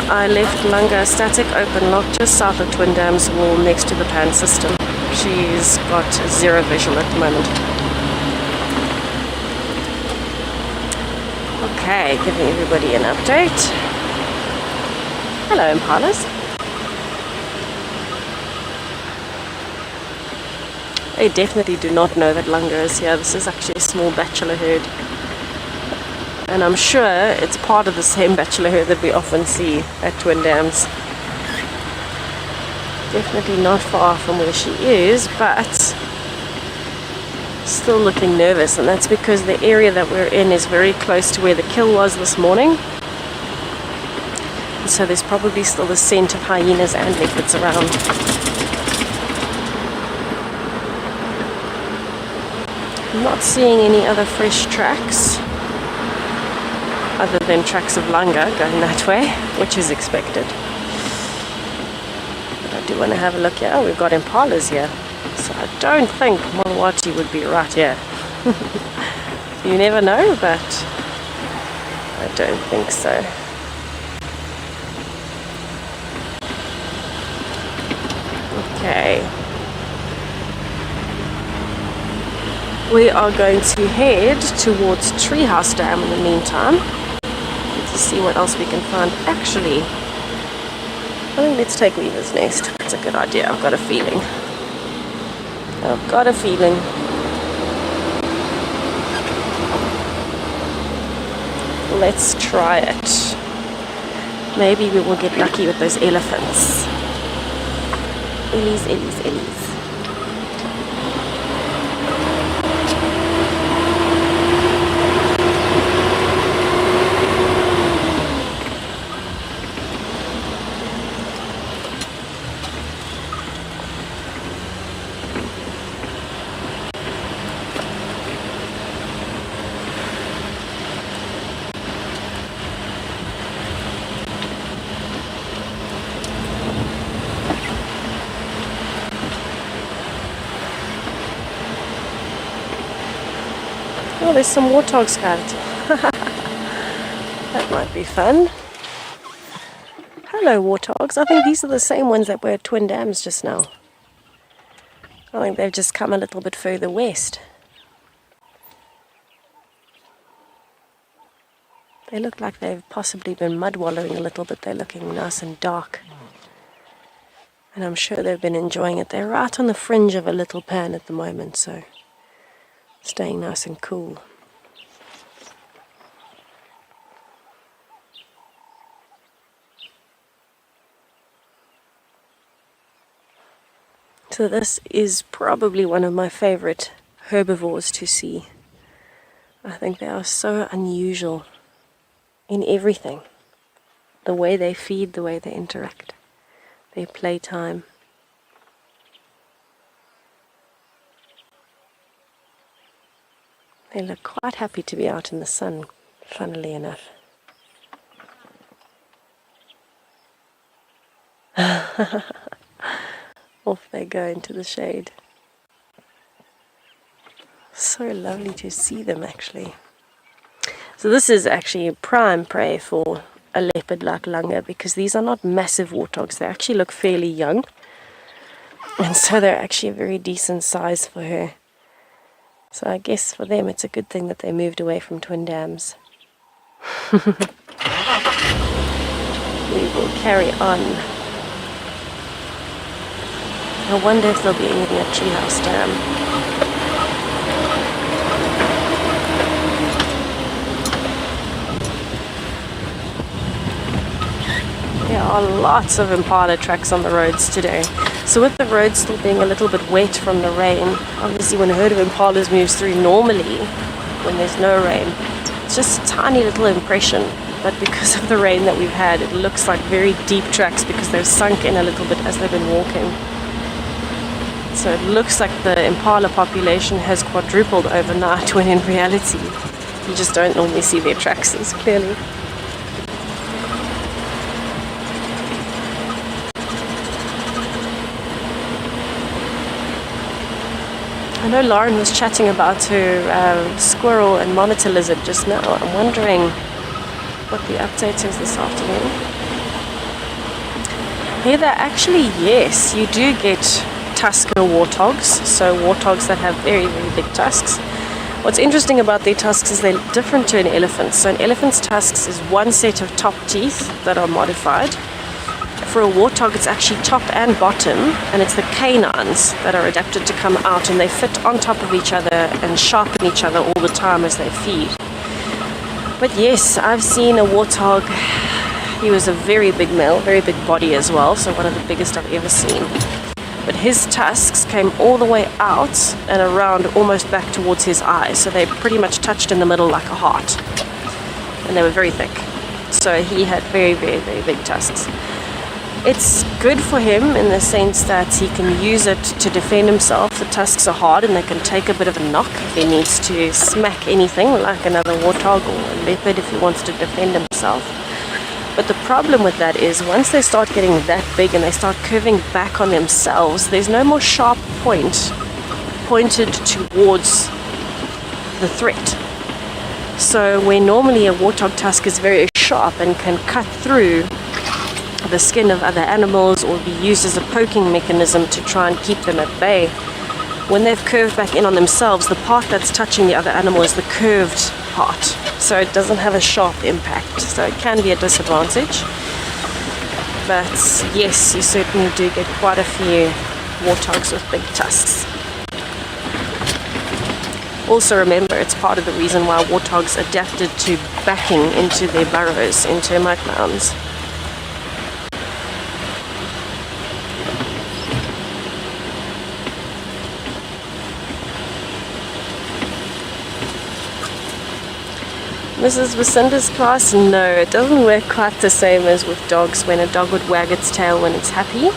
I left Langa static open lock just south of Twin Dams wall next to the pan system. She's got zero visual at the moment. Okay, giving everybody an update. Hello, impalas. They definitely do not know that Langa is here. This is actually a small bachelor herd. And I'm sure it's part of the same bachelor herd that we often see at Twin Dams. Definitely not far from where she is, but still looking nervous, and that's because the area that we're in is very close to where the kill was this morning. And so there's probably still the scent of hyenas and leopards around. I'm not seeing any other fresh tracks other than tracks of Langa going that way, which is expected. But I do want to have a look here. Oh, we've got impalas here. So I don't think Mulwati would be right here. You never know, but I don't think so. Okay. We are going to head towards Treehouse Dam in the meantime to see what else we can find. Actually, I think let's take Weaver's Nest. It's a good idea. I've got a feeling. I've got a feeling. Let's try it. Maybe we will get lucky with those elephants. Ellies, Ellies, Ellies. Oh, there's some warthog scat. might be fun. Hello, warthogs. I think these are the same ones that were at Twin Dams just now. I think they've just come a little bit further west. They look like they've possibly been mud wallowing a little bit. They're looking nice and dark. And I'm sure they've been enjoying it. They're right on the fringe of a little pan at the moment, so staying nice and cool. So this is probably one of my favorite herbivores to see. I think they are so unusual in everything. The way they feed, the way they interact, their playtime. They look quite happy to be out in the sun, funnily enough. Off they go into the shade. So lovely to see them, actually. So this is actually prime prey for a leopard like Langa, because these are not massive warthogs. They actually look fairly young, and so they're actually a very decent size for her. So I guess for them it's a good thing that they moved away from Twin Dams. We will carry on. I wonder if there'll be anything at Treehouse Dam. There are lots of impala tracks on the roads today. So with the roads still being a little bit wet from the rain, obviously when a herd of impalas moves through normally, when there's no rain, it's just a tiny little impression. But because of the rain that we've had, it looks like very deep tracks because they've sunk in a little bit as they've been walking. So it looks like the impala population has quadrupled overnight, when in reality, you just don't normally see their tracks as clearly. I know Lauren was chatting about her squirrel and monitor lizard just now. I'm wondering what the update is this afternoon. Heather, actually yes, you do get tusker warthogs, so warthogs that have very, very big tusks. What's interesting about their tusks is they're different to an elephant. So an elephant's tusks is one set of top teeth that are modified. For a warthog, it's actually top and bottom, and it's the canines that are adapted to come out, and they fit on top of each other and sharpen each other all the time as they feed. But yes, I've seen a warthog. He was a very big male, very big body as well, so one of the biggest I've ever seen. But his tusks came all the way out and around almost back towards his eyes, so they pretty much touched in the middle like a heart, and they were very thick. So he had very, very, very big tusks. It's good for him in the sense that he can use it to defend himself. The tusks are hard and they can take a bit of a knock if he needs to smack anything, like another warthog or a leopard if he wants to defend himself. But the problem with that is once they start getting that big and they start curving back on themselves, there's no more sharp point pointed towards the threat. So where normally a warthog tusk is very sharp and can cut through the skin of other animals or be used as a poking mechanism to try and keep them at bay, when they've curved back in on themselves, the part that's touching the other animal is the curved part, so it doesn't have a sharp impact, so it can be a disadvantage. But yes, you certainly do get quite a few warthogs with big tusks. Also remember, it's part of the reason why warthogs adapted to backing into their burrows in termite mounds. Mrs. Lucinda's class? No, it doesn't work quite the same as with dogs when a dog would wag its tail when it's happy.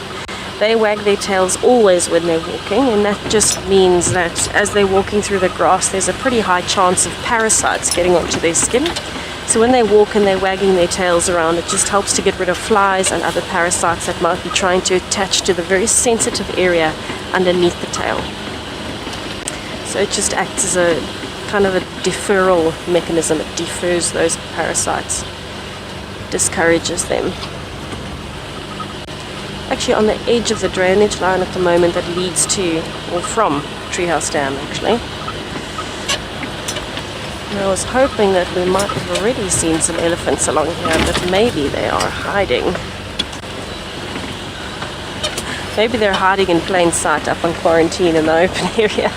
They wag their tails always when they're walking, and that just means that as they're walking through the grass, there's a pretty high chance of parasites getting onto their skin. So when they walk and they're wagging their tails around, it just helps to get rid of flies and other parasites that might be trying to attach to the very sensitive area underneath the tail. So it just acts as a kind of a deferral mechanism. It defers those parasites. discourages them. Actually on the edge of the drainage line at the moment that leads to, or from, Treehouse Dam actually. And I was hoping that we might have already seen some elephants along here, but maybe they are hiding. Maybe they're hiding in plain sight up on quarantine in the open area.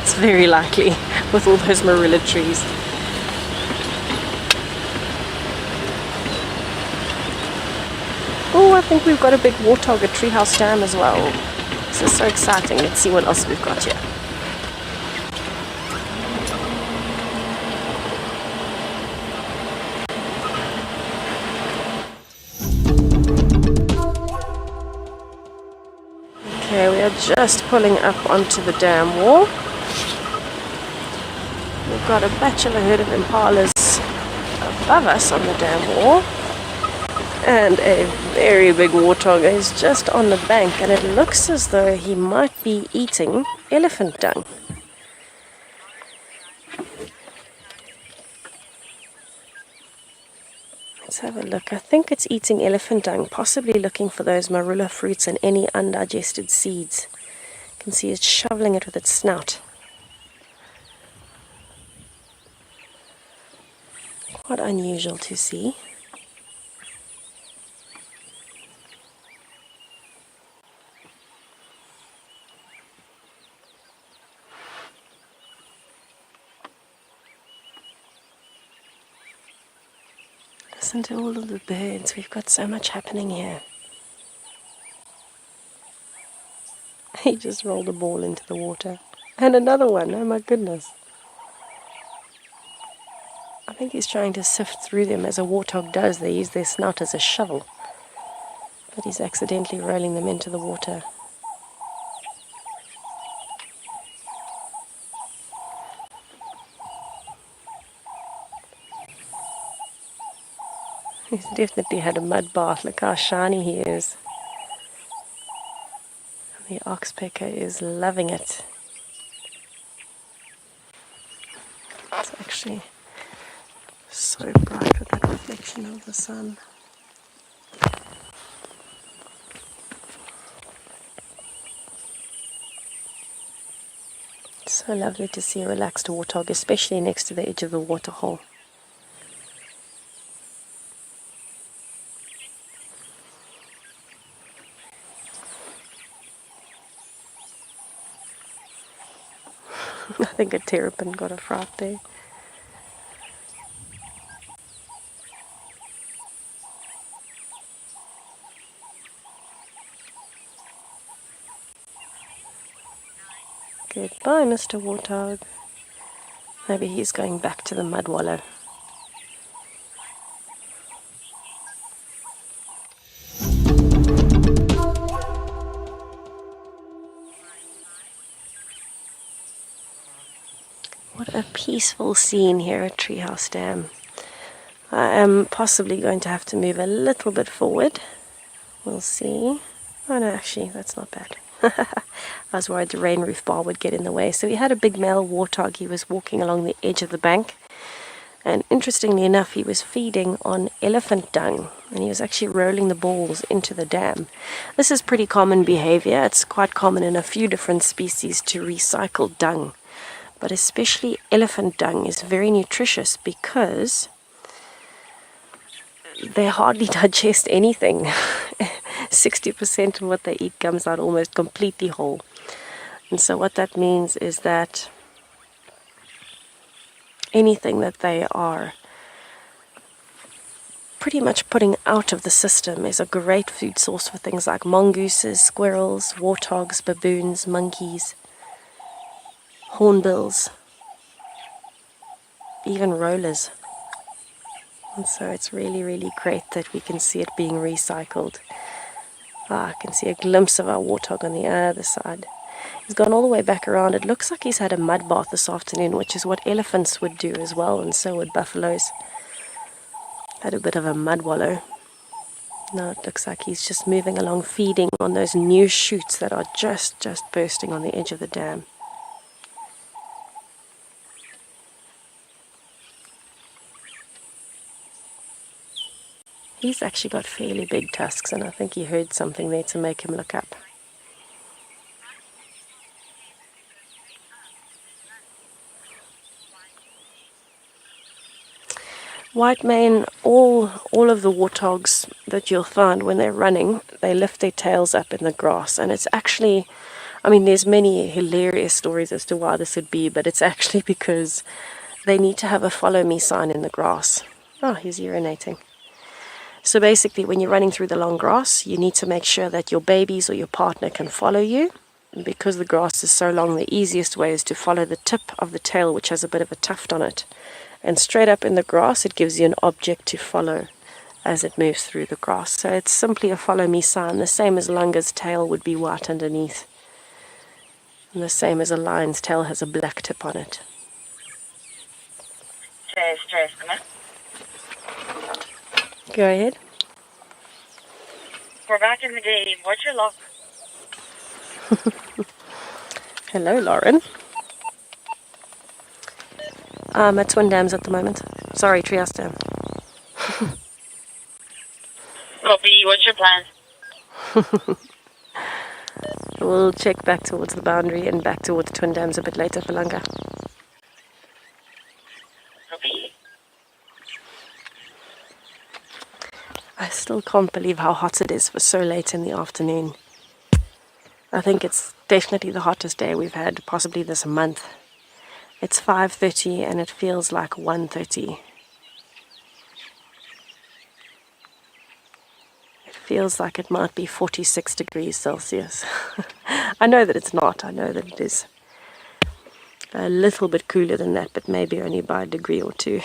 It's very likely with all those marula trees. Oh, I think we've got a big warthog at Treehouse Dam as well. This is so exciting. Let's see what else we've got here. Okay, we are just pulling up onto the dam wall. We've got a bachelor herd of impalas above us on the dam wall. And a very big warthog is just on the bank, and it looks as though he might be eating elephant dung. Let's have a look. I think it's eating elephant dung, possibly looking for those marula fruits and any undigested seeds. You can see it's shoveling it with its snout. Quite unusual to see. Listen to all of the birds. We've got so much happening here. He just rolled a ball into the water. And another one. Oh my goodness. I think he's trying to sift through them as a warthog does. They use their snout as a shovel. But he's accidentally rolling them into the water. He's definitely had a mud bath. Look how shiny he is. The oxpecker is loving it. It's actually so bright with that reflection of the sun. It's so lovely to see a relaxed warthog, especially next to the edge of the waterhole. I think a terrapin got a fright there. Goodbye, Mr. Warthog. Maybe he's going back to the mud wallow. What a peaceful scene here at Treehouse Dam. I am possibly going to have to move a little bit forward. We'll see. Oh no, actually, that's not bad. I was worried the rain roof bar would get in the way. So we had a big male warthog. He was walking along the edge of the bank. And interestingly enough, he was feeding on elephant dung. And he was actually rolling the balls into the dam. This is pretty common behavior. It's quite common in a few different species to recycle dung. But especially elephant dung is very nutritious because they hardly digest anything. 60% of what they eat comes out almost completely whole. And so what that means is that anything that they are pretty much putting out of the system is a great food source for things like mongooses, squirrels, warthogs, baboons, monkeys, hornbills, even rollers. And so it's really, really great that we can see it being recycled. I can see a glimpse of our warthog on the other side. He's gone all the way back around. It looks like he's had a mud bath this afternoon, which is what elephants would do as well, and so would buffaloes. Had a bit of a mud wallow. Now it looks like he's just moving along, feeding on those new shoots that are just bursting on the edge of the dam. He's actually got fairly big tusks, and I think he heard something there to make him look up. White mane, all of the warthogs that you'll find when they're running, they lift their tails up in the grass, and it's actually, I mean, there's many hilarious stories as to why this would be, but it's actually because they need to have a follow me sign in the grass. Oh, he's urinating. So basically, when you're running through the long grass, you need to make sure that your babies or your partner can follow you. And because the grass is so long, the easiest way is to follow the tip of the tail, which has a bit of a tuft on it. And straight up in the grass, it gives you an object to follow as it moves through the grass. So it's simply a follow me sign, the same as Lunga's tail would be white underneath. And the same as a lion's tail has a black tip on it. Cheers, come on. Go ahead. We're back in the game. What's your luck? Hello, Lauren. I'm at Twin Dams at the moment. Sorry, Trias Dam. Copy. What's your plan? We'll check back towards the boundary and back towards Twin Dams a bit later for Lunga. Copy. I still can't believe how hot it is for so late in the afternoon. I think it's definitely the hottest day we've had, possibly this month. It's 5:30 and it feels like 1:30. It feels like it might be 46 degrees Celsius. I know that it's not. I know that it is a little bit cooler than that, but maybe only by a degree or two.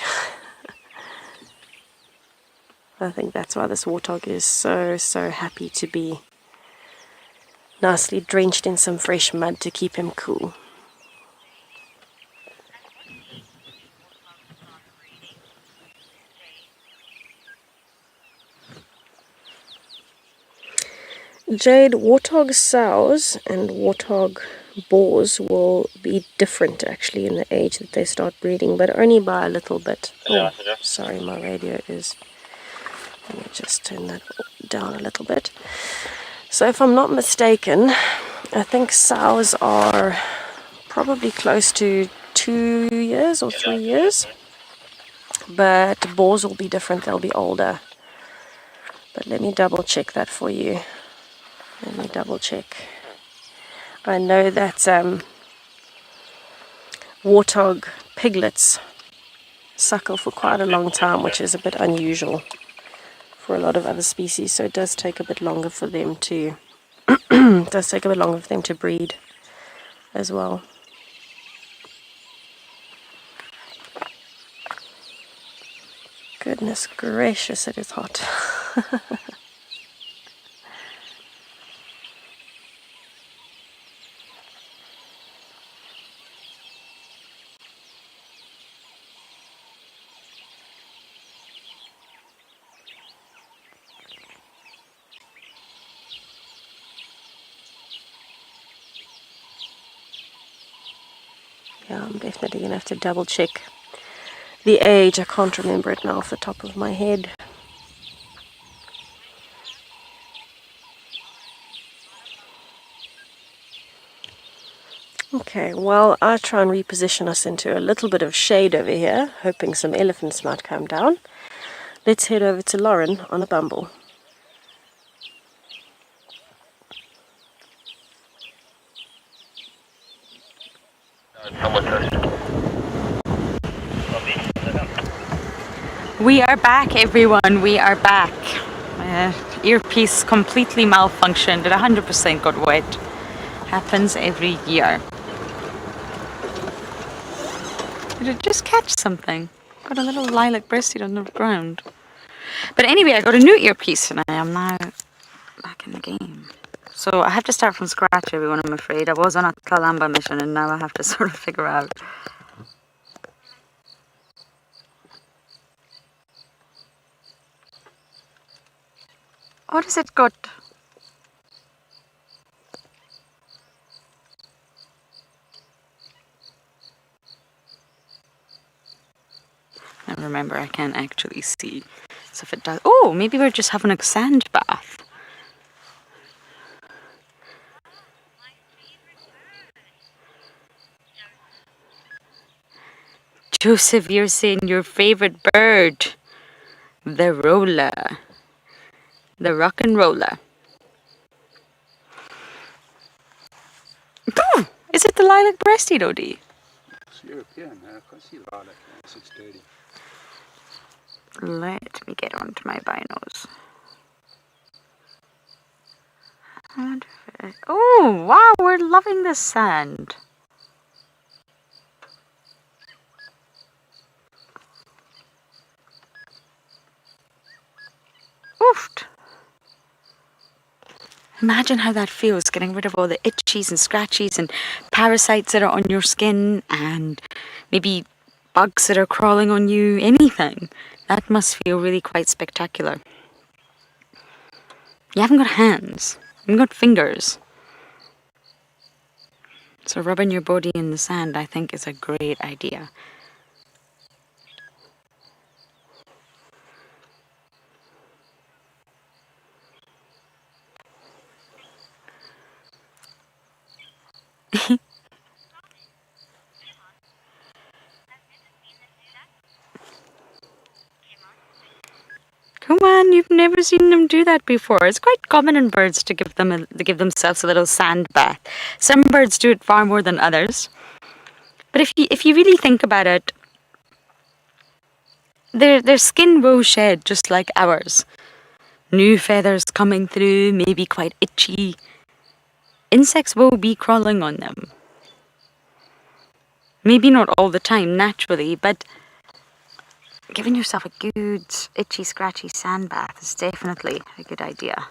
I think that's why this warthog is so happy to be nicely drenched in some fresh mud to keep him cool. Jade, warthog sows and warthog boars will be different actually in the age that they start breeding, but only by a little bit. Oh, sorry, my radio is... Let me just turn that down a little bit. So if I'm not mistaken, I think sows are probably close to 2 years or 3 years. But boars will be different, they'll be older. But let me double check that for you. Let me double check. I know that warthog piglets suckle for quite a long time, which is a bit unusual for a lot of other species, so it does take a bit longer for them to breed as well. Goodness gracious, it is hot. Yeah, I'm definitely going to have to double check the age. I can't remember it now off the top of my head. Okay, well, I'll try and reposition us into a little bit of shade over here, hoping some elephants might come down. Let's head over to Lauren on a bumble. We are back, everyone. We are back. Earpiece completely malfunctioned. It 100% got wet. Happens every year. Did it just catch something? Got a little lilac breastseed on the ground. But anyway, I got a new earpiece and I am now back in the game. So I have to start from scratch, everyone, I'm afraid. I was on a Kalamba mission and now I have to sort of figure out. What has it got? I remember I can't actually see. So if it does. Oh, maybe we're just having a sand bath. Joseph, you're saying your favorite bird. The roller. The rock and roller. Pooh! Is it the lilac-breasted, Odie? It's European. I can't see lilac. It's dirty. Let me get onto my binos. Oh, wow, we're loving the sand. Oofed. Imagine how that feels, getting rid of all the itchies and scratchies and parasites that are on your skin and maybe bugs that are crawling on you, anything. That must feel really quite spectacular. You haven't got hands. You haven't got fingers. So rubbing your body in the sand, I think, is a great idea. Come on, you've never seen them do that before. It's quite common in birds to give themselves a little sand bath. Some birds do it far more than others. But if you really think about it, their skin will shed just like ours. New feathers coming through, maybe quite itchy. Insects will be crawling on them. Maybe not all the time, naturally, but giving yourself a good, itchy, scratchy sand bath is definitely a good idea.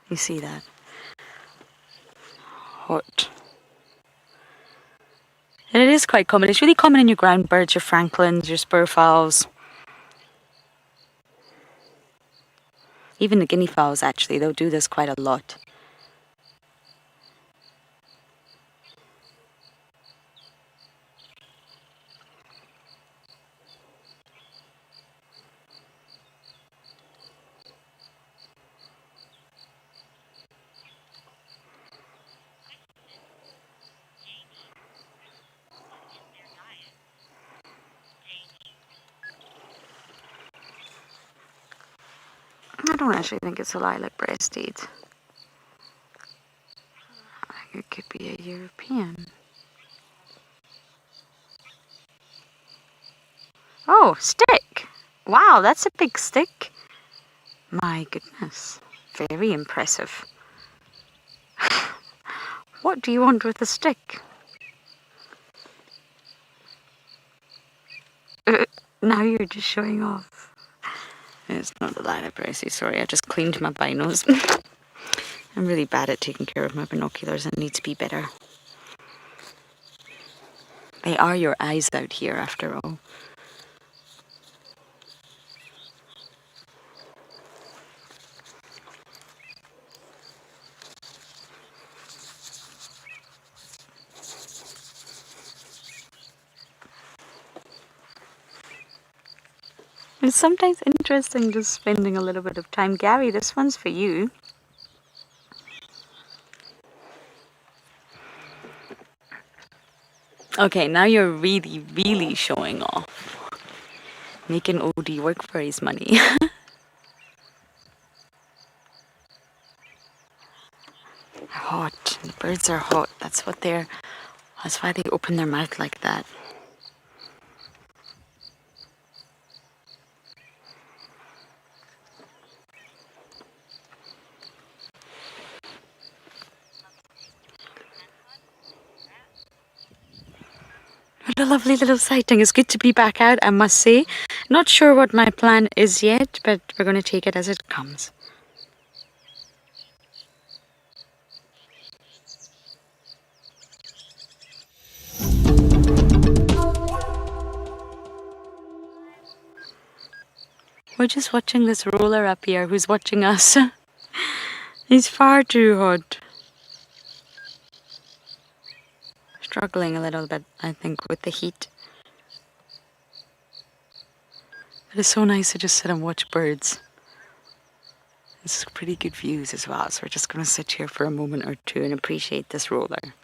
You see that? Hot. And it is quite common. It's really common in your ground birds, your francolins, your spurfowls. Even the guinea fowls, actually, they'll do this quite a lot. I don't actually think it's a lilac-breasted. I think it could be a European. Oh, stick! Wow, that's a big stick. My goodness, very impressive. What do you want with a stick? Now you're just showing off. It's not the lilac-breasted, sorry, I just cleaned my binos. I'm really bad at taking care of my binoculars and need to be better. They are your eyes out here, after all. It's sometimes interesting just spending a little bit of time. Gary, this one's for you. Okay, now you're really, really showing off. Making Odie work for his money. Hot. The birds are hot. That's why they open their mouth like that. What a lovely little sighting. It's good to be back out, I must say. Not sure what my plan is yet, but we're going to take it as it comes. We're just watching this roller up here who's watching us. He's far too hot. struggling a little bit, I think, with the heat. But it's so nice to just sit and watch birds. It's pretty good views as well, so we're just going to sit here for a moment or two and appreciate this roller.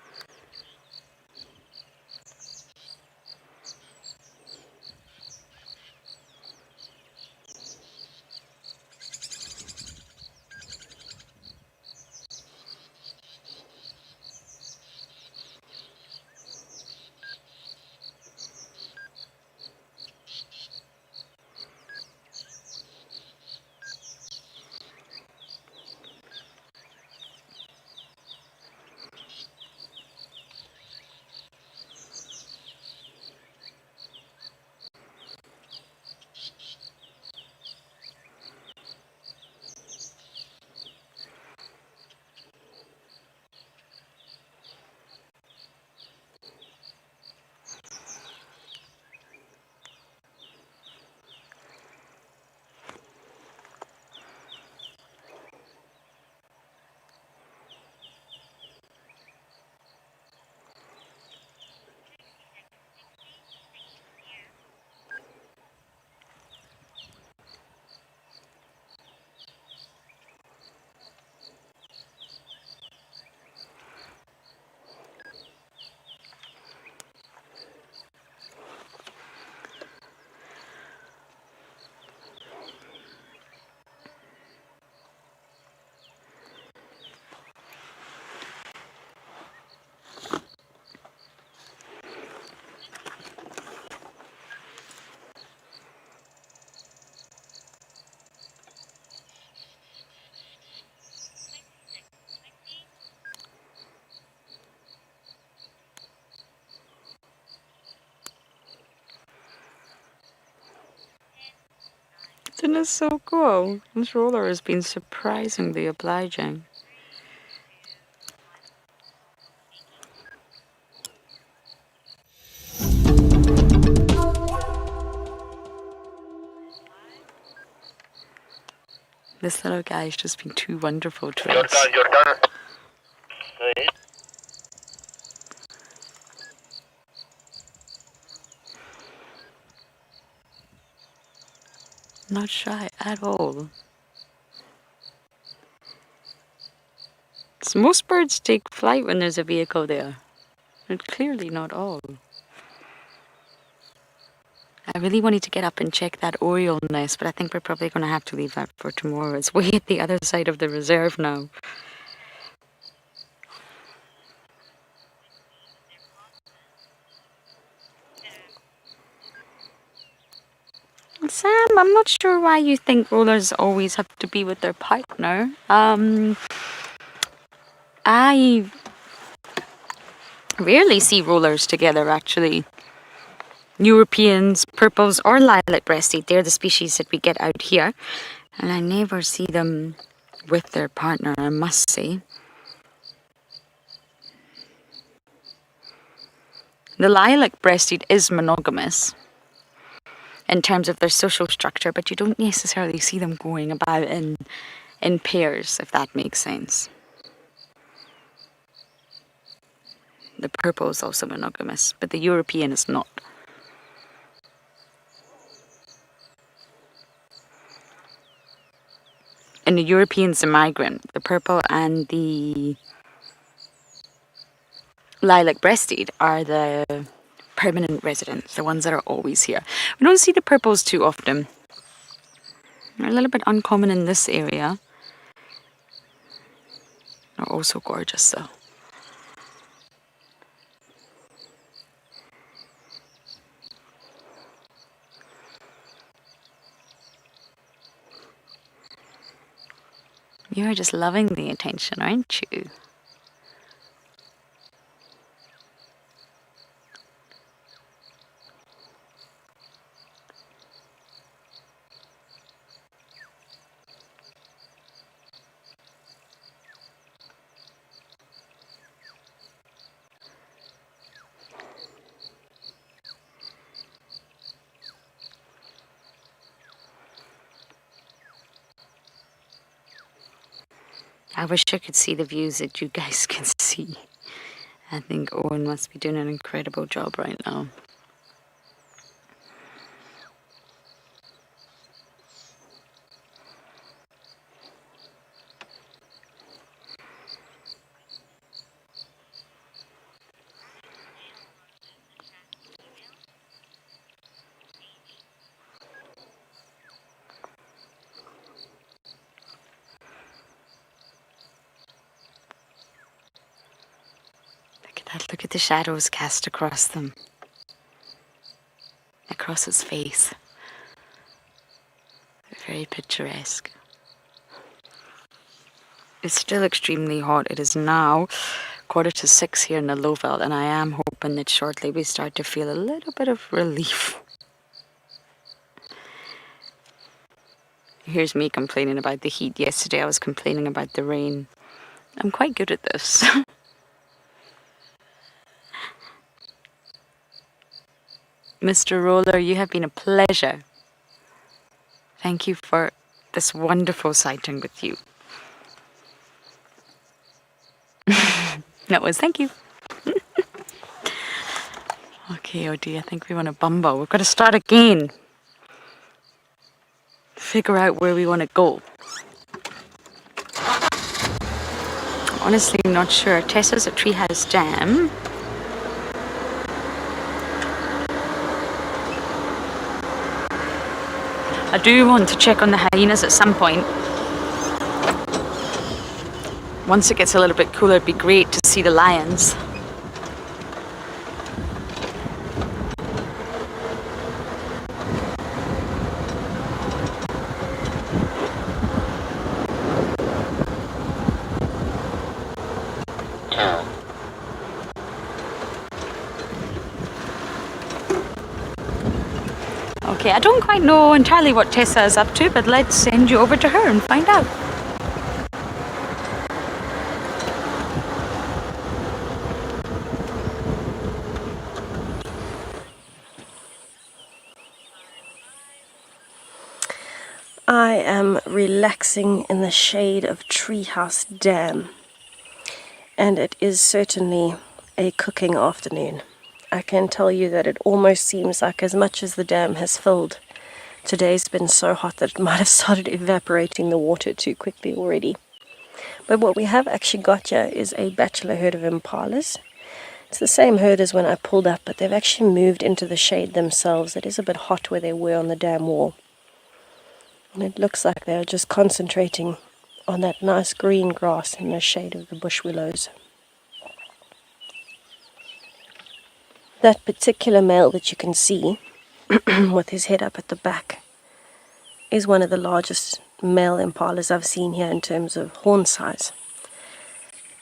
Isn't it so cool? This roller has been surprisingly obliging. This little guy's just been too wonderful to us. Jordan. Not shy at all. So most birds take flight when there's a vehicle there, but clearly not all. I really wanted to get up and check that oriole nest, but I think we're probably going to have to leave that for tomorrow. It's way at the other side of the reserve now. Sam, I'm not sure why you think rollers always have to be with their partner. I rarely see rollers together, actually. Europeans, purples, or lilac breasted, they're the species that we get out here. And I never see them with their partner, I must say. The lilac breasted is monogamous in terms of their social structure, but you don't necessarily see them going about in pairs, if that makes sense. The purple is also monogamous, but the European is not. And the European's a migrant. The purple and the lilac breasted are the permanent residents, the ones that are always here. We don't see the purples too often. They're a little bit uncommon in this area. They're also gorgeous though. You're just loving the attention, aren't you? I wish I could see the views that you guys can see. I think Owen must be doing an incredible job right now. Look at that, look at the shadows cast across them. Across his face. They're very picturesque. It's still extremely hot. It is now 5:45 here in the Lowveld, and I am hoping that shortly we start to feel a little bit of relief. Here's me complaining about the heat. Yesterday I was complaining about the rain. I'm quite good at this. Mr. Roller, you have been a pleasure. Thank you for this wonderful sighting with you. That was thank you. Okay, Odie, I think we want to bumble. We've got to start again. Figure out where we want to go. Honestly, I'm not sure. Tessa's at Treehouse Jam. I do want to check on the hyenas at some point. Once it gets a little bit cooler, it'd be great to see the lions. Okay, I don't quite know entirely what Tessa is up to, but let's send you over to her and find out. I am relaxing in the shade of Treehouse Dam, and it is certainly a cooking afternoon. I can tell you that it almost seems like as much as the dam has filled, today's been so hot that it might have started evaporating the water too quickly already. But what we have actually got here is a bachelor herd of impalas. It's the same herd as when I pulled up, but they've actually moved into the shade themselves. It is a bit hot where they were on the dam wall. And it looks like they're just concentrating on that nice green grass in the shade of the bush willows. That particular male that you can see, with his head up at the back, is one of the largest male impalas I've seen here in terms of horn size.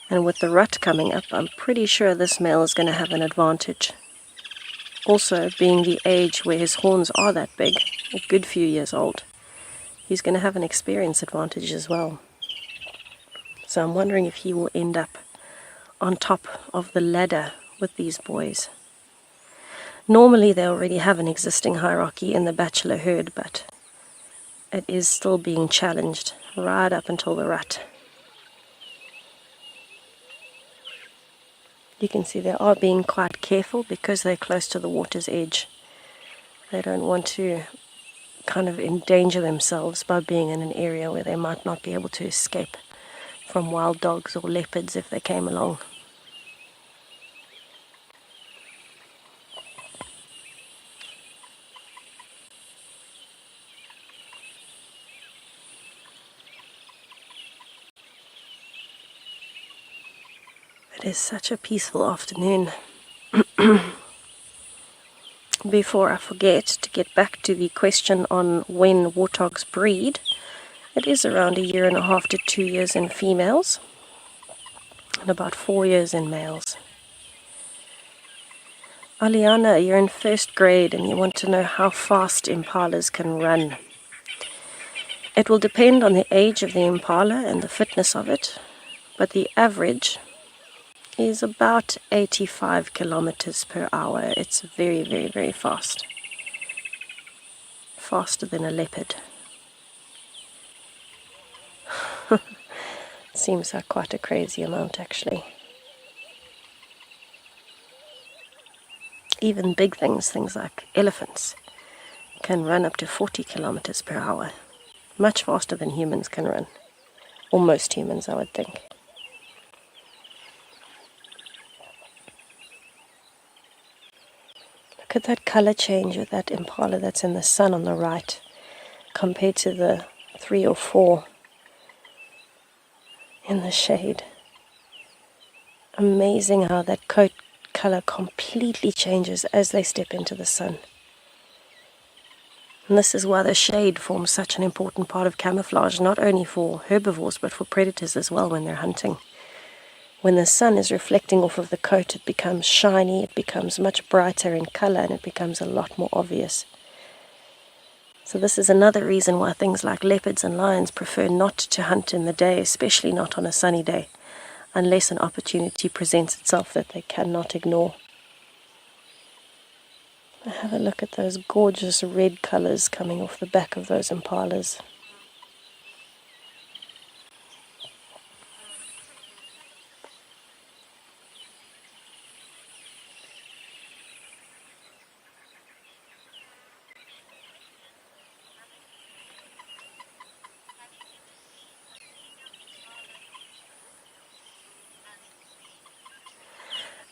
And with the rut coming up, I'm pretty sure this male is going to have an advantage. Also, being the age where his horns are that big, a good few years old, he's going to have an experience advantage as well. So I'm wondering if he will end up on top of the ladder with these boys. Normally they already have an existing hierarchy in the bachelor herd, but it is still being challenged right up until the rut. You can see they are being quite careful because they're close to the water's edge. They don't want to kind of endanger themselves by being in an area where they might not be able to escape from wild dogs or leopards if they came along. It is such a peaceful afternoon. Before I forget to get back to the question on when warthogs breed, it is around 1.5 to 2 years in females and about 4 years in males. Aliana, you're in first grade and you want to know how fast impalas can run. It will depend on the age of the impala and the fitness of it, but the average is about 85 kilometers per hour. It's very, very, very fast. Faster than a leopard. Seems like quite a crazy amount, actually. Even big things like elephants, can run up to 40 kilometers per hour. Much faster than humans can run. Or most humans, I would think. Look at that color change with that impala that's in the sun on the right, compared to the 3 or 4 in the shade. Amazing how that coat color completely changes as they step into the sun. And this is why the shade forms such an important part of camouflage, not only for herbivores but for predators as well when they're hunting. When the sun is reflecting off of the coat, it becomes shiny, it becomes much brighter in color, and it becomes a lot more obvious. So this is another reason why things like leopards and lions prefer not to hunt in the day, especially not on a sunny day, unless an opportunity presents itself that they cannot ignore. Have a look at those gorgeous red colors coming off the back of those impalas.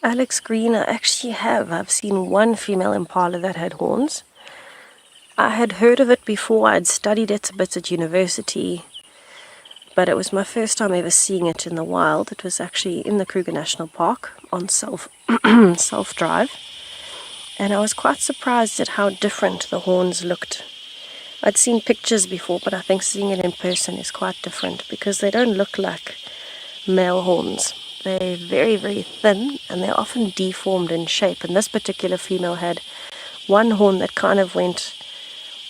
Alex Green, I've seen one female impala that had horns. I had heard of it before, I'd studied it a bit at university, but it was my first time ever seeing it in the wild. It was actually in the Kruger National Park on self-drive, and I was quite surprised at how different the horns looked. I'd seen pictures before, but I think seeing it in person is quite different because they don't look like male horns. They're very, very thin, and they're often deformed in shape. And this particular female had one horn that kind of went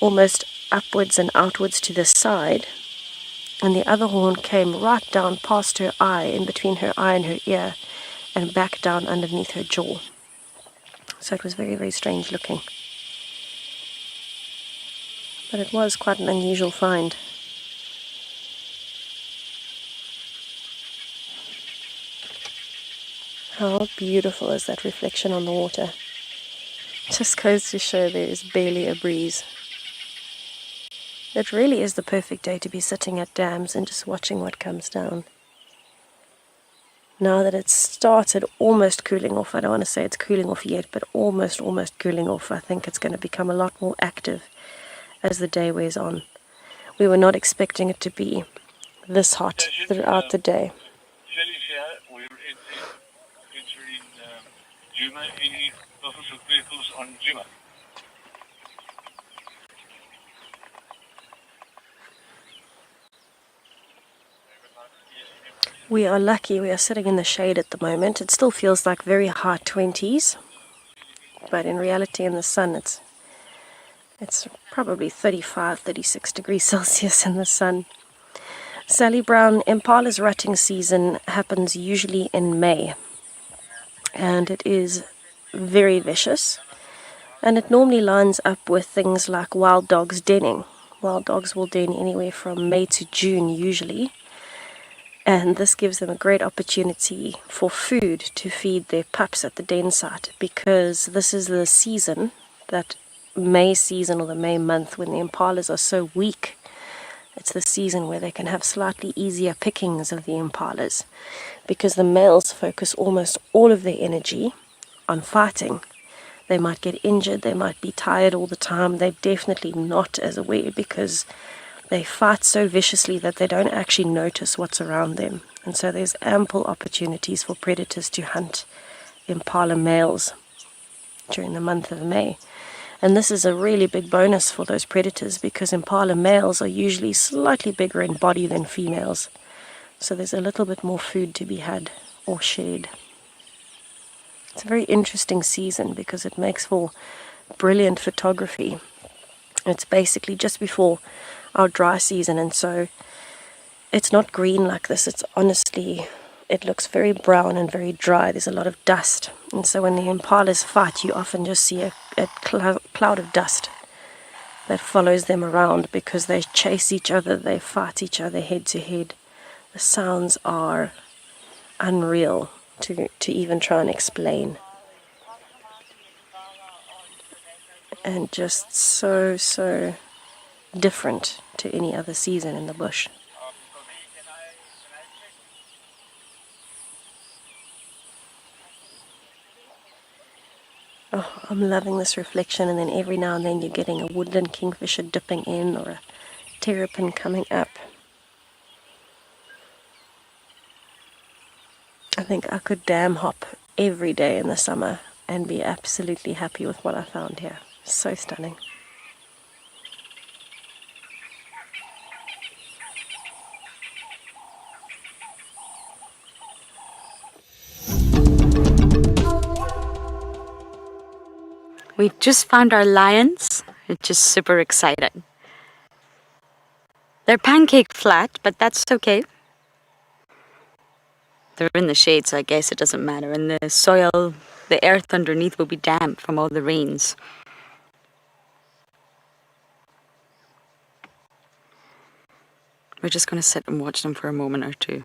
almost upwards and outwards to the side, and the other horn came right down past her eye, in between her eye and her ear, and back down underneath her jaw. So it was very, very strange looking. But it was quite an unusual find. How beautiful is that reflection on the water? Just goes to show there is barely a breeze. It really is the perfect day to be sitting at dams and just watching what comes down. Now that it's started almost cooling off, I don't want to say it's cooling off yet, but almost cooling off, I think it's going to become a lot more active as the day wears on. We were not expecting it to be this hot throughout the day. We're entering Juma, any official vehicles on Juma. We are lucky we are sitting in the shade at the moment. It still feels like very high 20s, but in reality in the sun it's probably 35, 36 degrees Celsius in the sun. Sally Brown, Impala's rutting season happens usually in May, and it is very vicious, and it normally lines up with things like wild dogs denning. Wild dogs will den anywhere from May to June usually, and this gives them a great opportunity for food to feed their pups at the den site, because this is the season, that May season or the May month, when the impalas are so weak. It's the season where they can have slightly easier pickings of the impalas, because the males focus almost all of their energy on fighting. They might get injured, they might be tired all the time. They're definitely not as aware, because they fight so viciously that they don't actually notice what's around them. And so there's ample opportunities for predators to hunt impala males during the month of May. And this is a really big bonus for those predators, because impala males are usually slightly bigger in body than females. So there's a little bit more food to be had or shared. It's a very interesting season because it makes for brilliant photography. It's basically just before our dry season, and so it's not green like this. It's honestly, it looks very brown and very dry. There's a lot of dust, and so when the impalas fight, you often just see a cloud of dust that follows them around, because they chase each other, they fight each other head to head. The sounds are unreal to even try and explain. and just so different to any other season in the bush. Oh, I'm loving this reflection, and then every now and then you're getting a woodland kingfisher dipping in or a terrapin coming up. I think I could dam hop every day in the summer and be absolutely happy with what I found here. So stunning. We just found our lions, which is super exciting. They're pancake flat, but that's okay. They're in the shade, so I guess it doesn't matter. And the soil, the earth underneath will be damp from all the rains. We're just going to sit and watch them for a moment or two.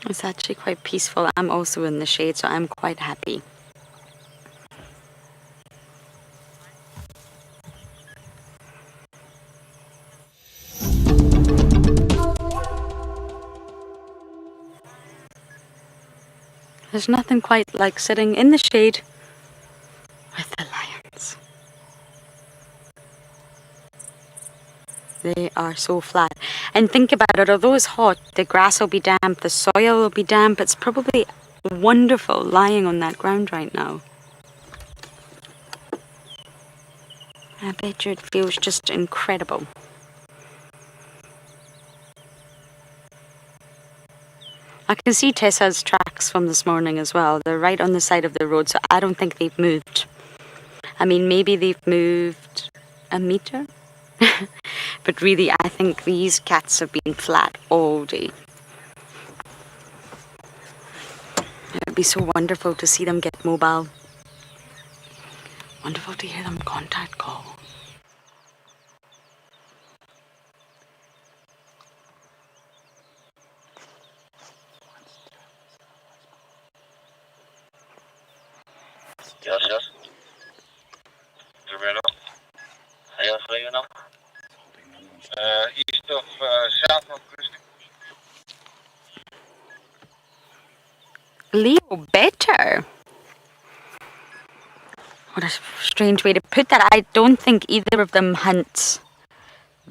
It's actually quite peaceful. I'm also in the shade, so I'm quite happy. There's nothing quite like sitting in the shade with the lions. They are so flat. And think about it, although it's hot, the grass will be damp, the soil will be damp. It's probably wonderful lying on that ground right now. I bet you it feels just incredible. I can see Tessa's tracks from this morning as well. They're right on the side of the road, so I don't think they've moved. I mean, maybe they've moved a meter. But really, I think these cats have been flat all day. It would be so wonderful to see them get mobile. Wonderful to hear them contact call. Yes, yes. Terwijl heel gelegen nog. East of south of Christie. Leo, better. What a strange way to put that. I don't think either of them hunts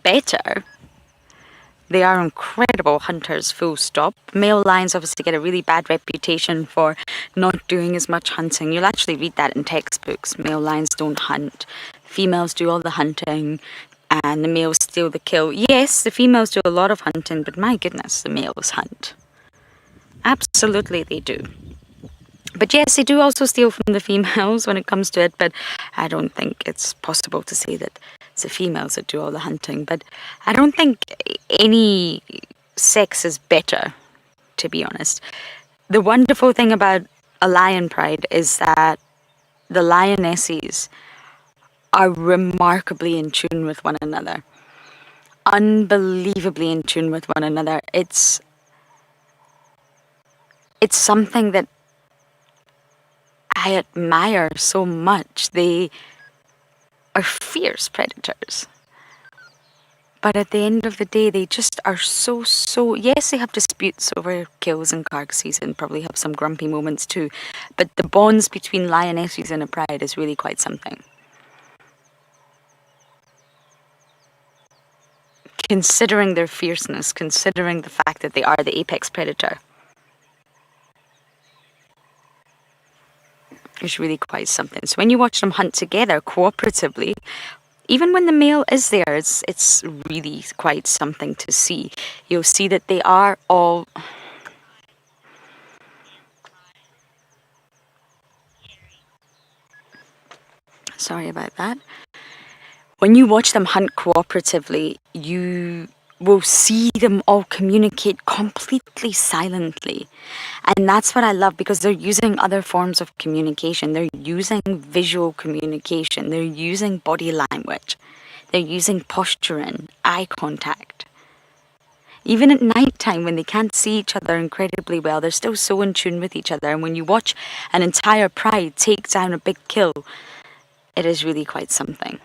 better. They are incredible hunters, full stop. Male lions obviously get a really bad reputation for not doing as much hunting. You'll actually read that in textbooks. Male lions don't hunt. Females do all the hunting and the males steal the kill. Yes, the females do a lot of hunting, but my goodness, the males hunt. Absolutely, they do. But yes, they do also steal from the females when it comes to it, but I don't think it's possible to say that it's the females that do all the hunting. But I don't think any sex is better, to be honest. The wonderful thing about a lion pride is that the lionesses are remarkably in tune with one another. Unbelievably in tune with one another. It's something that I admire so much. They are fierce predators. But at the end of the day, they just are so... Yes, they have disputes over kills and carcasses and probably have some grumpy moments too. But the bonds between lionesses and a pride is really quite something. Considering their fierceness, considering the fact that they are the apex predator, is really quite something. So when you watch them hunt together cooperatively, even when the male is there, it's really quite something to see. You'll see that they are all... Sorry about that. When you watch them hunt cooperatively, you will see them all communicate completely silently. And that's what I love, because they're using other forms of communication. They're using visual communication. They're using body language. They're using posturing, eye contact. Even at night time, when they can't see each other incredibly well, they're still so in tune with each other. And when you watch an entire pride take down a big kill, it is really quite something.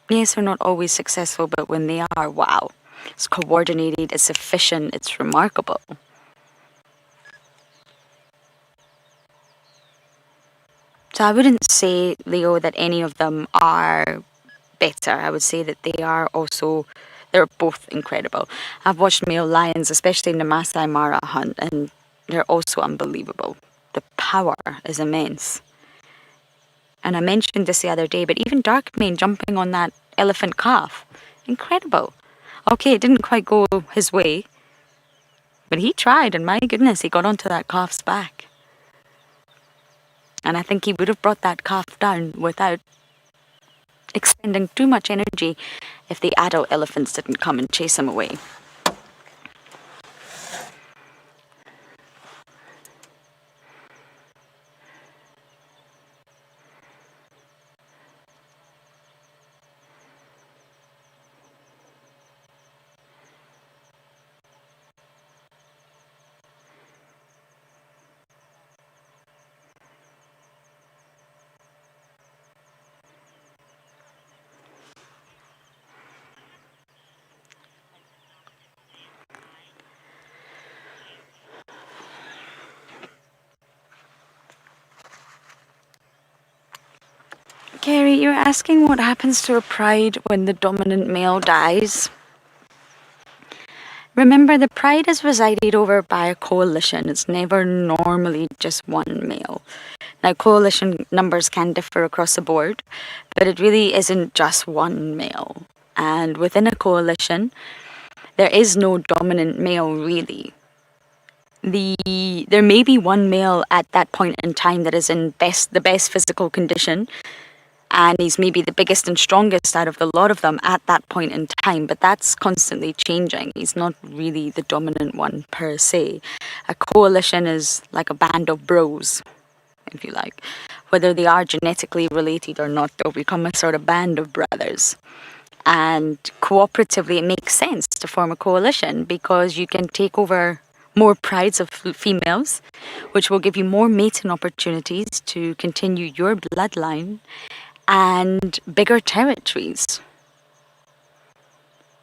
Yes, they're not always successful, but when they are, wow. It's coordinated, it's efficient, it's remarkable. So I wouldn't say, Leo, that any of them are better. I would say that they are also, they're both incredible. I've watched male lions, especially in the Masai Mara hunt, and they're also unbelievable. The power is immense. And I mentioned this the other day, but even Darkmane jumping on that elephant calf, incredible. Okay, it didn't quite go his way, but he tried, and my goodness, he got onto that calf's back. And I think he would have brought that calf down without expending too much energy if the adult elephants didn't come and chase him away. Carrie, you're asking what happens to a pride when the dominant male dies. Remember, the pride is resided over by a coalition. It's never normally just one male. Now, coalition numbers can differ across the board, but it really isn't just one male. And within a coalition, there is no dominant male, really. There may be one male at that point in time that is in the best physical condition, and he's maybe the biggest and strongest out of the lot of them at that point in time, but that's constantly changing. He's not really the dominant one per se. A coalition is like a band of bros, if you like. Whether they are genetically related or not, they'll become a sort of band of brothers. And cooperatively, it makes sense to form a coalition because you can take over more prides of females, which will give you more mating opportunities to continue your bloodline, and bigger territories,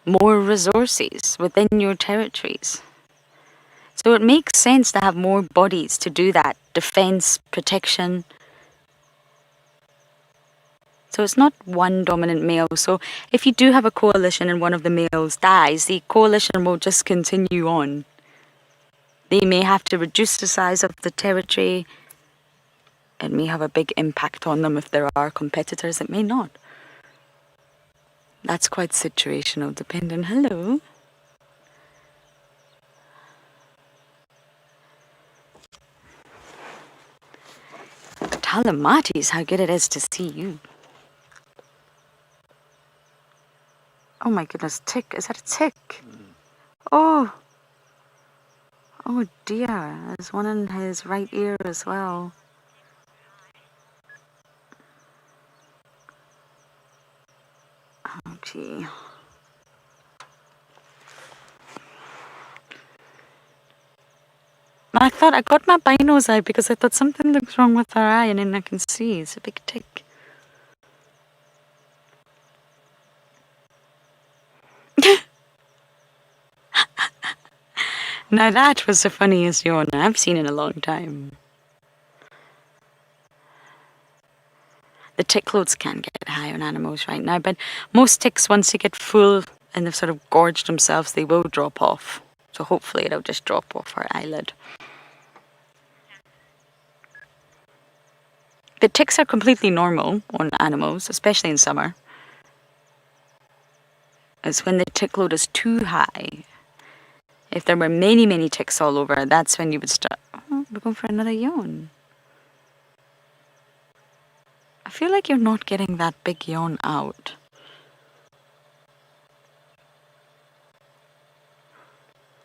more resources within your territories. So it makes sense to have more bodies to do that, defense, protection. So it's not one dominant male. So if you do have a coalition and one of the males dies, the coalition will just continue on. They may have to reduce the size of the territory. It may have a big impact on them if there are competitors. It may not. That's quite situational, depending. Hello. Talamatis, how good it is to see you. Oh my goodness, tick. Is that a tick? Oh. Oh dear. There's one in his right ear as well. Oh gee. I thought I got my binos out because I thought something looks wrong with her eye, and then I can see it's a big tick. Now that was the funniest yawn I've seen in a long time. The tick loads can get high on animals right now, but most ticks, once they get full and they've sort of gorged themselves, they will drop off. So hopefully it'll just drop off her eyelid. The ticks are completely normal on animals, especially in summer. It's when the tick load is too high. If there were many, many ticks all over, that's when you would start. Oh, we're going for another yawn. I feel like you're not getting that big yawn out.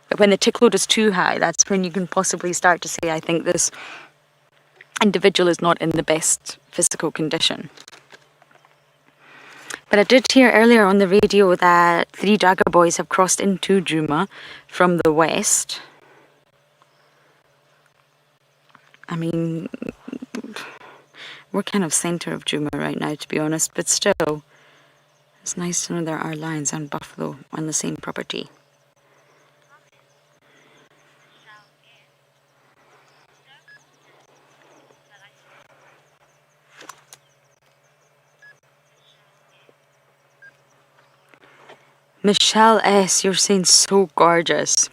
But when the tick load is too high, that's when you can possibly start to say, I think this individual is not in the best physical condition. But I did hear earlier on the radio that 3 Jagger boys have crossed into Juma from the west. I mean, we're kind of center of Juma right now, to be honest, but still, it's nice to know there are lions and buffalo on the same property. Michelle S., you're saying so gorgeous.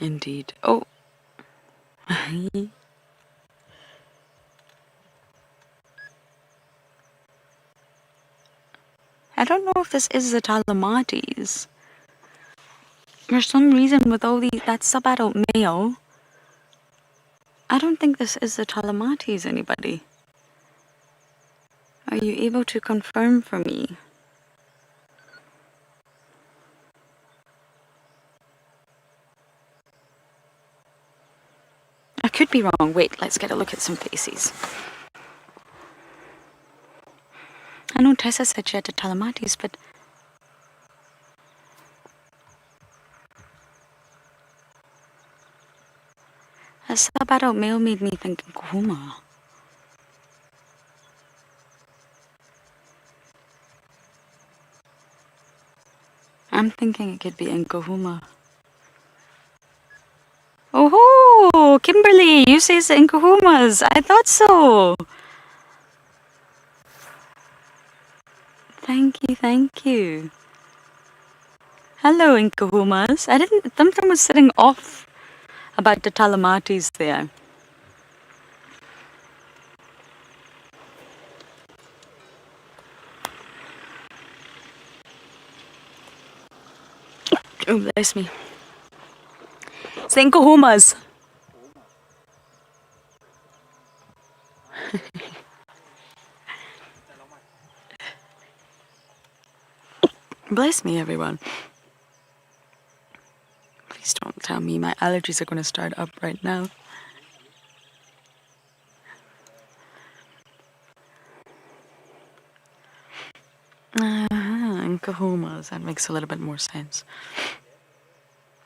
Indeed. Oh. I don't know if this is the Talamatis. For some reason, with all that sub-adult male, I don't think this is the Talamatis, anybody. Are you able to confirm for me? I could be wrong. Wait, let's get a look at some faces. I know Tessa said she had the Talamatis, but a sub-adult male made me think Nkuma. I'm thinking it could be Nkahuma. Oh, Kimberly, you say it's the Nkahumas. I thought so. Thank you, thank you. Hello, Nkahumas. I didn't. Something was sitting off about the Talamatis there. Oh, bless me. It's the Nkahumas. Bless me, everyone. Please don't tell me my allergies are going to start up right now. Nkahumas. That makes a little bit more sense.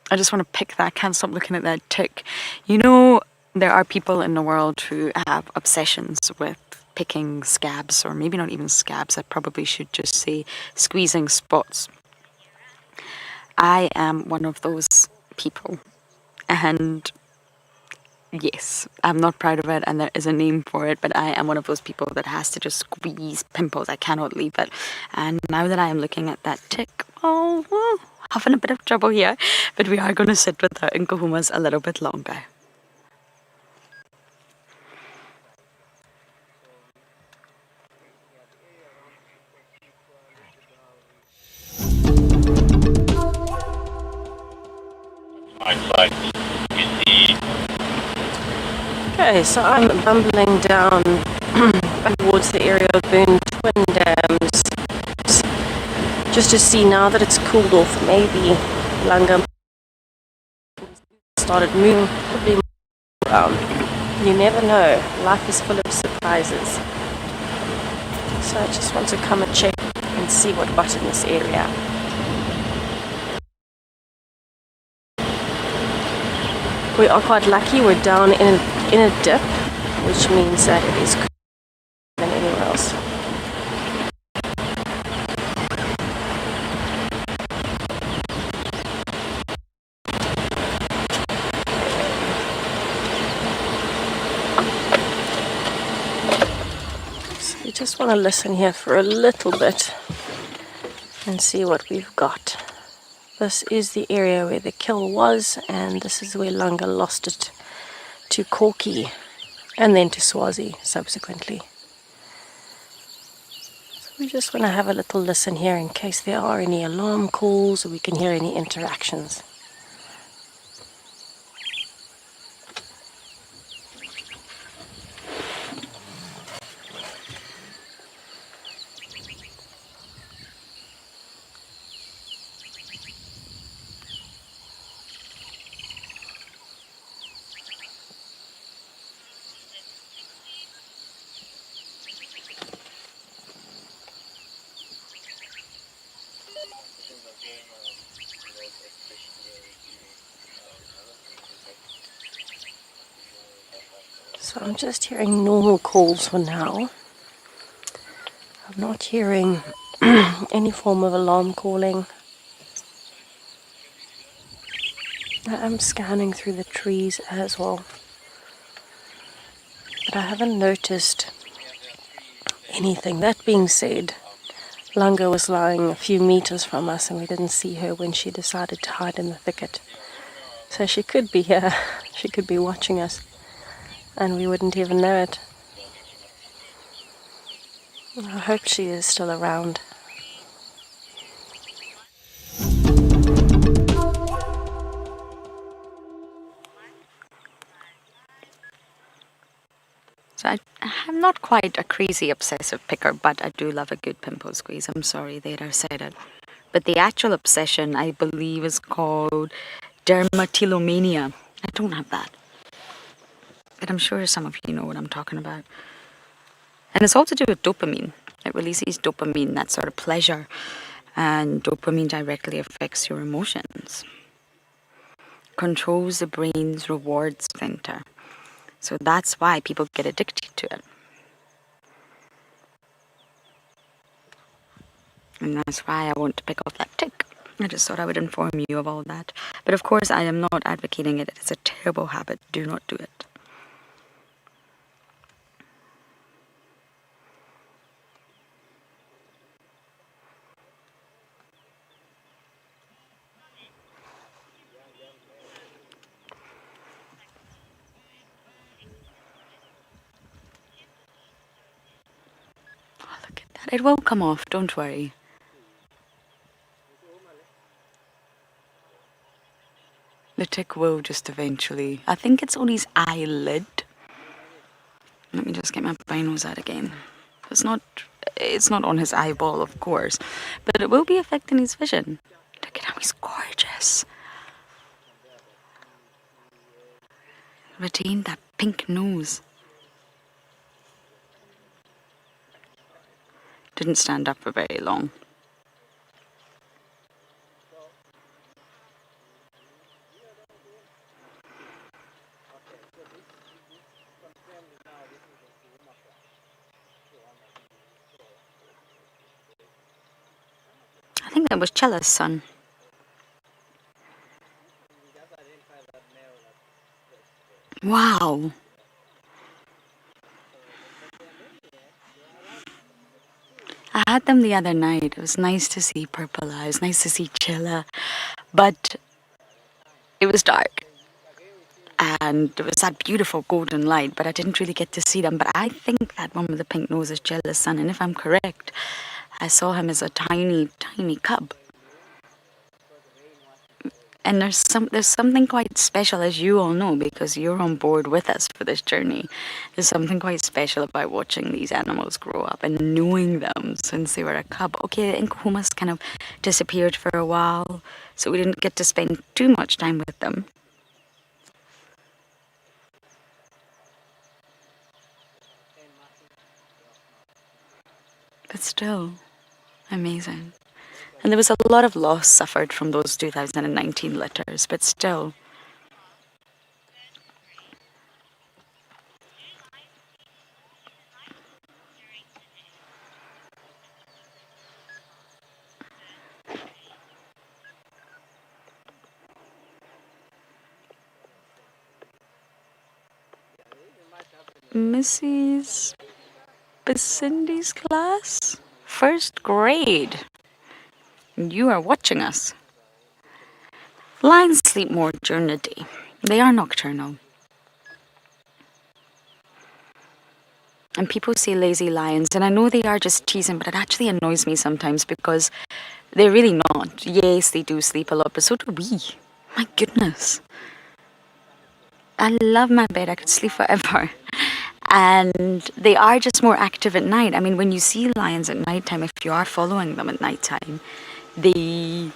I just want to pick that. I can't stop looking at that tick. You know, there are people in the world who have obsessions with picking scabs, or maybe not even scabs. I probably should just say squeezing spots. I am one of those people. And yes, I'm not proud of it, and there is a name for it, but I am one of those people that has to just squeeze pimples. I cannot leave it. And now that I am looking at that tick, having a bit of trouble here, but we are going to sit with our Nkahumas a little bit longer. Outside, you see Okay, so I'm bumbling down back towards the area of Boone Twin Dams just to see now that it's cooled off, maybe Langa started moving, probably around. You never know, life is full of surprises. So I just want to come and check and see what got in this area. We are quite lucky, we're down in a dip, which means that it is cooler than anywhere else. So we just want to listen here for a little bit and see what we've got. This is the area where the kill was, and this is where Langa lost it to Corky and then to Swazi subsequently. So we just want to have a little listen here in case there are any alarm calls or we can hear any interactions. So I'm just hearing normal calls for now. I'm not hearing any form of alarm calling. I am scanning through the trees as well, but I haven't noticed anything. That being said, Langa was lying a few meters from us and we didn't see her when she decided to hide in the thicket. So she could be here, she could be watching us, and we wouldn't even know it. I hope she is still around. So I'm not quite a crazy obsessive picker, but I do love a good pimple squeeze. I'm sorry that I said it. But the actual obsession, I believe, is called dermatillomania. I don't have that. But I'm sure some of you know what I'm talking about. And it's all to do with dopamine. It releases dopamine, that sort of pleasure. And dopamine directly affects your emotions. Controls the brain's reward center. So that's why people get addicted to it. And that's why I want to pick off that tick. I just thought I would inform you of all that. But of course, I am not advocating it. It's a terrible habit. Do not do it. Oh, look at that. It will come off. Don't worry. The tick will just eventually. I think it's on his eyelid. Let me just get my binos out again. It's not on his eyeball, of course, but it will be affecting his vision. Look at how he's gorgeous. Retain that pink nose. Didn't stand up for very long. I think that was Chella's son. Wow. I had them the other night. It was nice to see Purple Eyes, nice to see Chilla, but it was dark. And it was that beautiful golden light, but I didn't really get to see them. But I think that one with the pink nose is Chella's son, and if I'm correct, I saw him as a tiny, tiny cub. And there's something quite special, as you all know, because you're on board with us for this journey. There's something quite special about watching these animals grow up and knowing them since they were a cub. Okay, Nkuhumas kind of disappeared for a while, so we didn't get to spend too much time with them. But still, amazing. And there was a lot of loss suffered from those 2019 litters, but still. Mrs. Basindi's class? First grade. You are watching us. Lions sleep more during the day. They are nocturnal. And people say lazy lions, and I know they are just teasing, but it actually annoys me sometimes because they're really not. Yes, they do sleep a lot, but so do we. My goodness. I love my bed. I could sleep forever. And they are just more active at night. I mean, when you see lions at nighttime, if you are following them at nighttime, they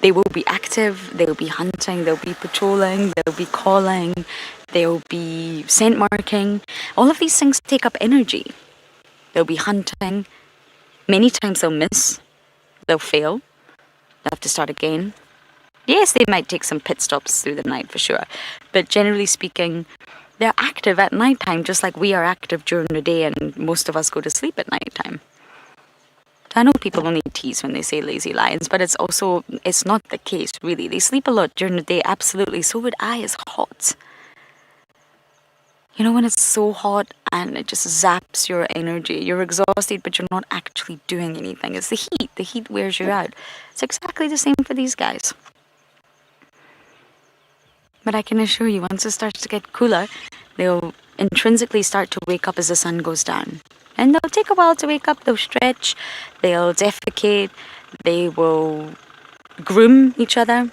will be active, they'll be hunting, they'll be patrolling, they'll be calling, they'll be scent marking. All of these things take up energy. They'll be hunting. Many times they'll miss. They'll fail. They'll have to start again. Yes, they might take some pit stops through the night for sure. But generally speaking, they're active at nighttime just like we are active during the day and most of us go to sleep at nighttime. I know people only tease when they say lazy lions, but it's not the case, really. They sleep a lot during the day, absolutely. So would I. It's hot. You know, when it's so hot and it just zaps your energy, you're exhausted, but you're not actually doing anything. It's the heat. The heat wears you out. It's exactly the same for these guys. But I can assure you, once it starts to get cooler, they'll intrinsically start to wake up as the sun goes down. And they'll take a while to wake up. They'll stretch, they'll defecate, they will groom each other.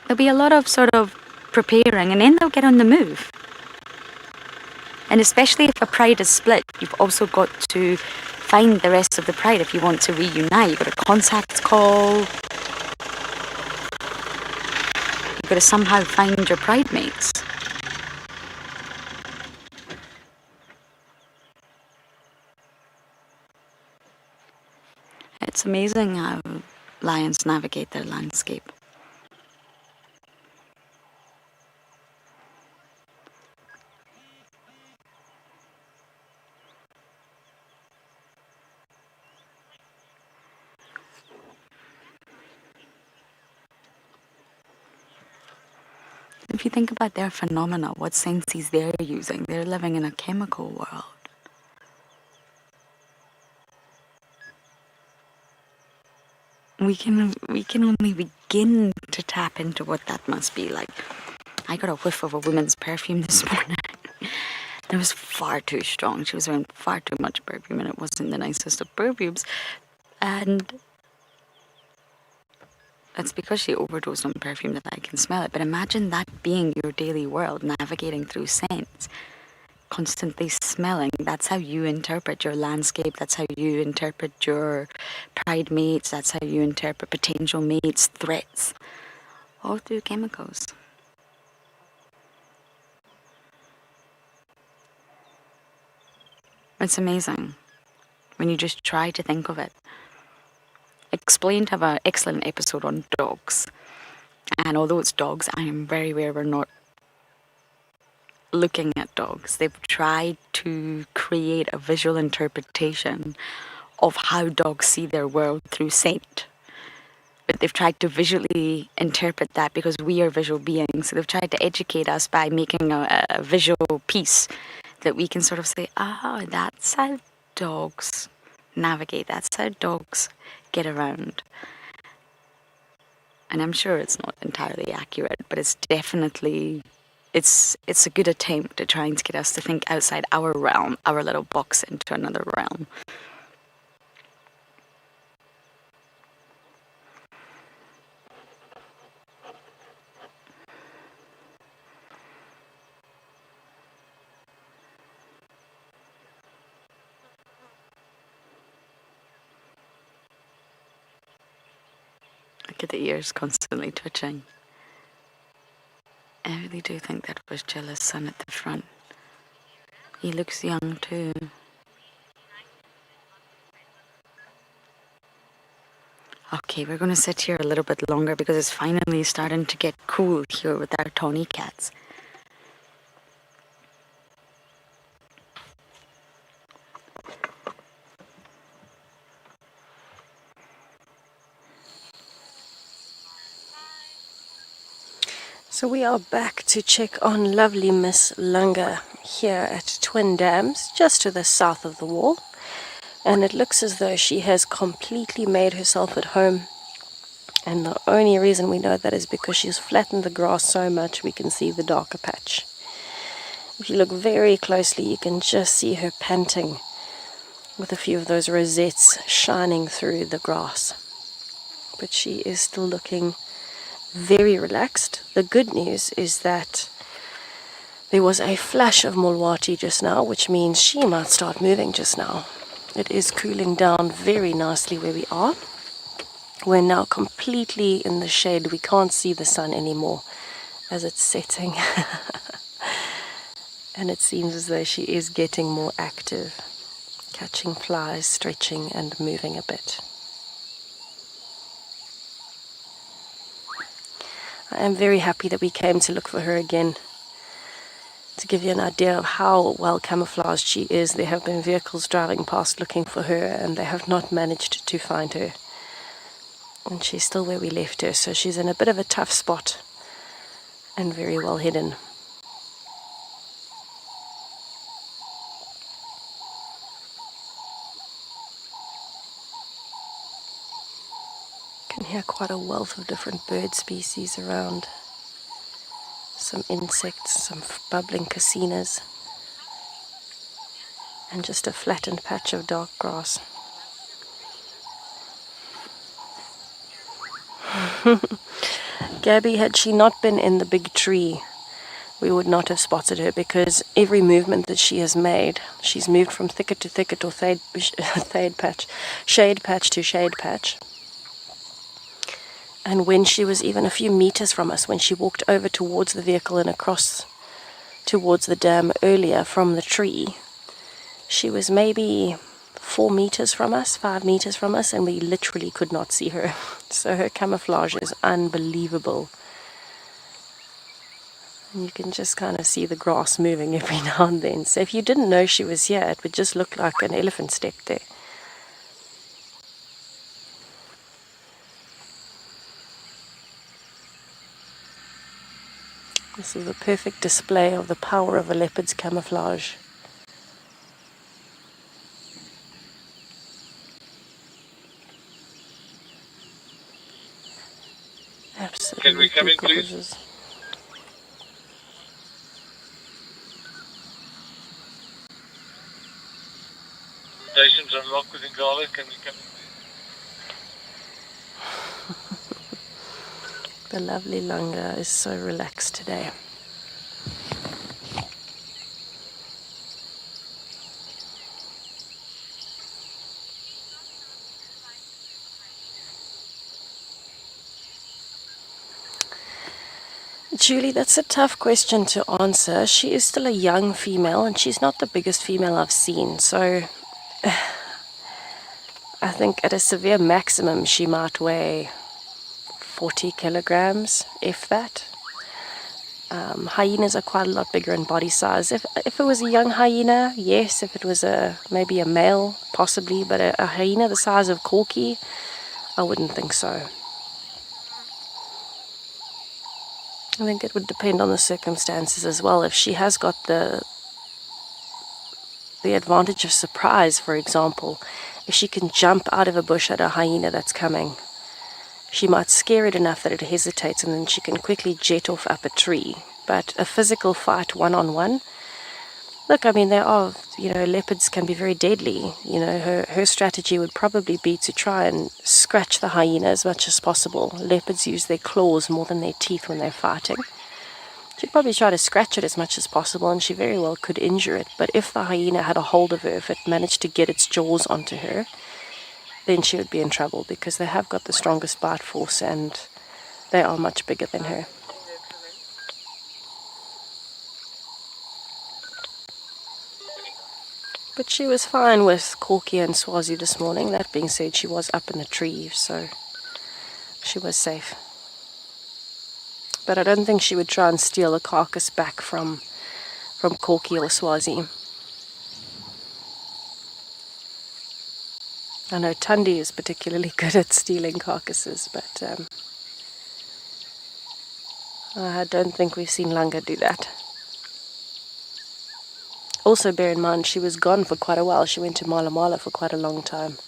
There'll be a lot of sort of preparing, and then they'll get on the move. And especially if a pride is split, you've also got to find the rest of the pride if you want to reunite. You've got a contact call. You've got to somehow find your pride mates. It's amazing how lions navigate their landscape. If you think about their phenomena, what senses they're using, they're living in a chemical world. We can only begin to tap into what that must be like. I got a whiff of a woman's perfume this morning. It was far too strong. She was wearing far too much perfume, and it wasn't the nicest of perfumes. And that's because she overdosed on perfume that I can smell it. But imagine that being your daily world, navigating through scents, constantly smelling. That's how you interpret your landscape. That's how you interpret your pride mates. That's how you interpret potential mates, threats, all through chemicals. It's amazing when you just try to think of it. Explained have an excellent episode on dogs. And although it's dogs, I am very aware we're not looking at dogs. They've tried to create a visual interpretation of how dogs see their world through scent. But they've tried to visually interpret that because we are visual beings. So they've tried to educate us by making a visual piece that we can sort of say, that's how dogs navigate. That's how dogs get around. And I'm sure it's not entirely accurate, but it's definitely, it's a good attempt at trying to get us to think outside our realm, our little box, into another realm. Look at the ears constantly twitching. I really do think that was Jealous son at the front. He looks young too. Okay, we're gonna sit here a little bit longer because it's finally starting to get cool here with our tawny cats. So we are back to check on lovely Miss Lunga here at Twin Dams, just to the south of the wall. And it looks as though she has completely made herself at home. And the only reason we know that is because she's flattened the grass so much we can see the darker patch. If you look very closely, you can just see her panting with a few of those rosettes shining through the grass. But she is still looking very relaxed. The good news is that there was a flash of Mulwati just now, which means she might start moving just now. It is cooling down very nicely where we are. We're now completely in the shade. We can't see the sun anymore as it's setting. And it seems as though she is getting more active, catching flies, stretching and moving a bit. I am very happy that we came to look for her again. To give you an idea of how well camouflaged she is, there have been vehicles driving past looking for her and they have not managed to find her. And she's still where we left her, so she's in a bit of a tough spot and very well hidden. You can hear quite a wealth of different bird species around. Some insects, some bubbling cassinas, and just a flattened patch of dark grass. Gabby, had she not been in the big tree, we would not have spotted her, because every movement that she has made, she's moved from thicket to thicket or shade patch to shade patch. And when she was even a few meters from us, when she walked over towards the vehicle and across towards the dam earlier from the tree, she was maybe 4 meters from us, 5 meters from us, and we literally could not see her. So her camouflage is unbelievable. And you can just kind of see the grass moving every now and then. So if you didn't know she was here, it would just look like an elephant stepped there. This is a perfect display of the power of a leopard's camouflage. Absolutely. Can we come in, please? Gorgeous. Stations unlocked within Gala. Can we come in? The lovely Lunga is so relaxed today. Julie, that's a tough question to answer. She is still a young female and she's not the biggest female I've seen. So I think at a severe maximum she might weigh 40 kilograms, if that. Hyenas are quite a lot bigger in body size. If it was a young hyena, yes. If it was maybe a male, possibly. But a hyena the size of Corky, I wouldn't think so. I think it would depend on the circumstances as well. If she has got the advantage of surprise, for example, if she can jump out of a bush at a hyena that's coming, she might scare it enough that it hesitates and then she can quickly jet off up a tree. But a physical fight one-on-one, look, I mean, leopards can be very deadly. Her strategy would probably be to try and scratch the hyena as much as possible. Leopards use their claws more than their teeth when they're fighting. She'd probably try to scratch it as much as possible, and she very well could injure it. But if the hyena had a hold of her, if it managed to get its jaws onto her, then she would be in trouble, because they have got the strongest bite force and they are much bigger than her. But she was fine with Corky and Swazi this morning. That being said, she was up in the tree, so she was safe. But I don't think she would try and steal a carcass back from Corky or Swazi. I know Tundi is particularly good at stealing carcasses, but I don't think we've seen Langa do that. Also, bear in mind, she was gone for quite a while. She went to Mala Mala for quite a long time.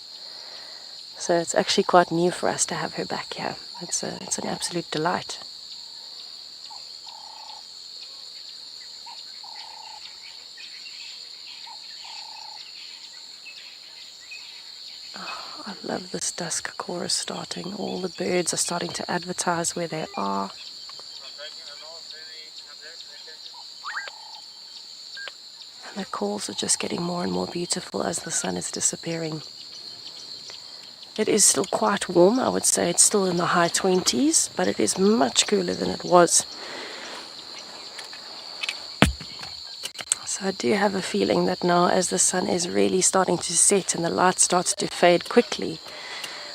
So it's actually quite new for us to have her back here. It's an absolute delight. Oh, I love this dusk chorus starting. All the birds are starting to advertise where they are. And the calls are just getting more and more beautiful as the sun is disappearing. It is still quite warm. I would say it's still in the high 20s, but it is much cooler than it was. So I do have a feeling that now, as the sun is really starting to set and the light starts to fade quickly,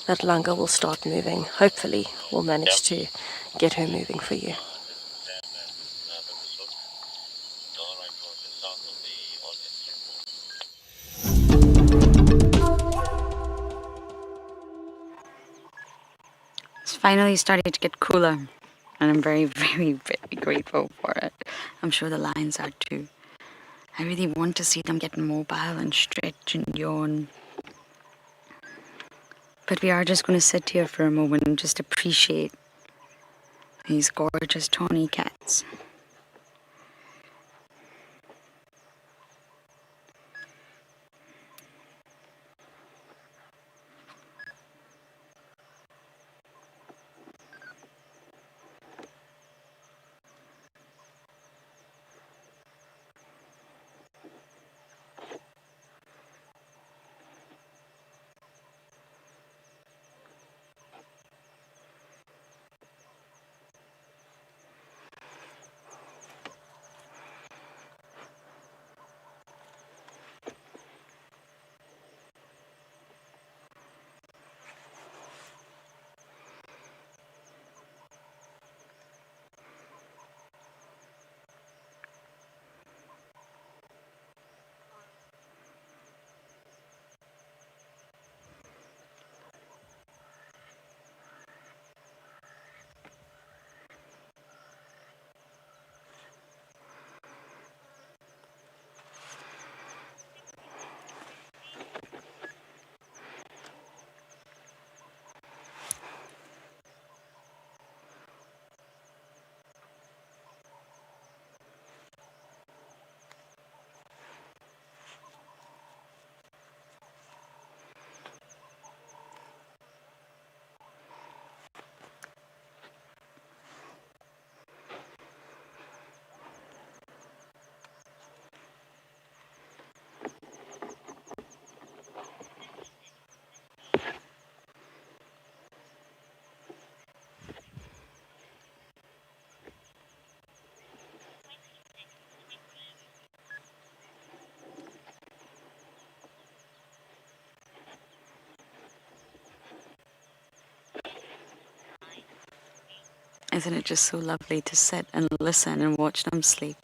that Langa will start moving. Hopefully we'll manage to get her moving for you. It's finally starting to get cooler, and I'm very, very, very grateful for it. I'm sure the lions are too. I really want to see them get mobile and stretch and yawn. But we are just going to sit here for a moment and just appreciate these gorgeous tawny cats. Isn't it just so lovely to sit and listen and watch them sleep?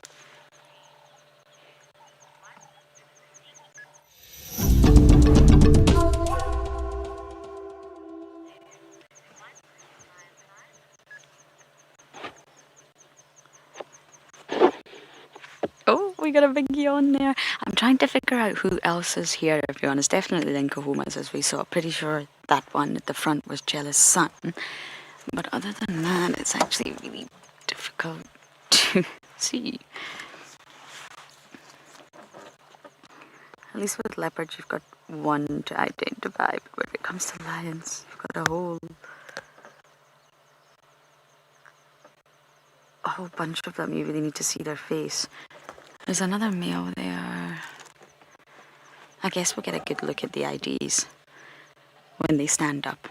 Oh, we got a big yawn there. I'm trying to figure out who else is here, to be honest. Definitely Linkahomas, as we saw. Pretty sure that one at the front was Jealous Sun. But other than that, it's actually really difficult to see. At least with leopards, you've got one to identify. But when it comes to lions, you've got a whole bunch of them. You really need to see their face. There's another male there. I guess we'll get a good look at the IDs. when they stand up.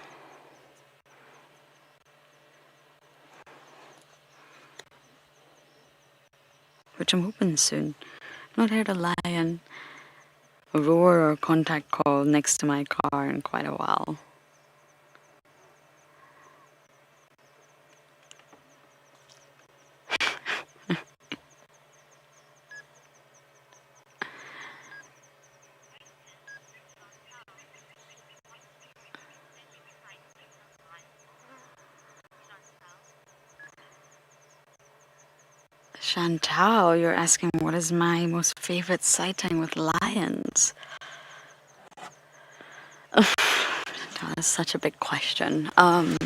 Which I'm hoping soon. I've not heard a lion roar or contact call next to my car in quite a while. Chantal, you're asking what is my most favorite sighting with lions? Chantal, that's such a big question. I've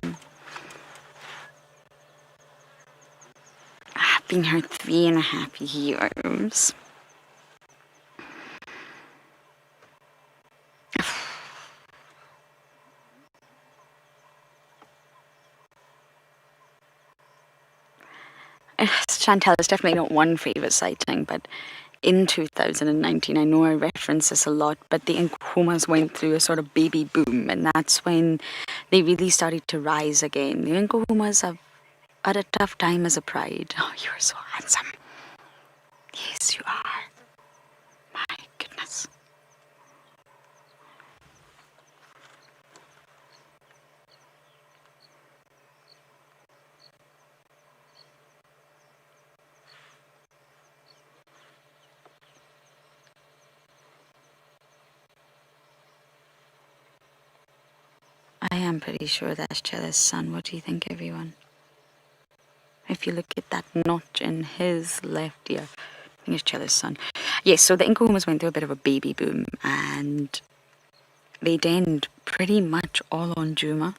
been here 3.5 years. Chantal is definitely not one favourite sighting, but in 2019, I know I reference this a lot, but the Nkuhumas went through a sort of baby boom, and that's when they really started to rise again. The Nkuhumas have had a tough time as a pride. Oh, you're so handsome. Yes, you are. My goodness. I am pretty sure that's Chella's son. What do you think, everyone? If you look at that notch in his left ear, I think it's Chella's son. Yes, so the Nkuhumas went through a bit of a baby boom, and they denned pretty much all on Juma.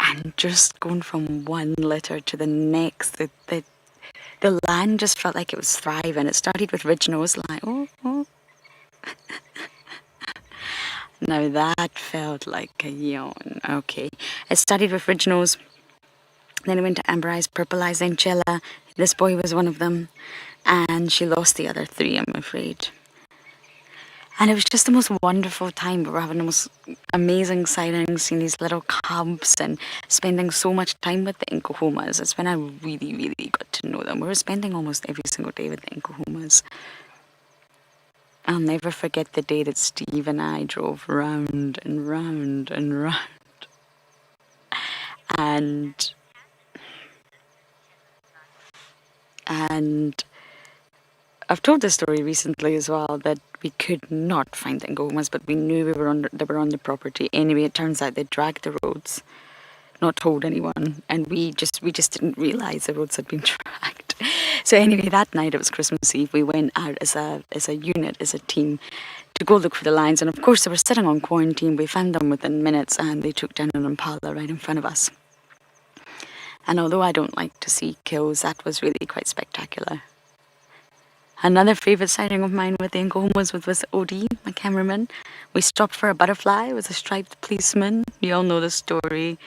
And just going from one litter to the next, the land just felt like it was thriving. It started with ridge nose, like, oh. Now that felt like a yawn. Okay. It started with ridge nose, then it went to amber eyes, purple eyes, then Chella. This boy was one of them. And she lost the other three, I'm afraid. And it was just the most wonderful time. We were having the most amazing sightings, seeing these little cubs and spending so much time with the Nkuhumas. It's when I really, really got to know them. We were spending almost every single day with the Nkuhumas. I'll never forget the day that Steve and I drove round and round and round. And I've told this story recently as well, that we could not find the Nkuhumas, but we knew they were on the property. Anyway, it turns out they dragged the roads, not told anyone, and we just didn't realise the roads had been dragged. So anyway, that night, it was Christmas Eve, we went out as a unit, as a team, to go look for the lions, and of course they were sitting on quarantine. We found them within minutes, and they took down an impala right in front of us. And although I don't like to see kills, that was really quite spectacular. Another favourite sighting of mine with the Nkuhumas was with Odie, my cameraman. We stopped for a butterfly. It was a striped policeman. You all know the story.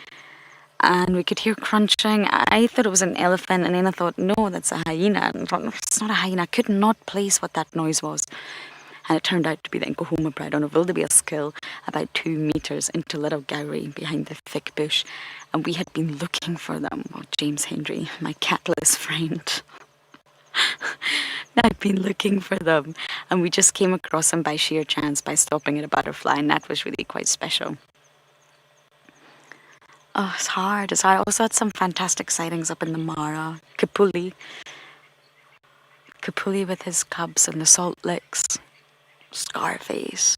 And we could hear crunching. I thought it was an elephant, and then I thought, no, that's a hyena. And I thought, no, it's not a hyena. I could not place what that noise was. And it turned out to be the Nkuhuma pride on a wildebeest kill about 2 metres into Little Gowrie behind the thick bush. And we had been looking for them. Well, James Hendry, my catless friend. I'd been looking for them, and we just came across them by sheer chance by stopping at a butterfly, and that was really quite special. Oh, it's hard. I also had some fantastic sightings up in the Mara. Kapuli with his cubs and the salt licks. Scarface.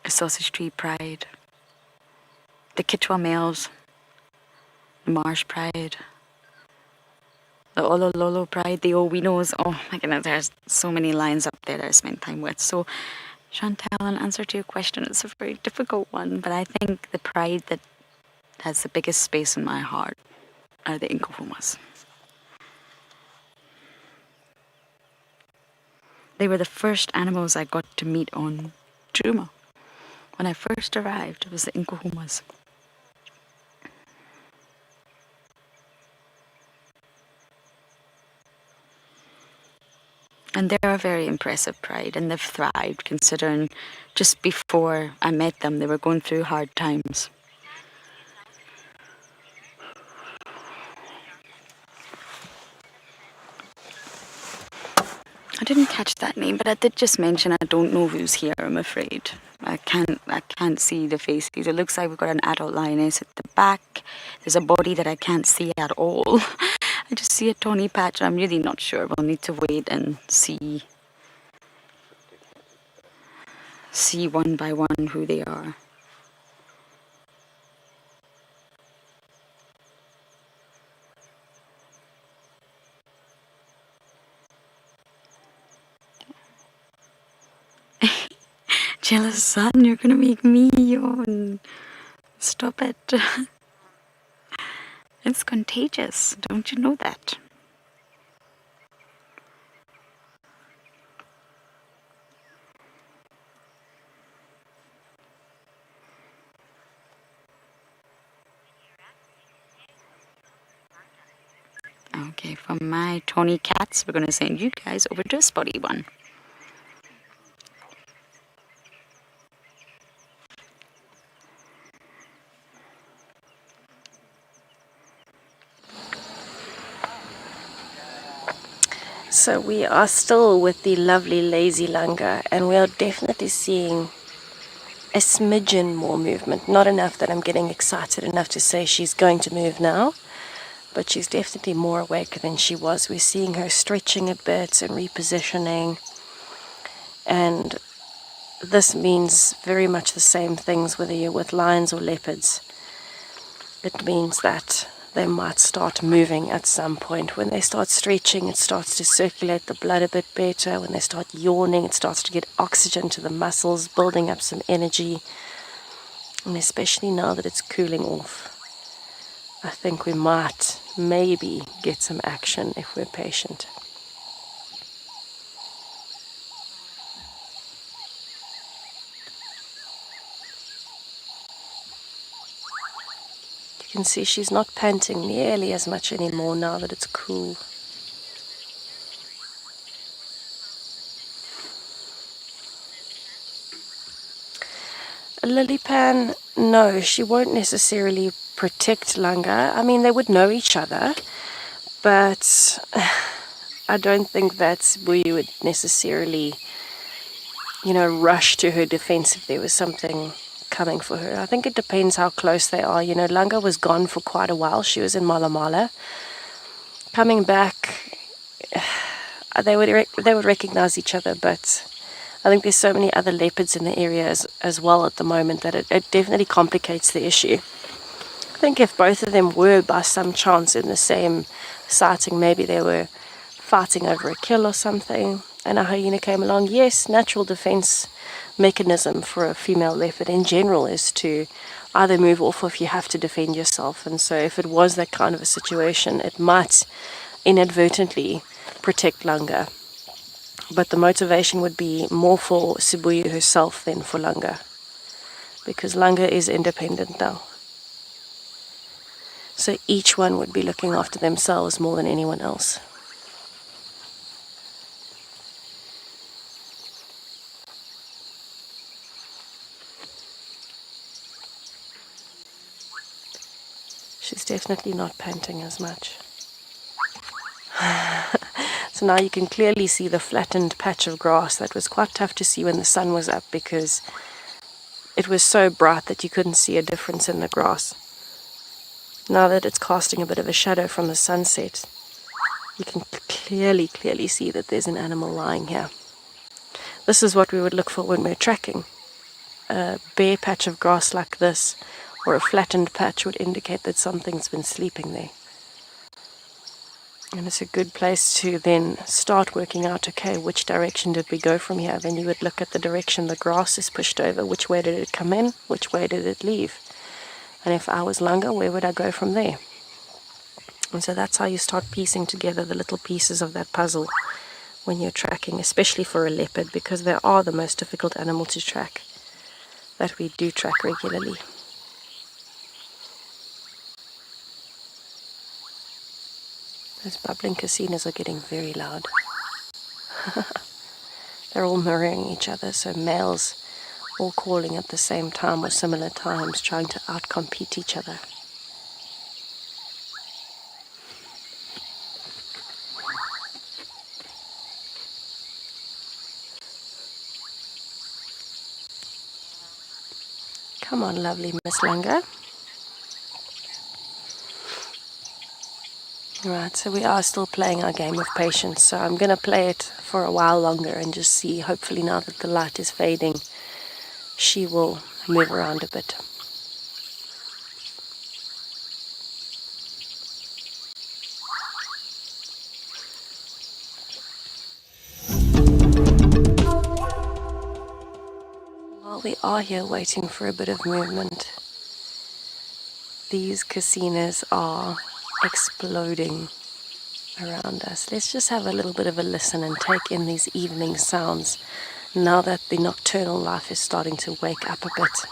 The Sausage Tree Pride. The Kichwa males. The Marsh Pride. The Olololo Pride, the Owinos. Oh my goodness, there's so many lions up there that I spent time with. So, Chantal, in answer to your question, it's a very difficult one, but I think the pride that has the biggest space in my heart are the Nkuhumas. They were the first animals I got to meet on Juma. When I first arrived, it was the Nkuhumas. And they're a very impressive pride, and they've thrived considering just before I met them, they were going through hard times. I didn't catch that name, but I did just mention I don't know who's here, I'm afraid. I can't see the faces. It looks like we've got an adult lioness at the back. There's a body that I can't see at all. I just see a tawny patch. I'm really not sure. We'll need to wait and see one by one who they are. Jealous son, you're gonna make me yawn. Stop it. It's contagious. Don't you know that? Okay, for my tawny cats, we're gonna send you guys over to a spotty one. So we are still with the lovely lazy langur, and we are definitely seeing a smidgen more movement. Not enough that I'm getting excited enough to say she's going to move now, but she's definitely more awake than she was. We're seeing her stretching a bit and repositioning, and this means very much the same things whether you're with lions or leopards. It means that they might start moving at some point. When they start stretching, it starts to circulate the blood a bit better. When they start yawning, it starts to get oxygen to the muscles, building up some energy. And especially now that it's cooling off, I think we might maybe get some action if we're patient. You can see she's not panting nearly as much anymore now that it's cool. Lily Pan, no, she won't necessarily protect langur. I mean, they would know each other, but I don't think that we would necessarily, rush to her defense if there was something coming for her. I think it depends how close they are. Langur was gone for quite a while. She was in Malamala. Coming back, they would recognize each other, but I think there's so many other leopards in the area as well at the moment that it definitely complicates the issue. I think if both of them were by some chance in the same sighting, maybe they were fighting over a kill or something, and a hyena came along, yes, natural defense mechanism for a female leopard in general is to either move off or if you have to defend yourself. And so if it was that kind of a situation, it might inadvertently protect langur. But the motivation would be more for Sibuya herself than for langur, because langur is independent now. So each one would be looking after themselves more than anyone else. She's definitely not panting as much. So now you can clearly see the flattened patch of grass that was quite tough to see when the sun was up because it was so bright that you couldn't see a difference in the grass. Now that it's casting a bit of a shadow from the sunset, you can clearly see that there's an animal lying here. This is what we would look for when we're tracking. A bare patch of grass like this or a flattened patch would indicate that something's been sleeping there. And it's a good place to then start working out, okay, which direction did we go from here? Then you would look at the direction the grass is pushed over. Which way did it come in? Which way did it leave? And if I was langur, where would I go from there? And so that's how you start piecing together the little pieces of that puzzle when you're tracking, especially for a leopard, because they are the most difficult animal to track that we do track regularly. Those bubbling casinos are getting very loud. They're all mirroring each other, so males all calling at the same time or similar times, trying to outcompete each other. Come on, lovely Miss Lunga. Right, so we are still playing our game of patience, so I'm going to play it for a while longer and just see, hopefully now that the light is fading, she will move around a bit. While we are here waiting for a bit of movement, these casinos are exploding around us. Let's just have a little bit of a listen and take in these evening sounds now that the nocturnal life is starting to wake up a bit.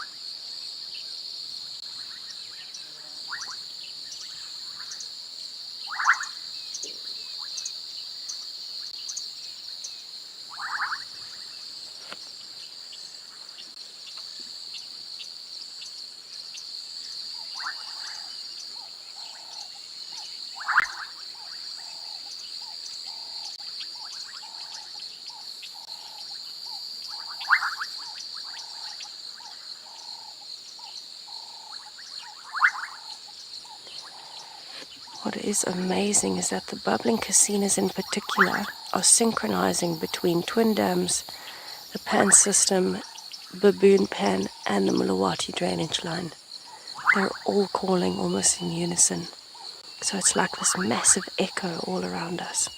What is amazing is that the bubbling casinos in particular are synchronizing between Twin Dams, the Pan system, Baboon Pan, and the Mulawati drainage line. They're all calling almost in unison. So it's like this massive echo all around us.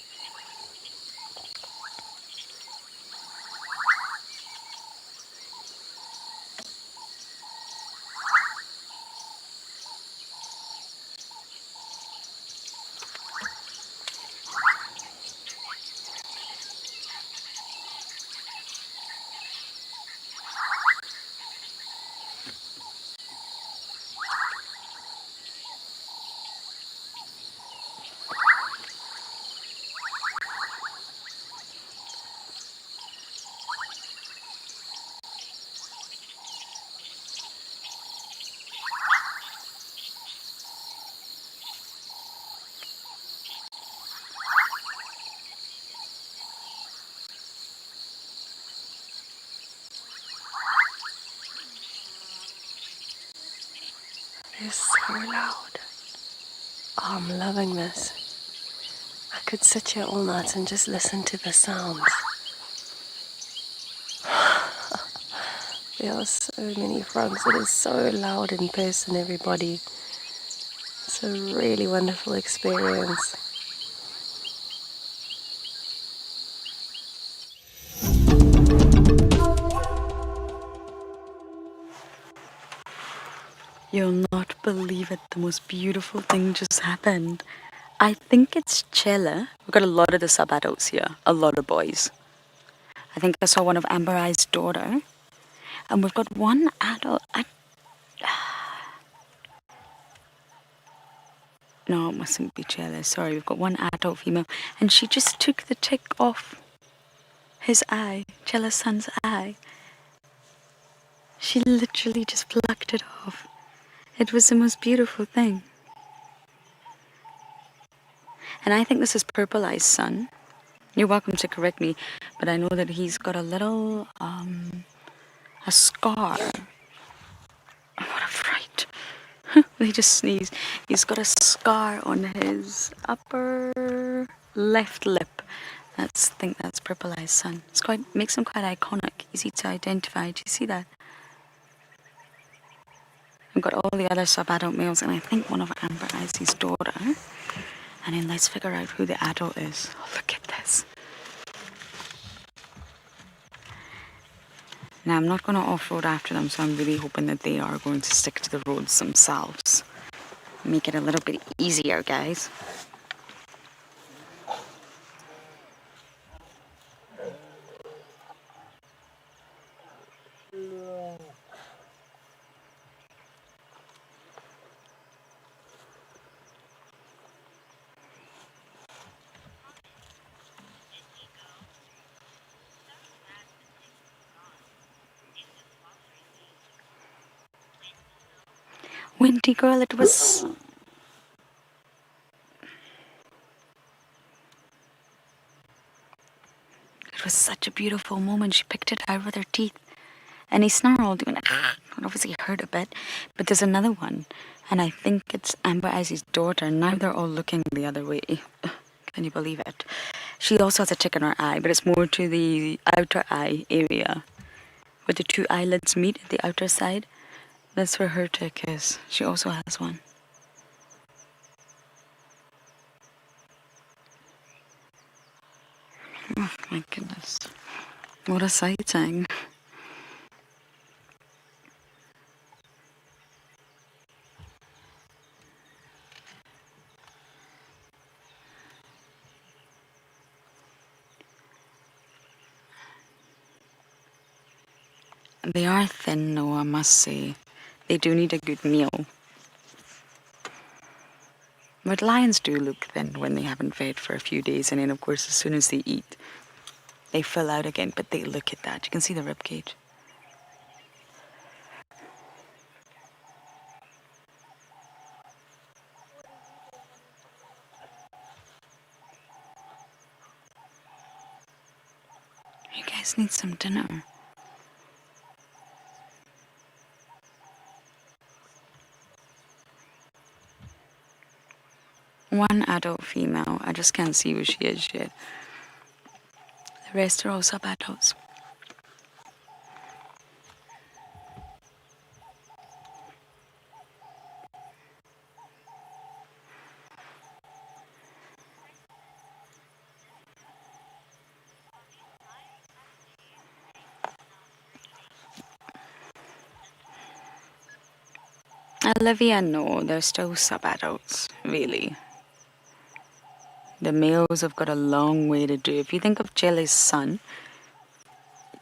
It's so loud. Oh, I'm loving this. I could sit here all night and just listen to the sounds. There are so many frogs. It is so loud in person, everybody. It's a really wonderful experience. You'll not believe it, the most beautiful thing just happened. I think it's Chella. We've got a lot of the sub-adults here, a lot of boys. I think I saw one of Amber Eye's daughter. And we've got one adult. No, it mustn't be Chella. Sorry, we've got one adult female. And she just took the tick off his eye, Chella's son's eye. She literally just plucked it off. It was the most beautiful thing. And I think this is Purple Eye's son. You're welcome to correct me, but I know that he's got a little, a scar. Oh, what a fright. They just sneezed. He's got a scar on his upper left lip. I think that's Purple Eye's son. Makes him quite iconic, easy to identify. Do you see that? We've got all the other sub-adult males, and I think one of Amber Eye's daughter. And then let's figure out who the adult is. Oh, look at this. Now, I'm not going to off-road after them, so I'm really hoping that they are going to stick to the roads themselves. Make it a little bit easier, guys. Windy girl, it was... It was such a beautiful moment. She picked it out with her teeth. And he snarled. It obviously hurt a bit. But there's another one. And I think it's Amber Icy's daughter. Now they're all looking the other way. Can you believe it? She also has a tick in her eye, but it's more to the outer eye area, where the two eyelids meet at the outer side. That's where her tick is. She also has one. Oh my goodness. What a sighting. They are thin though, I must say. They do need a good meal. But lions do look thin when they haven't fed for a few days, and then of course as soon as they eat, they fill out again. But they look at that. You can see the rib cage. You guys need some dinner. One adult female. I just can't see who she is yet. The rest are all sub-adults. Olivia, no, they're still sub-adults, really. The males have got a long way to do. If you think of Jelly's son,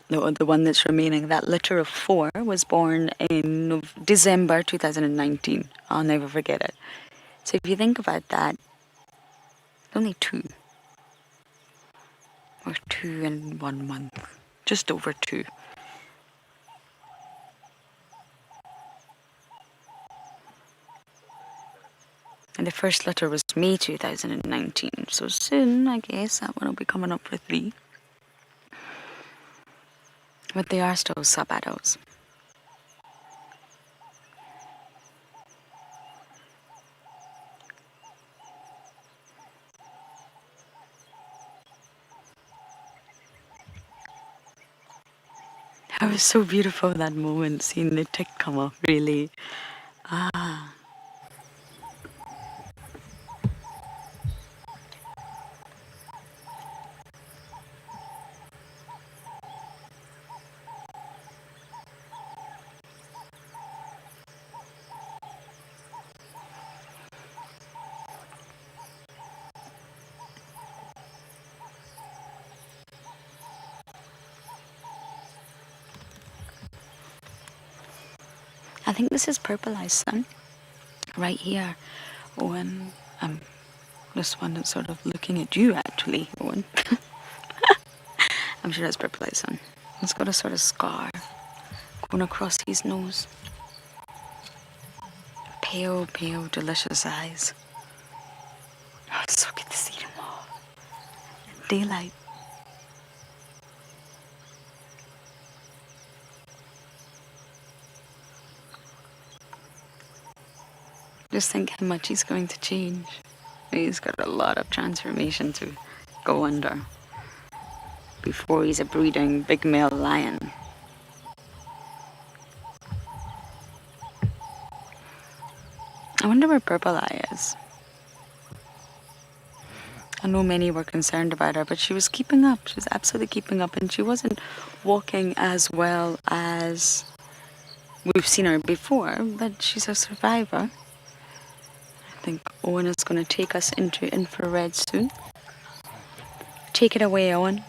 the one that's remaining, that litter of 4 was born in December 2019. I'll never forget it. So if you think about that, only 2. Or 2 in 1 month. Just over 2. And the first litter was May 2019. So soon, I guess, that one will be coming up for 3. But they are still sub-adults. That was so beautiful, that moment, seeing the tick come up, really. Ah. I think this is Purple Eye's son, right here, Owen. This one that's sort of looking at you, actually, Owen. I'm sure that's Purple Eye's son. He's got a sort of scar going across his nose. Pale, pale, delicious eyes. Oh, it's so good to see them all. Daylight. Just think how much he's going to change. He's got a lot of transformation to go under before he's a breeding big male lion. I wonder where Purple Eye is. I know many were concerned about her, but she was keeping up. She was absolutely keeping up, and she wasn't walking as well as we've seen her before, but she's a survivor. I think Owen is going to take us into infrared soon. Take it away, Owen.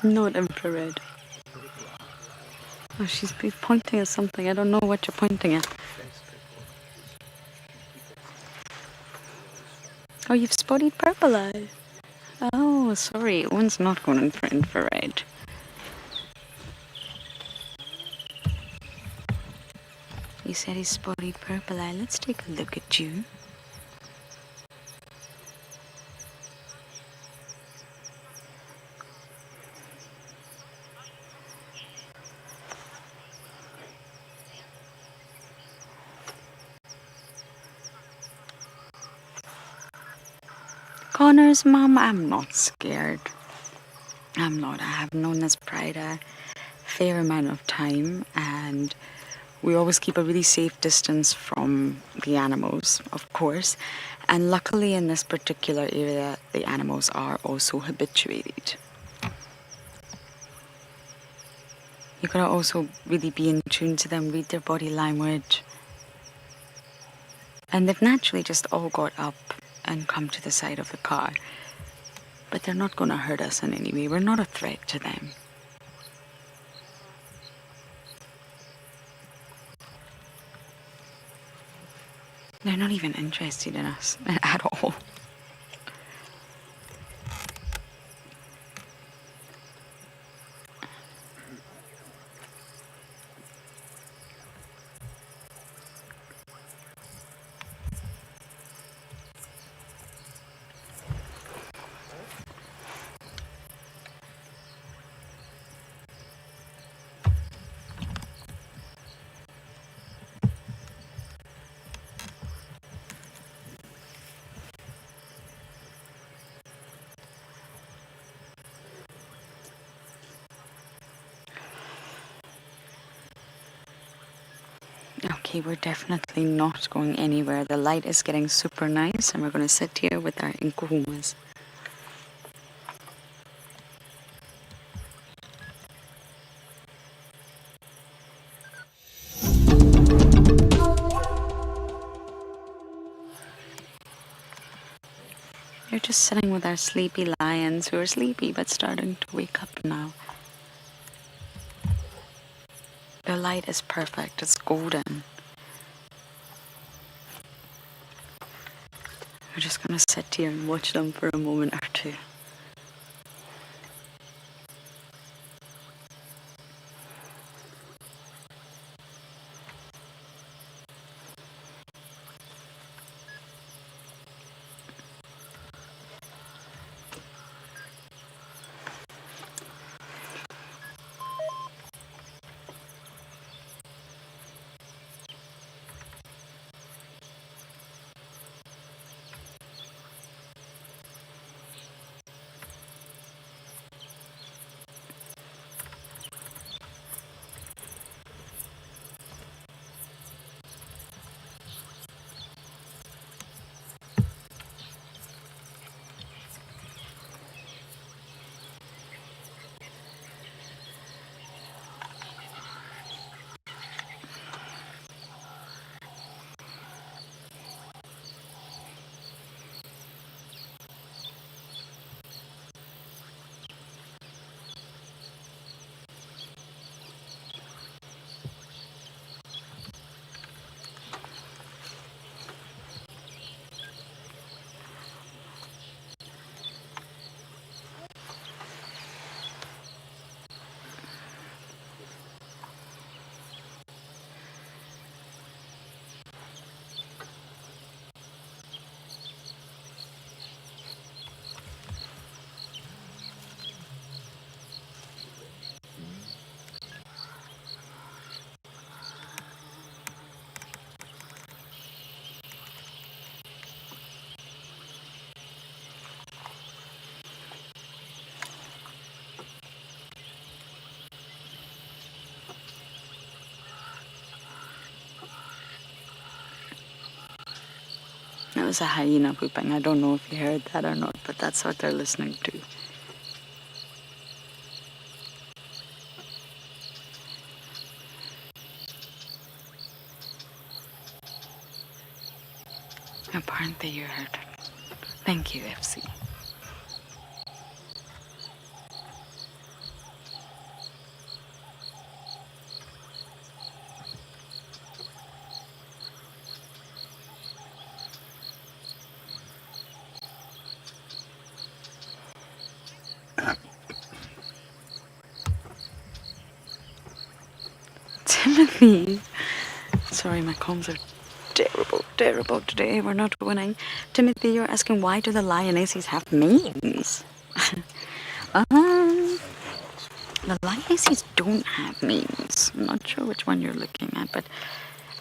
Not infrared. Oh, she's pointing at something. I don't know what you're pointing at. Oh, you've spotted Purple Eye. Oh. Oh, sorry, one's not going in for infrared. You said he's spotty purple eye. Let's take a look at you. Connor's mom, I'm not scared. I'm not. I have known this pride a fair amount of time, and we always keep a really safe distance from the animals, of course. And luckily in this particular area, the animals are also habituated. You gotta also really be in tune to them, read their body language. And they've naturally just all got up and come to the side of the car. But they're not gonna hurt us in any way. We're not a threat to them. They're not even interested in us at all. Okay, we're definitely not going anywhere. The light is getting super nice, and we're going to sit here with our inkuhumas. We're just sitting with our sleepy lions who are sleepy but starting to wake up now. The light is perfect, it's golden. We're just gonna sit here and watch them for a moment or two. That was a hyena pooping. I don't know if you heard that or not, but that's what they're listening to. Apparently you heard it. Thank you, FC. Timothy. Sorry, my comms are terrible today. We're not winning. Timothy, you're asking why do the lionesses have manes? The lionesses don't have manes. I'm not sure which one you're looking at, but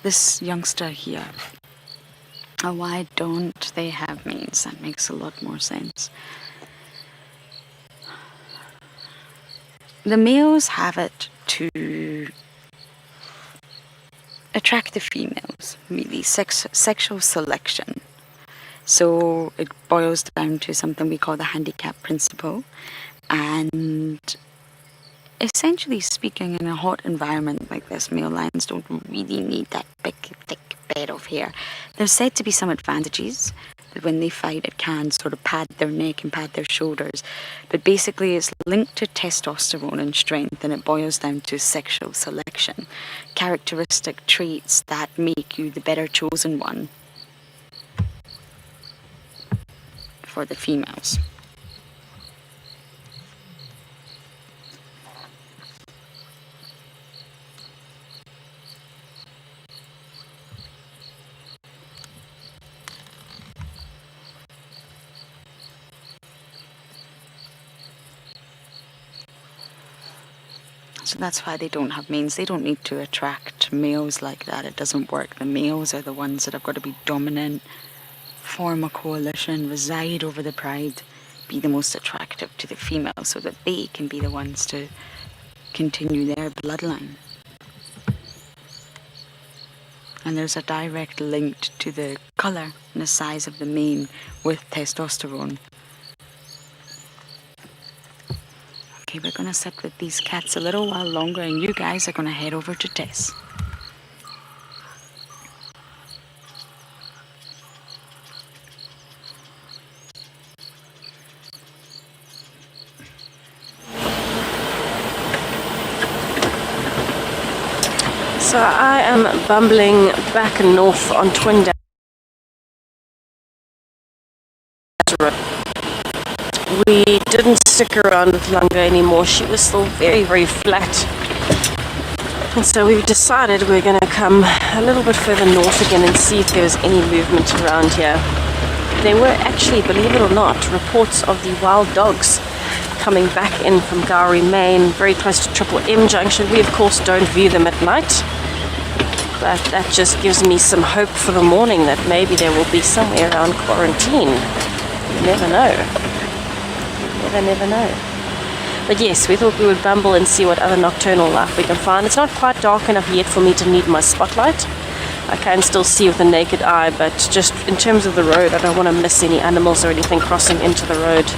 this youngster here. Why don't they have manes? That makes a lot more sense. The males have it to attract the females, really, sexual selection. So it boils down to something we call the handicap principle. And essentially speaking, in a hot environment like this, male lions don't really need that big, thick bed of hair. There's said to be some advantages that when they fight, it can sort of pad their neck and pad their shoulders. But basically, it's linked to testosterone and strength, and it boils down to sexual selection. Characteristic traits that make you the better chosen one for the females. So that's why they don't have manes. They don't need to attract males like that. It doesn't work. The males are the ones that have got to be dominant, form a coalition, reside over the pride, be the most attractive to the females so that they can be the ones to continue their bloodline. And there's a direct link to the colour and the size of the mane with testosterone. Okay, we're going to sit with these cats a little while longer, and you guys are going to head over to Tess. So I am bumbling back north on Twin Downs Road. We didn't stick around with Lunga anymore. She was still very, very flat. And so we've decided we're going to come a little bit further north again and see if there was any movement around here. There were actually, believe it or not, reports of the wild dogs coming back in from Gowrie, Maine, very close to Triple M Junction. We, of course, don't view them at night. But that just gives me some hope for the morning that maybe there will be somewhere around quarantine. You never know. Never know. But yes, we thought we would bumble and see what other nocturnal life we can find. It's not quite dark enough yet for me to need my spotlight. I can still see with the naked eye, but just in terms of the road, I don't want to miss any animals or anything crossing into the road.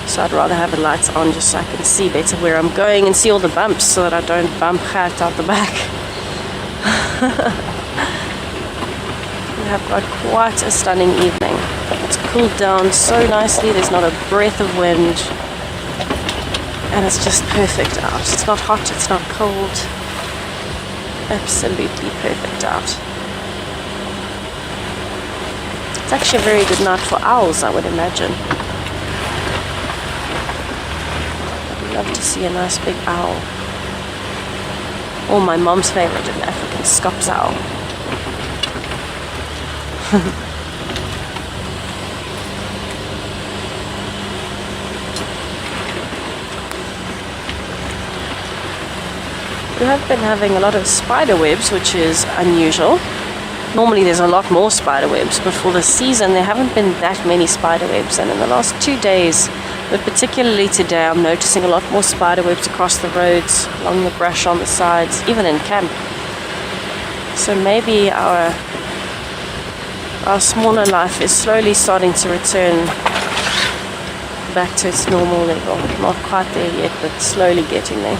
So I'd rather have the lights on just so I can see better where I'm going and see all the bumps so that I don't bump Gert out the back. We have got quite a stunning evening. It's cooled down so nicely, there's not a breath of wind, and it's just perfect out. It's not hot, it's not cold, absolutely perfect out. It's actually a very good night for owls, I would imagine. I'd love to see a nice big owl. Or my mom's favorite, an African scops owl. We have been having a lot of spider webs, which is unusual. Normally there's a lot more spider webs, but for the season there haven't been that many spider webs. And in the last 2 days, but particularly today, I'm noticing a lot more spider webs across the roads, along the brush on the sides, even in camp. So maybe our smaller life is slowly starting to return back to its normal level. Not quite there yet, but slowly getting there.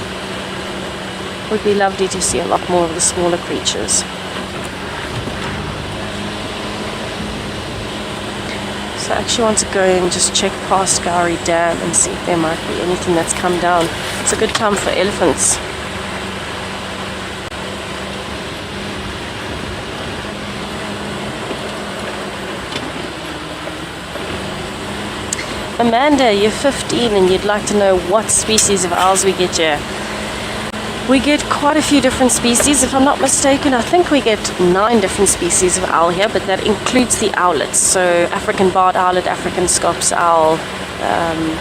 It would be lovely to see a lot more of the smaller creatures. So I actually want to go and just check past Gowrie Dam and see if there might be anything that's come down. It's a good time for elephants. Amanda, you're 15 and you'd like to know what species of owls we get here. We get quite a few different species. If I'm not mistaken, I think we get 9 different species of owl here, but that includes the owlets. So African barred owlet, African scops owl,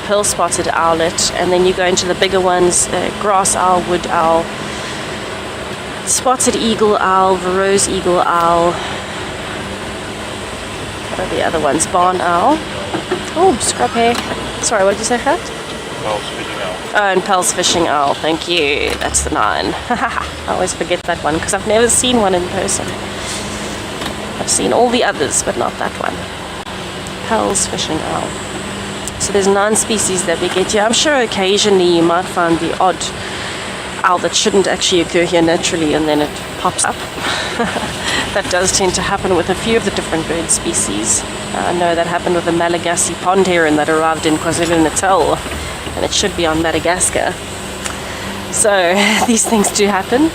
pearl-spotted owlet, and then you go into the bigger ones, grass owl, wood owl, spotted eagle owl, Verreaux's eagle owl. What are the other ones? Barn owl. Oh, scrub hair. Sorry, what did you say, Fat? Pulse fishing owl. Oh, and Pulse fishing owl. Thank you. That's the 9. I always forget that one because I've never seen one in person. I've seen all the others, but not that one. Pulse fishing owl. So there's 9 species that we get here. I'm sure occasionally you might find the odd owl that shouldn't actually occur here naturally and then it pops up. That does tend to happen with a few of the different bird species. I know that happened with the Malagasy pond heron that arrived in KwaZulu-Natal, and it should be on Madagascar. So these things do happen.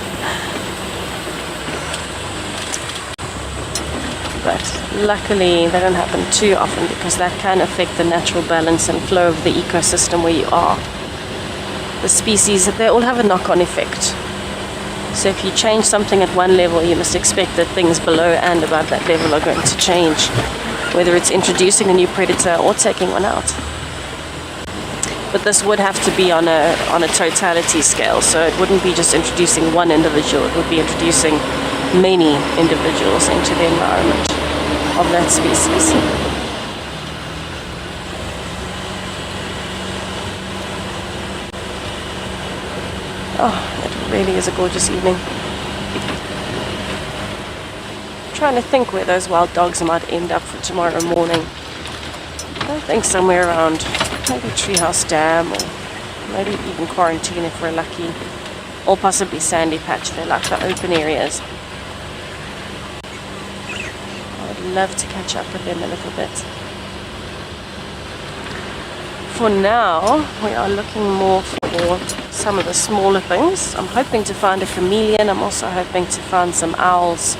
But luckily they don't happen too often because that can affect the natural balance and flow of the ecosystem where you are. The species, they all have a knock-on effect. So if you change something at one level, you must expect that things below and above that level are going to change, whether it's introducing a new predator or taking one out. But this would have to be on a totality scale, so it wouldn't be just introducing one individual, it would be introducing many individuals into the environment of that species. Oh, it really is a gorgeous evening. I'm trying to think where those wild dogs might end up for tomorrow morning. I think somewhere around maybe Treehouse Dam or maybe even Quarantine if we're lucky. Or possibly Sandy Patch, they like the open areas. I would love to catch up with them a little bit. For now, we are looking more for some of the smaller things. I'm hoping to find a chameleon. I'm also hoping to find some owls.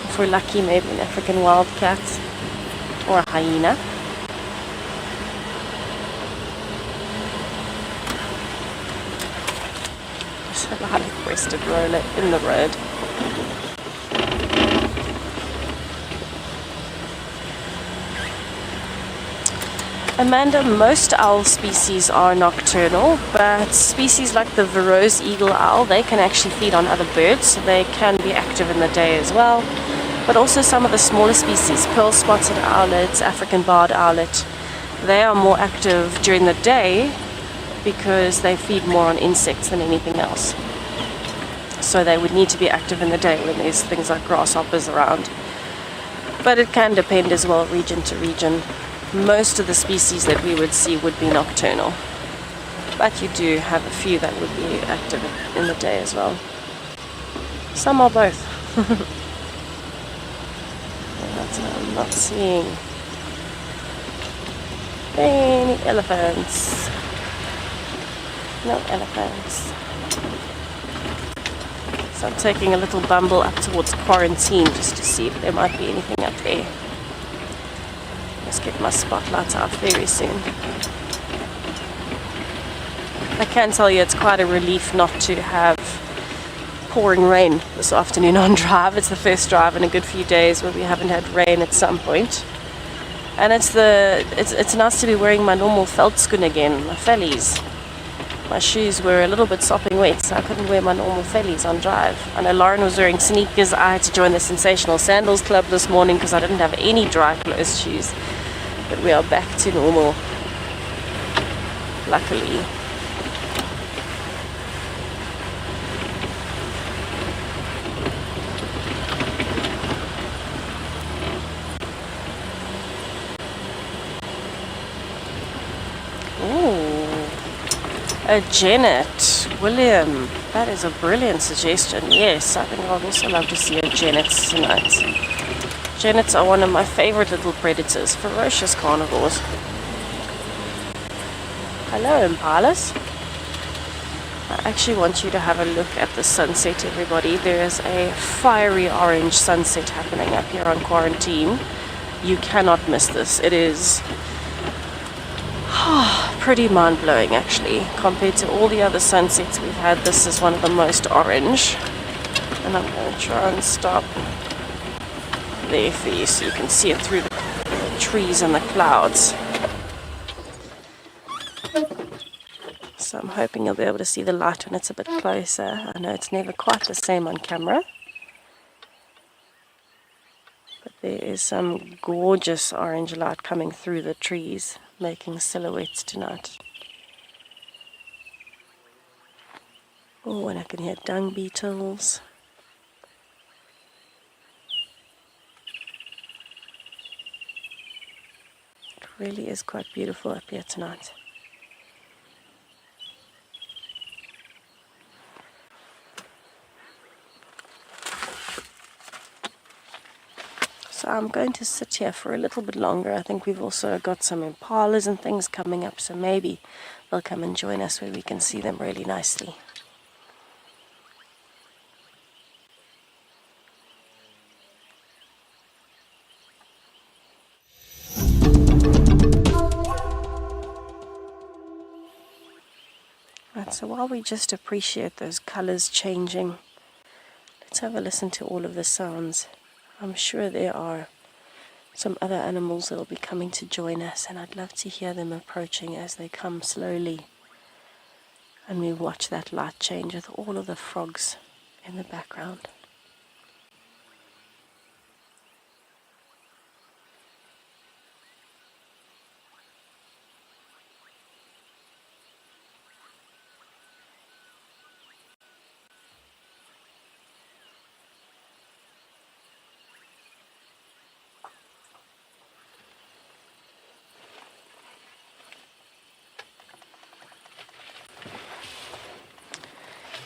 If we're lucky, maybe an African wildcat or a hyena. There's a lot of crested roller in the road. Amanda, most owl species are nocturnal, but species like the Verreaux's eagle owl, they can actually feed on other birds, so they can be active in the day as well. But also some of the smaller species, pearl-spotted owlets, African barred owlet, they are more active during the day because they feed more on insects than anything else. So they would need to be active in the day when there's things like grasshoppers around. But it can depend as well, region to region. Most of the species that we would see would be nocturnal, but you do have a few that would be active in the day as well. Some are both. I'm not seeing any elephants. No elephants. So I'm taking a little bumble up towards Quarantine just to see if there might be anything up there. Let's get my spotlight out very soon. I can tell you it's quite a relief not to have pouring rain this afternoon on drive. It's the first drive in a good few days where we haven't had rain at some point. And it's nice to be wearing my normal veldskoen again, my vellies. My shoes were a little bit sopping wet, so I couldn't wear my normal vellies on drive. I know Lauren was wearing sneakers. I had to join the Sensational Sandals Club this morning because I didn't have any dry closed shoes. But we are back to normal, luckily. Ooh, a Janet William. That is a brilliant suggestion. Yes, I think I'd also love to see a Janet tonight. Janets are one of my favorite little predators, ferocious carnivores. Hello, impalas. I actually want you to have a look at the sunset, everybody. There is a fiery orange sunset happening up here on Quarantine. You cannot miss this. It is Pretty mind-blowing actually. Compared to all the other sunsets we've had, this is one of the most orange. And I'm going to try and stop there for you so you can see it through the trees and the clouds. So I'm hoping you'll be able to see the light when it's a bit closer. I know it's never quite the same on camera. But there is some gorgeous orange light coming through the trees, making silhouettes tonight. Oh, and I can hear dung beetles. It really is quite beautiful up here tonight. So I'm going to sit here for a little bit longer. I think we've also got some impalas and things coming up, so maybe they'll come and join us where we can see them really nicely. Right, so while we just appreciate those colors changing, let's have a listen to all of the sounds. I'm sure there are some other animals that will be coming to join us, and I'd love to hear them approaching as they come slowly. And we watch that light change with all of the frogs in the background.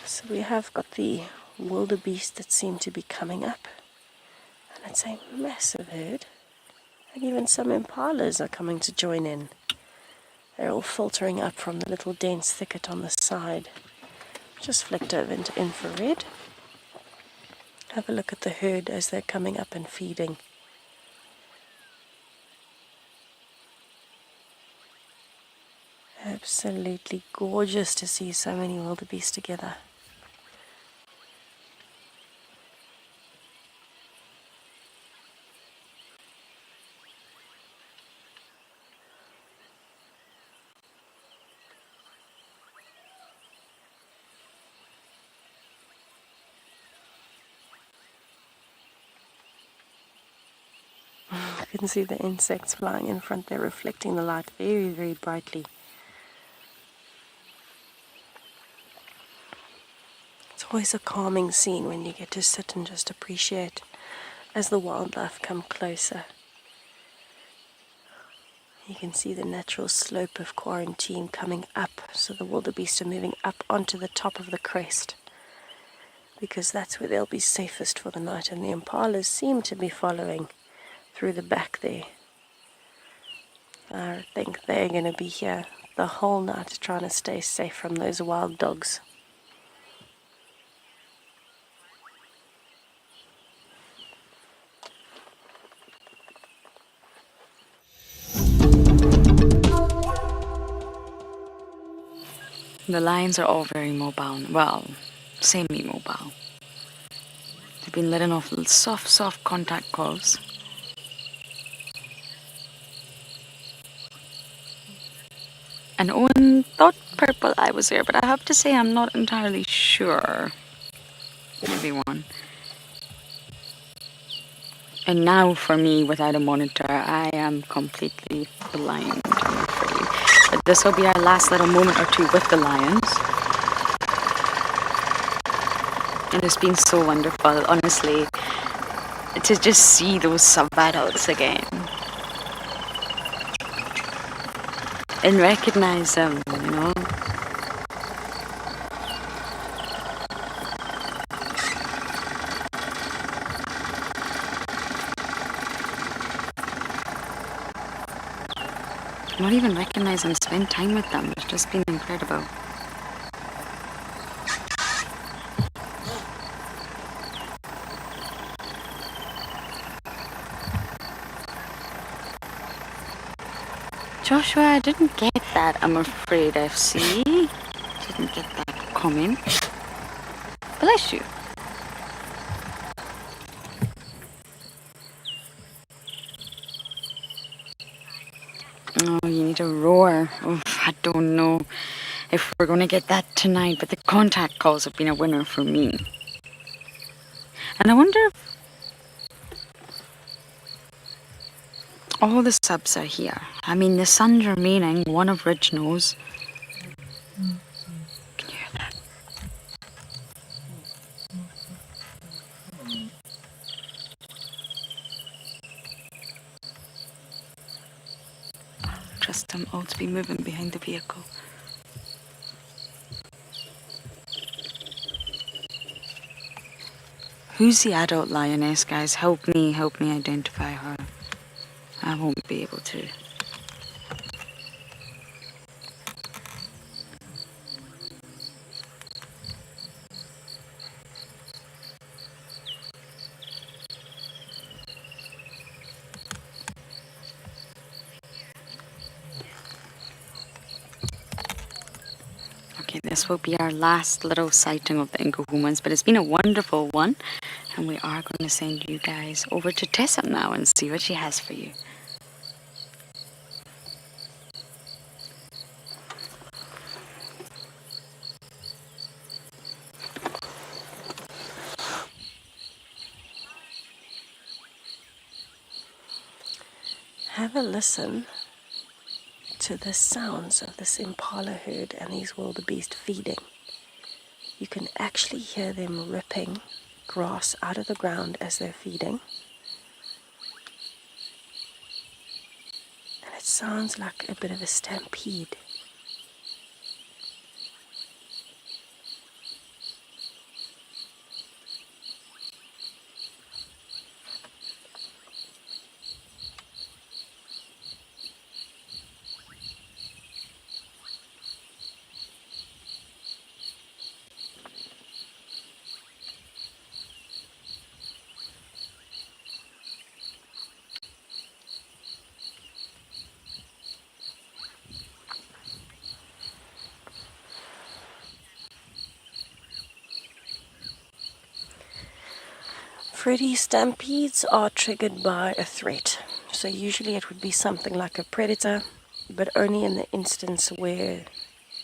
So we have got the wildebeest that seem to be coming up, and it's a massive herd, and even some impalas are coming to join in. They're all filtering up from the little dense thicket on the side. Just flicked over into infrared. Have a look at the herd as they're coming up and feeding. Absolutely gorgeous to see so many wildebeest together. You can see the insects flying in front there, reflecting the light very, very brightly. It's always a calming scene when you get to sit and just appreciate as the wildlife come closer. You can see the natural slope of quarantine coming up, so the wildebeest are moving up onto the top of the crest, because that's where they'll be safest for the night, and the impalas seem to be following through the back there. I think they're going to be here the whole night trying to stay safe from those wild dogs. The lions are all very mobile. Well, semi-mobile. They've been letting off little soft contact calls. And Owen thought purple eye was there, but I have to say I'm not entirely sure. Maybe one. And now for me, without a monitor, I am completely blind, I'm afraid. But this will be our last little moment or two with the lions. And it's been so wonderful, honestly, to just see those sub-adults again. And recognize them, you know. Not even recognize and spend time with them. It's just been incredible. Joshua, I didn't get that, I'm afraid, FC. Didn't get that comment. Bless you. Oh, you need a roar. Oh, I don't know if we're going to get that tonight, but the contact calls have been a winner for me. And I wonder if all the subs are here. I mean, the sun's remaining, one of Rich knows. Can you hear that? Trust them all to be moving behind the vehicle. Who's the adult lioness, guys? Help me identify her. I won't be able to. Okay, this will be our last little sighting of the Incohumans, but it's been a wonderful one. And we are going to send you guys over to Tessa now and see what she has for you. Have a listen to the sounds of this impala herd and these wildebeest feeding. You can actually hear them ripping grass out of the ground as they're feeding. And it sounds like a bit of a stampede. Freddy stampedes are triggered by a threat. So usually it would be something like a predator, but only in the instance where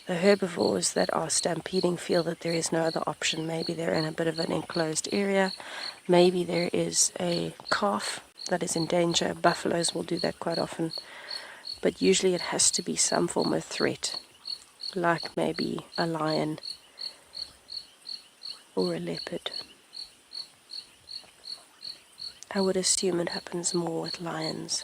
the herbivores that are stampeding feel that there is no other option. Maybe they're in a bit of an enclosed area. Maybe there is a calf that is in danger. Buffaloes will do that quite often. But usually it has to be some form of threat, like maybe a lion or a leopard. I would assume it happens more with lions.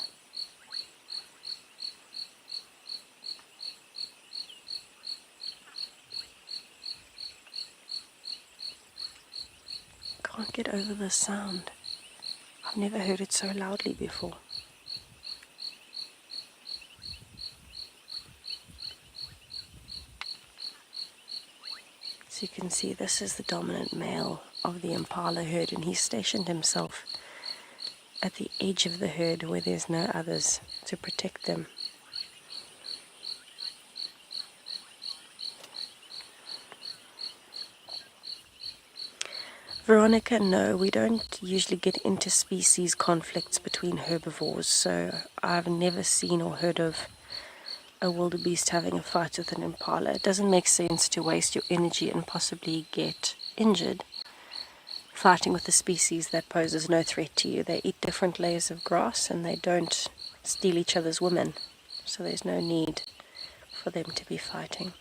Can't get over the sound. I've never heard it so loudly before. So you can see this is the dominant male of the impala herd, and he's stationed himself at the edge of the herd where there's no others to protect them. Veronica, no, we don't usually get interspecies conflicts between herbivores, so I've never seen or heard of a wildebeest having a fight with an impala. It doesn't make sense to waste your energy and possibly get injured fighting with a species that poses no threat to you. They eat different layers of grass and they don't steal each other's women, so there's no need for them to be fighting.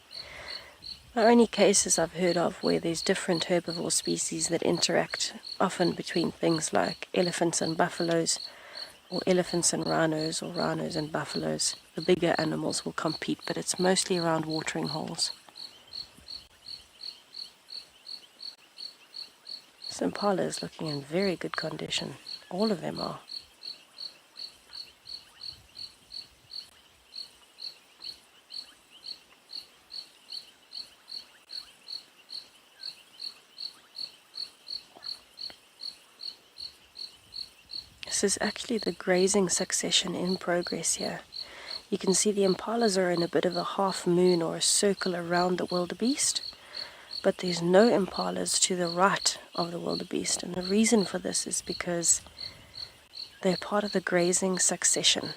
The only cases I've heard of where there's different herbivore species that interact, often between things like elephants and buffaloes, or elephants and rhinos, or rhinos and buffaloes. The bigger animals will compete, but it's mostly around watering holes. This impala is looking in very good condition. All of them are. This is actually the grazing succession in progress here. You can see the impalas are in a bit of a half moon or a circle around the wildebeest, but there's no impalas to the right of the wildebeest. And the reason for this is because they're part of the grazing succession.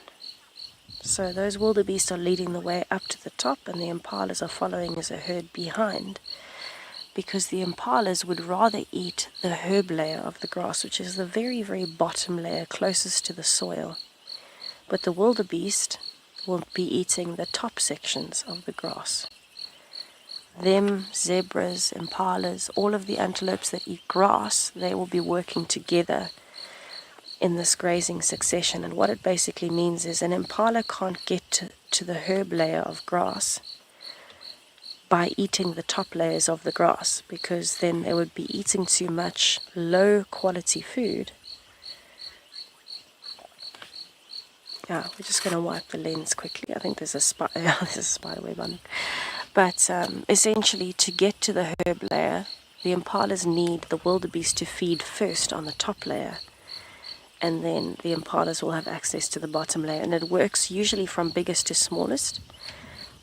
So those wildebeest are leading the way up to the top, and the impalas are following as a herd behind, because the impalas would rather eat the herb layer of the grass, which is the very, very bottom layer closest to the soil. But the wildebeest will be eating the top sections of the grass. Them, zebras, impalas, all of the antelopes that eat grass, they will be working together in this grazing succession. And what it basically means is an impala can't get to the herb layer of grass by eating the top layers of the grass, because then they would be eating too much low quality food. Yeah, we're just going to wipe the lens quickly. I think there's a spider web on it. But essentially, to get to the herb layer, the impalas need the wildebeest to feed first on the top layer, and then the impalas will have access to the bottom layer. And it works usually from biggest to smallest,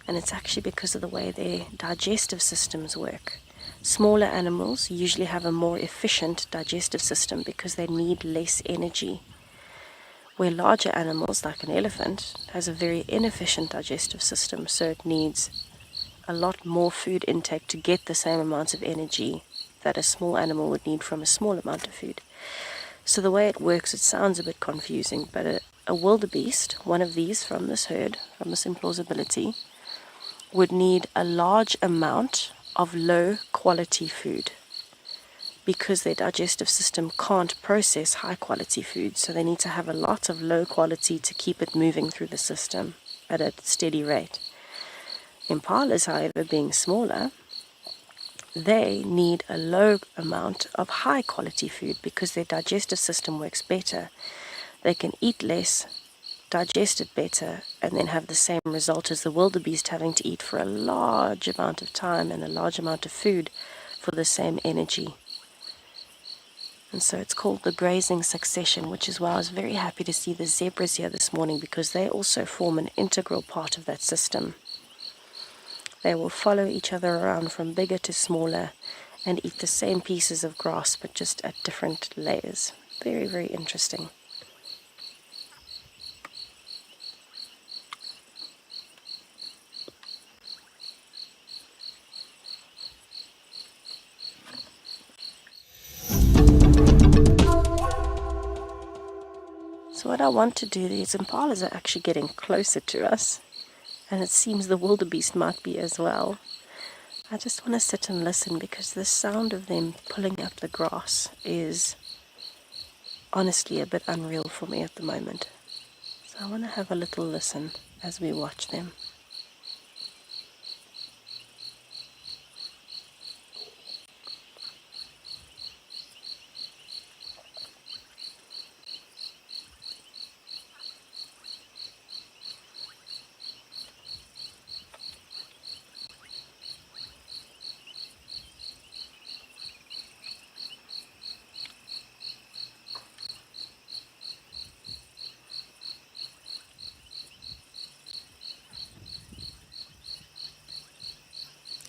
and it's actually because of the way their digestive systems work. Smaller animals usually have a more efficient digestive system because they need less energy, where larger animals, like an elephant, has a very inefficient digestive system, so it needs a lot more food intake to get the same amount of energy that a small animal would need from a small amount of food. So the way it works, it sounds a bit confusing, but a wildebeest, one of these from this herd, from this implausibility, would need a large amount of low quality food because their digestive system can't process high quality food, so they need to have a lot of low quality to keep it moving through the system at a steady rate. Impalas, however, being smaller, they need a low amount of high quality food because their digestive system works better. They can eat less, digest it better, and then have the same result as the wildebeest having to eat for a large amount of time and a large amount of food for the same energy. And so it's called the grazing succession, which is why I was very happy to see the zebras here this morning, because they also form an integral part of that system. They will follow each other around from bigger to smaller and eat the same pieces of grass, but just at different layers. Very, very interesting. So what I want to do, these impalas are actually getting closer to us, and it seems the wildebeest might be as well. I just want to sit and listen, because the sound of them pulling up the grass is honestly a bit unreal for me at the moment. So I want to have a little listen as we watch them.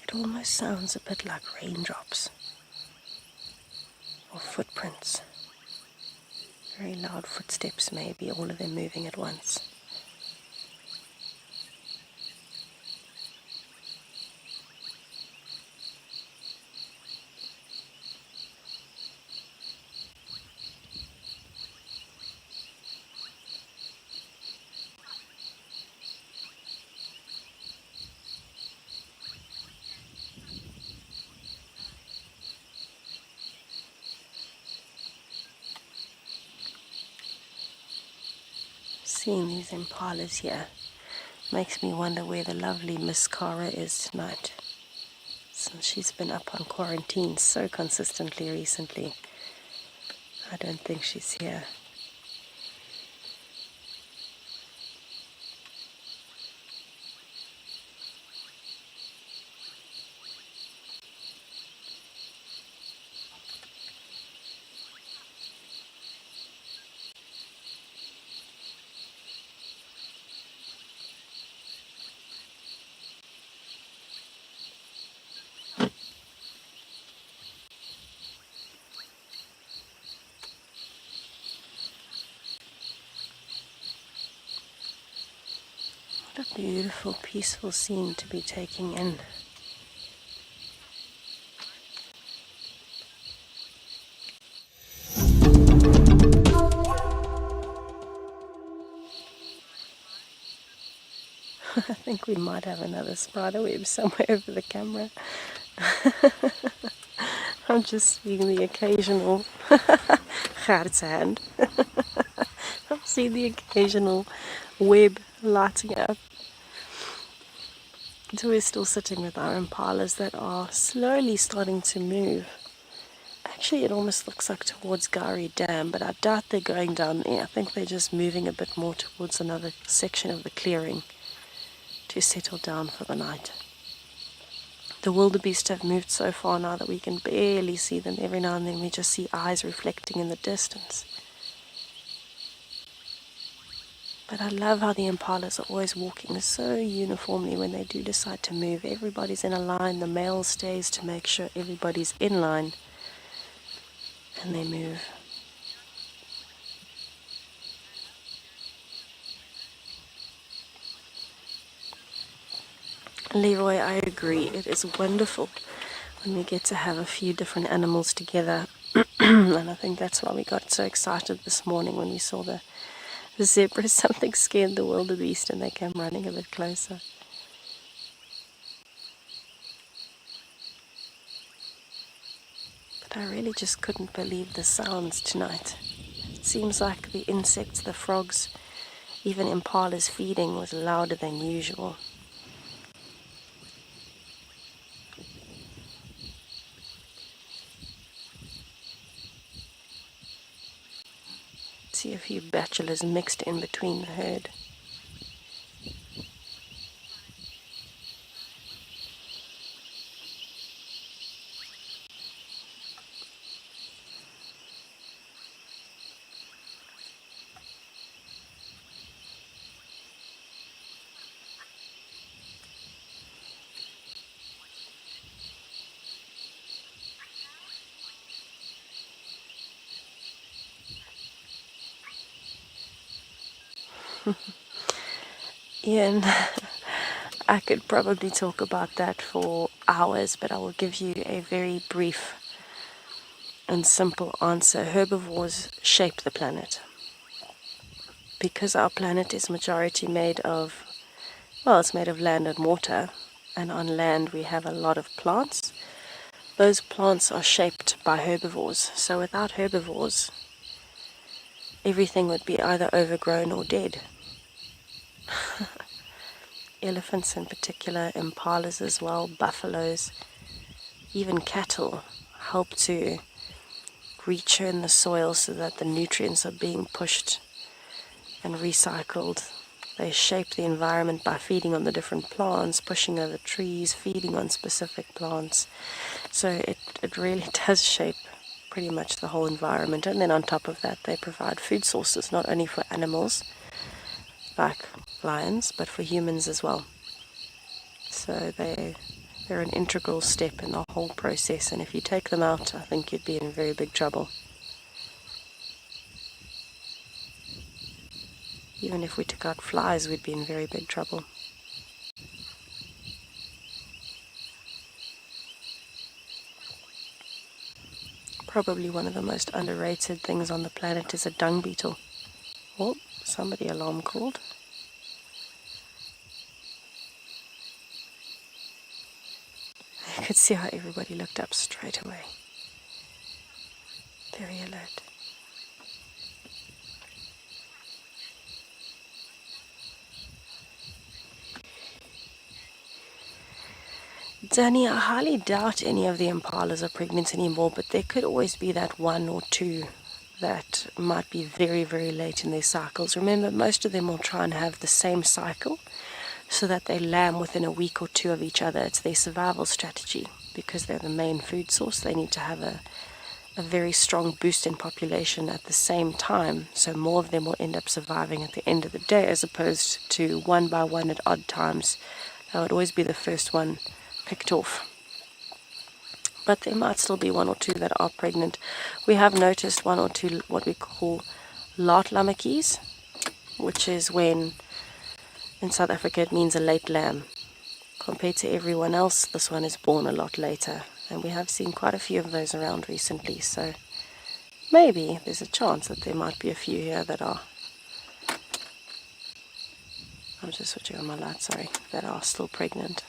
It almost sounds a bit like raindrops or footprints. Very loud footsteps, maybe, all of them moving at once. Seeing these impalas here makes me wonder where the lovely Miss Cara is tonight, since she's been up on quarantine so consistently recently. I don't think she's here. Beautiful, peaceful scene to be taking in. I think we might have another spider web somewhere over the camera. I'm just seeing the occasional Gert's hand. I'm seeing the occasional web lighting up. So we're still sitting with our impalas that are slowly starting to move. Actually, it almost looks like towards Gari Dam, but I doubt they're going down there. I think they're just moving a bit more towards another section of the clearing to settle down for the night. The wildebeest have moved so far now that we can barely see them. Every now and then we just see eyes reflecting in the distance. But I love how the impalas are always walking so uniformly when they do decide to move. Everybody's in a line, the male stays to make sure everybody's in line, and they move. Leroy, I agree. It is wonderful when we get to have a few different animals together. And I think that's why we got so excited this morning when we saw the zebra. Something scared the wildebeest and they came running a bit closer. But I really just couldn't believe the sounds tonight. It seems like the insects, the frogs, even impalas feeding was louder than usual. See a few bachelors mixed in between the herd. Ian, I could probably talk about that for hours, but I will give you a very brief and simple answer. Herbivores shape the planet. Because our planet is majority made of, well, it's made of land and water, and on land we have a lot of plants. Those plants are shaped by herbivores. So without herbivores, everything would be either overgrown or dead. Elephants in particular, impalas as well, buffaloes, even cattle help to rechurn the soil so that the nutrients are being pushed and recycled. They shape the environment by feeding on the different plants, pushing over trees, feeding on specific plants. So it really does shape pretty much the whole environment. And then on top of that, they provide food sources, not only for animals like lions, but for humans as well. So they're an integral step in the whole process, and if you take them out, I think you'd be in very big trouble. Even if we took out flies, we'd be in very big trouble. Probably one of the most underrated things on the planet is a dung beetle. Oh, somebody alarm called. You could see how everybody looked up straight away. Very alert. Danny, I highly doubt any of the impalas are pregnant anymore, but there could always be that one or two that might be very, very late in their cycles. Remember, most of them will try and have the same cycle so that they lamb within a week or two of each other. It's their survival strategy. Because they're the main food source, they need to have a very strong boost in population at the same time, so more of them will end up surviving at the end of the day, as opposed to one by one at odd times. That would always be the first one picked off. But there might still be one or two that are pregnant. We have noticed one or two what we call laat lammetjies, which is when In South Africa, it means a late lamb. Compared to everyone else, this one is born a lot later. And we have seen quite a few of those around recently, so maybe there's a chance that there might be a few here that are... I'm just switching on my light, sorry, that are still pregnant.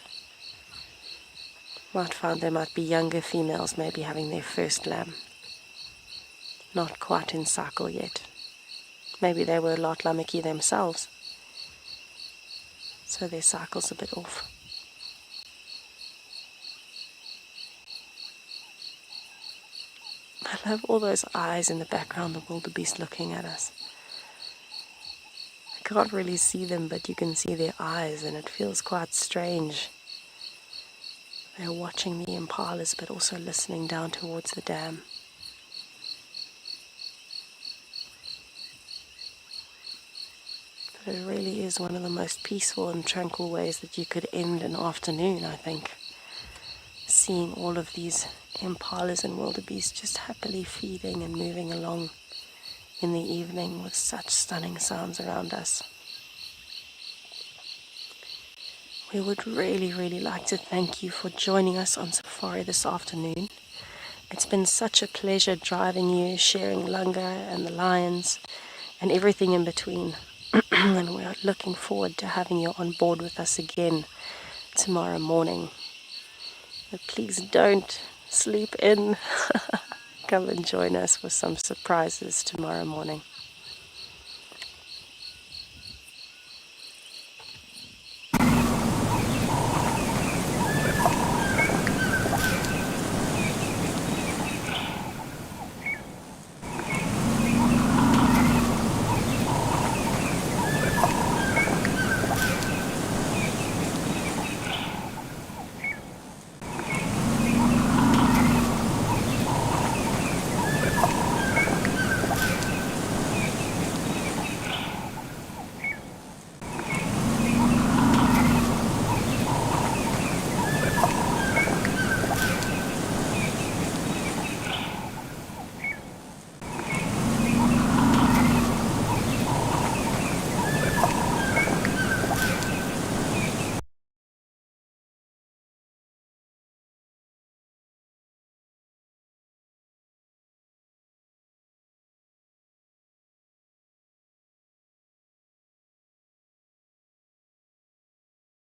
Might find there might be younger females maybe having their first lamb. Not quite in cycle yet. Maybe they were a lot lambicky themselves, so their cycle's a bit off. I love all those eyes in the background, the wildebeest looking at us. I can't really see them, but you can see their eyes, and it feels quite strange. They're watching the impalas, but also listening down towards the dam. But it really is one of the most peaceful and tranquil ways that you could end an afternoon, I think. Seeing all of these impalas and wildebeest just happily feeding and moving along in the evening with such stunning sounds around us. We would really, really like to thank you for joining us on safari this afternoon. It's been such a pleasure driving you, sharing Langa and the lions and everything in between. And we are looking forward to having you on board with us again tomorrow morning. But please don't sleep in. Come and join us for some surprises tomorrow morning.